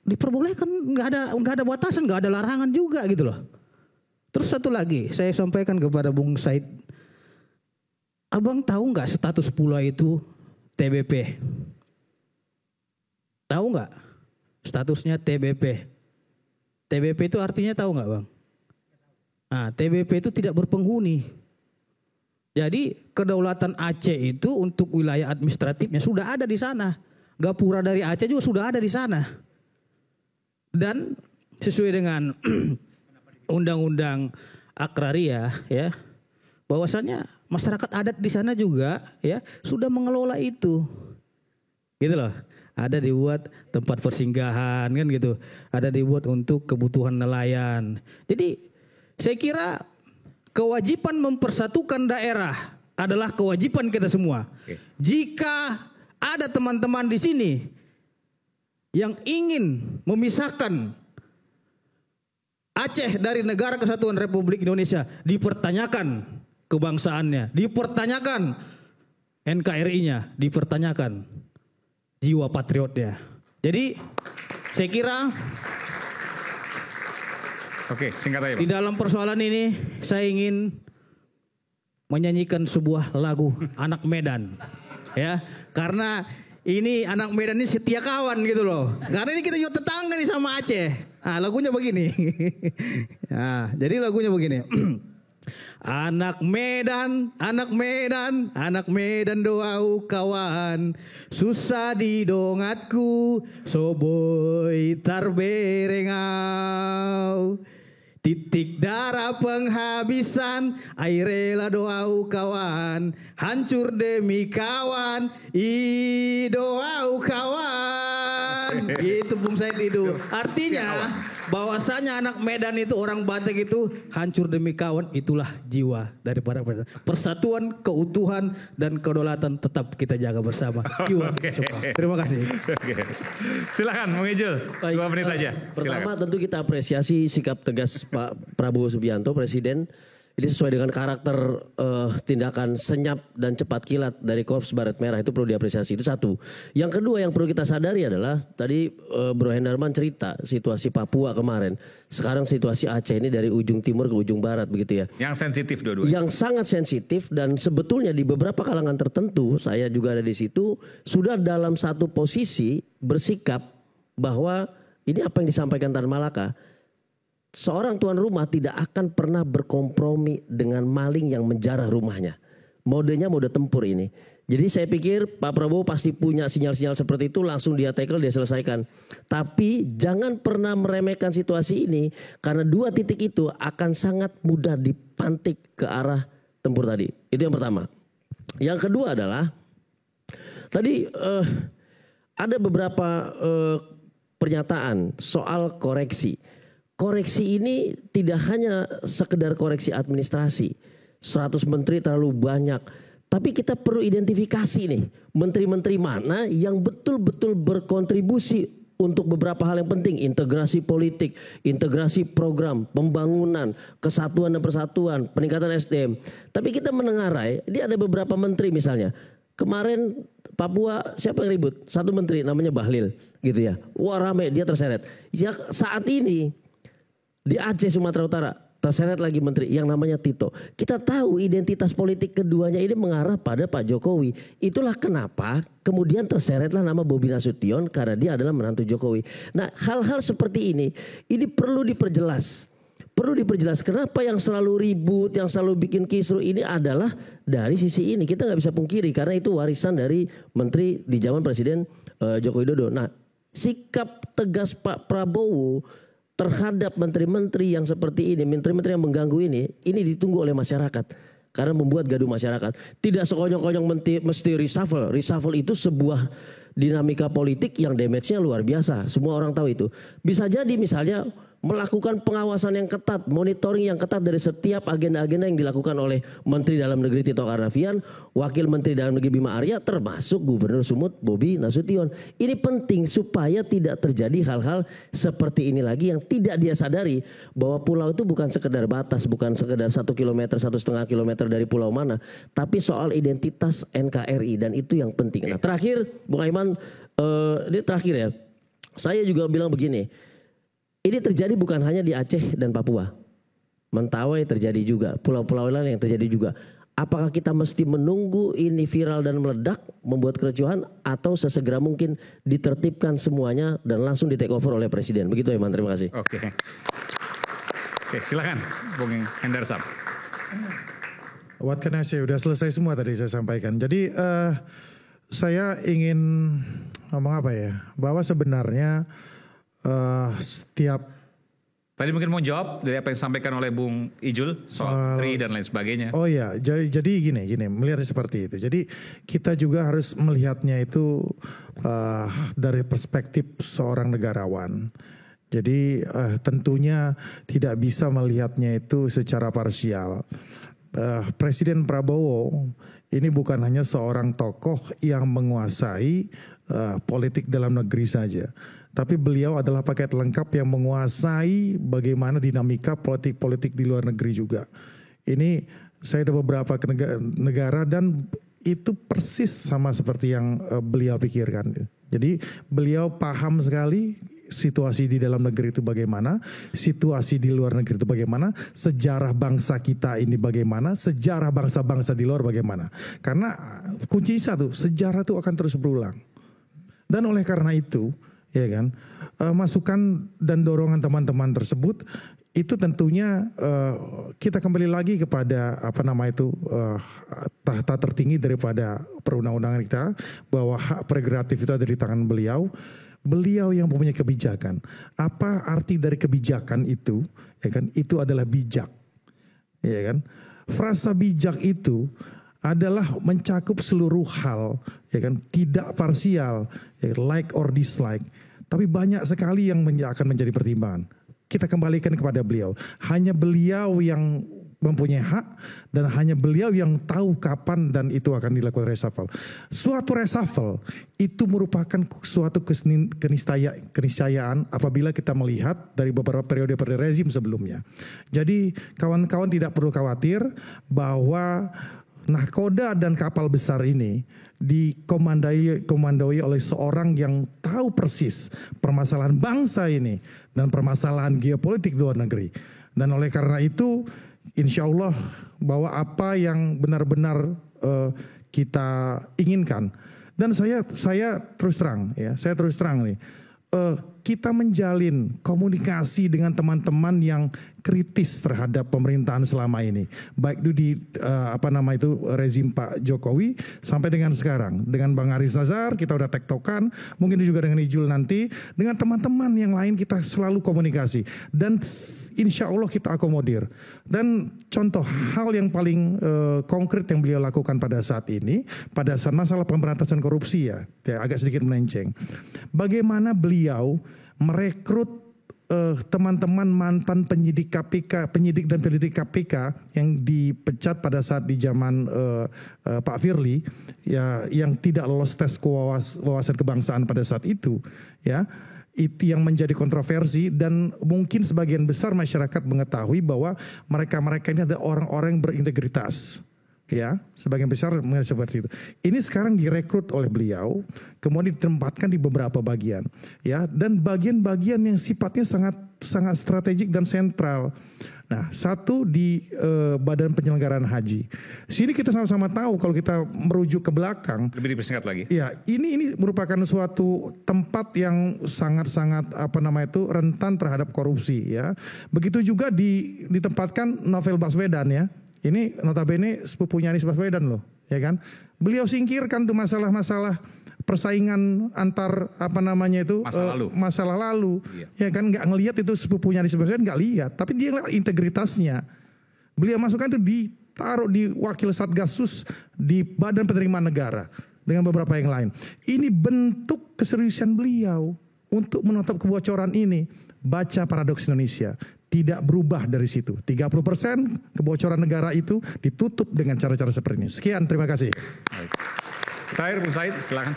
diperbolehkan, nggak ada batasan, nggak ada larangan juga gitu loh. Terus satu lagi, saya sampaikan kepada Bung Said, abang tahu nggak status pulau itu TBP? Tahu nggak? Statusnya TBP. TBP itu artinya tahu nggak bang? Nah, TBP itu tidak berpenghuni. Jadi kedaulatan Aceh itu untuk wilayah administratifnya sudah ada di sana. Gapura dari Aceh juga sudah ada di sana. Dan sesuai dengan undang-undang agraria ya, bahwasannya masyarakat adat di sana juga ya sudah mengelola itu. Gitu loh. Ada dibuat tempat persinggahan kan gitu. Ada dibuat untuk kebutuhan nelayan. Jadi saya kira kewajiban mempersatukan daerah adalah kewajiban kita semua. Jika ada teman-teman di sini yang ingin memisahkan Aceh dari Negara Kesatuan Republik Indonesia, dipertanyakan kebangsaannya, dipertanyakan NKRI-nya, dipertanyakan jiwa patriotnya. Jadi saya kira Oke, singkat aja, Pak. di dalam persoalan ini saya ingin menyanyikan sebuah lagu Anak Medan. Ya, karena ini Anak Medan ini setia kawan gitu loh. Karena ini kita juga tetangga nih sama Aceh. Nah, lagunya begini. Nah, jadi lagunya begini. Anak Medan, anak Medan, anak Medan doau kawan, susah didongatku, soboy tarberengau. Titik darah penghabisan, air rela doau kawan, hancur demi kawan, doau kawan. Itu Bung Said itu. Artinya bahwasanya anak Medan itu, orang Batak itu hancur demi kawan, itulah jiwa daripada persatuan, keutuhan dan kedaulatan tetap kita jaga bersama. Jiwa. Terima kasih. Silakan Bung Ijul, 2 menit aja. Pertama tentu kita apresiasi sikap tegas Pak Prabowo Subianto Presiden. Ini sesuai dengan karakter tindakan senyap dan cepat kilat dari Korps Baret Merah, itu perlu diapresiasi. Itu satu. Yang kedua yang perlu kita sadari adalah tadi Bro Hendarman cerita situasi Papua kemarin. Sekarang situasi Aceh ini dari ujung timur ke ujung barat begitu ya. Yang sensitif dua-duanya. Yang sangat sensitif dan sebetulnya di beberapa kalangan tertentu, saya juga ada di situ, sudah dalam satu posisi bersikap bahwa ini apa yang disampaikan Tan Malaka. Seorang tuan rumah tidak akan pernah berkompromi dengan maling yang menjarah rumahnya. Modenya mode tempur ini. Jadi saya pikir Pak Prabowo pasti punya sinyal-sinyal seperti itu, langsung dia tackle, dia selesaikan. Tapi jangan pernah meremehkan situasi ini, karena 2 titik itu akan sangat mudah dipantik ke arah tempur tadi. Itu yang pertama. Yang kedua adalah tadi ada beberapa pernyataan soal koreksi. Koreksi ini tidak hanya sekedar koreksi administrasi. 100 menteri terlalu banyak. Tapi kita perlu identifikasi nih. Menteri-menteri mana yang betul-betul berkontribusi untuk beberapa hal yang penting. Integrasi politik, integrasi program, pembangunan, kesatuan dan persatuan, peningkatan SDM. Tapi kita menengarai, ini ada beberapa menteri misalnya. Kemarin Papua siapa yang ribut? 1 menteri namanya Bahlil gitu ya. Wah rame, dia terseret. Ya saat ini di Aceh Sumatera Utara terseret lagi menteri yang namanya Tito. Kita tahu identitas politik keduanya ini mengarah pada Pak Jokowi. Itulah kenapa kemudian terseretlah nama Bobi Nasution, karena dia adalah menantu Jokowi. Nah, hal-hal seperti ini perlu diperjelas. Perlu diperjelas kenapa yang selalu ribut, yang selalu bikin kisruh ini adalah dari sisi ini. Kita nggak bisa pungkiri karena itu warisan dari menteri di zaman Presiden Joko Widodo. Nah, sikap tegas Pak Prabowo terhadap menteri-menteri yang seperti ini, menteri-menteri yang mengganggu ini ditunggu oleh masyarakat. Karena membuat gaduh masyarakat. Tidak sekonyong-konyong mesti reshuffle. Reshuffle itu sebuah dinamika politik yang damage-nya luar biasa. Semua orang tahu itu. Bisa jadi misalnya melakukan pengawasan yang ketat, monitoring yang ketat dari setiap agenda-agenda yang dilakukan oleh Menteri Dalam Negeri Tito Karnavian, Wakil Menteri Dalam Negeri Bima Arya, termasuk Gubernur Sumut Bobi Nasution. Ini penting supaya tidak terjadi hal-hal seperti ini lagi yang tidak dia sadari bahwa pulau itu bukan sekedar batas, bukan sekedar 1 kilometer, 1,5 kilometer dari pulau mana, tapi soal identitas NKRI dan itu yang penting. Nah terakhir, Bung Aiman, ini terakhir ya, saya juga bilang begini. Ini terjadi bukan hanya di Aceh dan Papua. Mentawai terjadi juga. Pulau-pulau lain yang terjadi juga. Apakah kita mesti menunggu ini viral dan meledak, membuat kericuhan, atau sesegera mungkin ditertibkan semuanya dan langsung di take over oleh Presiden? Begitu Iman, terima kasih. Oke, silakan Bung Hendarsam. What can I say? Udah selesai semua tadi saya sampaikan. Jadi saya ingin ngomong apa ya? Bahwa sebenarnya setiap Tadi mungkin mau jawab dari apa yang disampaikan oleh Bung Ijul soal TRI dan lain sebagainya. Oh ya, jadi gini, melihatnya seperti itu. Jadi kita juga harus melihatnya itu dari perspektif seorang negarawan. Jadi tentunya tidak bisa melihatnya itu secara parsial. Presiden Prabowo ini bukan hanya seorang tokoh yang menguasai politik dalam negeri saja, tapi beliau adalah paket lengkap yang menguasai bagaimana dinamika politik-politik di luar negeri juga. Ini saya ada beberapa negara dan itu persis sama seperti yang beliau pikirkan. Jadi beliau paham sekali situasi di dalam negeri itu bagaimana, situasi di luar negeri itu bagaimana, sejarah bangsa kita ini bagaimana, sejarah bangsa-bangsa di luar bagaimana. Karena kunci satu, sejarah itu akan terus berulang. Dan oleh karena itu, ya kan, masukan dan dorongan teman-teman tersebut itu tentunya kita kembali lagi kepada tahta tertinggi daripada perundang-undangan kita, bahwa hak prerogatif itu ada di tangan beliau. Beliau yang mempunyai kebijakan. Apa arti dari kebijakan itu? Ya kan, itu adalah bijak. Ya kan? Frasa bijak itu adalah mencakup seluruh hal, ya kan, tidak parsial, ya, like or dislike, tapi banyak sekali yang akan menjadi pertimbangan. Kita kembalikan kepada beliau. Hanya beliau yang mempunyai hak dan hanya beliau yang tahu kapan dan itu akan dilakukan reshuffle. Suatu reshuffle itu merupakan suatu keniscayaan apabila kita melihat dari beberapa periode rezim sebelumnya. Jadi kawan-kawan tidak perlu khawatir bahwa nahkoda dan kapal besar ini dikomandoi oleh seorang yang tahu persis permasalahan bangsa ini dan permasalahan geopolitik luar negeri. Dan oleh karena itu, insya Allah bahwa apa yang benar-benar kita inginkan. Dan saya terus terang nih, kita menjalin komunikasi dengan teman-teman yang kritis terhadap pemerintahan selama ini, baik itu di rezim Pak Jokowi sampai dengan sekarang. Dengan Bang Haris Nazar kita udah tektokan, mungkin juga dengan Ijul nanti, dengan teman-teman yang lain kita selalu komunikasi dan insya Allah kita akomodir. Dan contoh hal yang paling konkret yang beliau lakukan pada saat ini, pada saat masalah pemberantasan korupsi ya agak sedikit melenceng. Bagaimana beliau merekrut teman-teman mantan penyidik KPK, penyidik dan penyelidik KPK yang dipecat pada saat di zaman Pak Firly, ya, yang tidak lolos tes wawasan kebangsaan pada saat itu, ya, itu yang menjadi kontroversi dan mungkin sebagian besar masyarakat mengetahui bahwa mereka ini ada orang-orang yang berintegritas. Ya, sebagian besar seperti itu. Ini sekarang direkrut oleh beliau, kemudian ditempatkan di beberapa bagian, ya, dan bagian-bagian yang sifatnya sangat strategik dan sentral. Nah, satu di Badan Penyelenggaraan Haji. Sini kita sama-sama tahu kalau kita merujuk ke belakang. Lebih dipersingkat lagi. Ya, ini merupakan suatu tempat yang sangat-sangat rentan terhadap korupsi, ya. Begitu juga ditempatkan Novel Baswedan, ya. Ini notabene sepupunya Anies Baswedan loh, ya kan? Beliau singkirkan tuh masalah-masalah persaingan antar masalah lalu, iya. Ya kan? Nggak ngelihat itu sepupunya Anies Baswedan, nggak lihat, tapi dia ngelihat integritasnya. Beliau masukkan itu ditaruh di wakil Satgasus di Badan Penerimaan Negara dengan beberapa yang lain. Ini bentuk keseriusan beliau untuk menutup kebocoran ini. Baca Paradoks Indonesia. Tidak berubah dari situ. 30% kebocoran negara itu ditutup dengan cara-cara seperti ini. Sekian, terima kasih. Terakhir, Bung Said, silakan.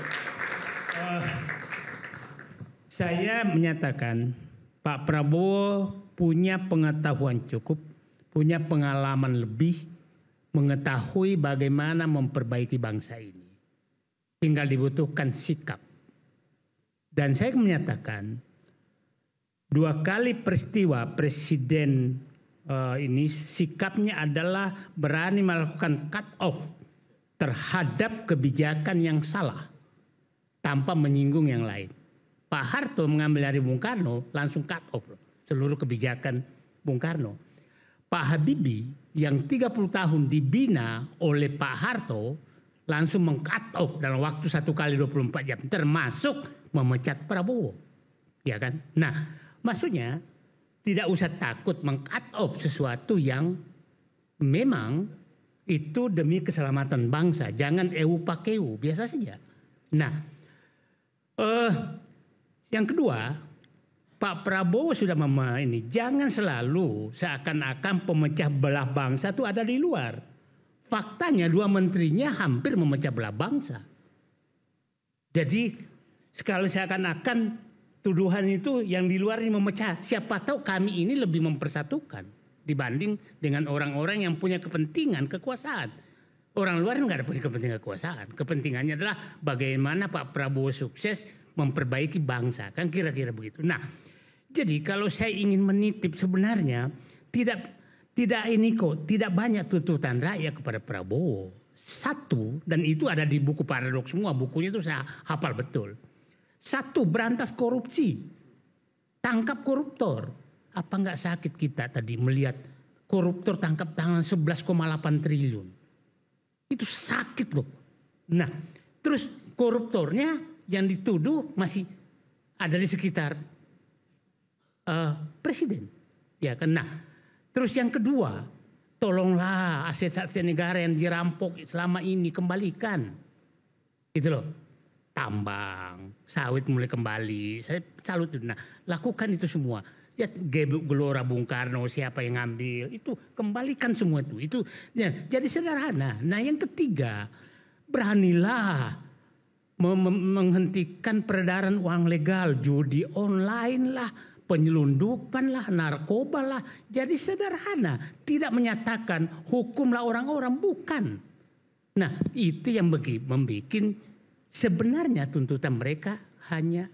Saya menyatakan Pak Prabowo punya pengetahuan cukup, punya pengalaman lebih, mengetahui bagaimana memperbaiki bangsa ini. Tinggal dibutuhkan sikap. Dan saya menyatakan 2 kali peristiwa presiden ini sikapnya adalah berani melakukan cut off terhadap kebijakan yang salah tanpa menyinggung yang lain. Pak Harto mengambil dari Bung Karno langsung cut off seluruh kebijakan Bung Karno. Pak Habibie yang 30 tahun dibina oleh Pak Harto langsung meng-cut off dalam waktu 1 kali 24 jam termasuk memecat Prabowo. Ya kan? Nah, maksudnya tidak usah takut meng-cut off sesuatu yang memang itu demi keselamatan bangsa. Jangan pakeu, biasa saja. Nah, yang kedua, Pak Prabowo sudah ini, jangan selalu seakan-akan pemecah belah bangsa itu ada di luar. Faktanya 2 menterinya hampir memecah belah bangsa. Jadi sekali seakan-akan tuduhan itu yang di luar ini memecah. Siapa tahu kami ini lebih mempersatukan dibanding dengan orang-orang yang punya kepentingan kekuasaan. Orang luar nggak ada punya kepentingan kekuasaan. Kepentingannya adalah bagaimana Pak Prabowo sukses memperbaiki bangsa. Kan kira-kira begitu. Nah, jadi kalau saya ingin menitip sebenarnya tidak banyak tuntutan rakyat kepada Prabowo. Satu, dan itu ada di buku Paradoks semua, bukunya itu saya hafal betul. Satu, berantas korupsi. Tangkap koruptor. Apa nggak sakit kita tadi melihat koruptor tangkap tangan 11,8 triliun. Itu sakit loh. Nah, terus koruptornya yang dituduh masih ada di sekitar presiden. Ya kan? Nah, terus yang kedua, tolonglah aset-aset negara yang dirampok selama ini kembalikan. Itu loh. Tambang, sawit mulai kembali. Saya salut. Nah, lakukan itu semua. Ya, Gelora Bung Karno siapa yang ngambil, itu kembalikan semua itu. Itu ya, jadi sederhana. Nah, yang ketiga, beranilah menghentikan peredaran uang legal, judi online lah, penyelundupan lah, narkoba lah. Jadi sederhana, tidak menyatakan hukumlah orang-orang, bukan. Nah, itu yang membuat sebenarnya tuntutan mereka hanya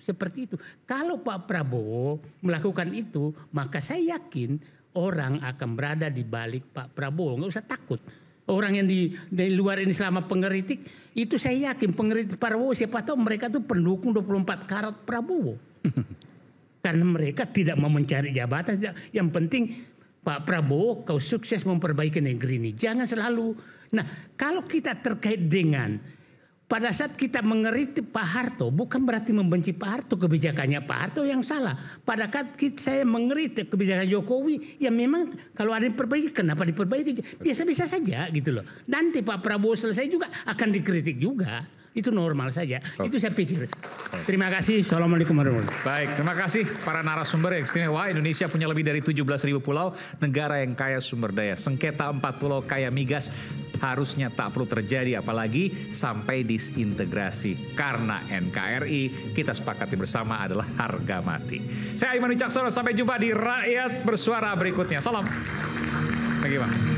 seperti itu. Kalau Pak Prabowo melakukan itu, maka saya yakin orang akan berada di balik Pak Prabowo. Nggak usah takut. Orang yang di luar ini selama pengkritik, itu saya yakin pengkritik Prabowo, siapa tahu mereka tuh pendukung 24 karat Prabowo. Karena mereka tidak mau mencari jabatan. Yang penting Pak Prabowo kau sukses memperbaiki negeri ini. Jangan selalu. Nah, kalau kita terkait dengan pada saat kita mengkritik Pak Harto, bukan berarti membenci Pak Harto, kebijakannya Pak Harto yang salah. Pada saat saya mengkritik kebijakan Jokowi, ya memang kalau ada yang diperbaiki, kenapa diperbaiki? Biasa-biasa saja gitu loh. Nanti Pak Prabowo selesai juga akan dikritik juga. Itu normal saja. Itu saya pikir. Terima kasih. Assalamualaikum warahmatullahi wabarakatuh. Baik, terima kasih para narasumber yang istimewa. Indonesia punya lebih dari 17.000 pulau, negara yang kaya sumber daya. Sengketa 4 pulau kaya migas harusnya tak perlu terjadi, apalagi sampai disintegrasi. Karena NKRI kita sepakati bersama adalah harga mati. Saya Aiman Wicaksono, sampai jumpa di Rakyat Bersuara berikutnya. Salam. Bagaimana?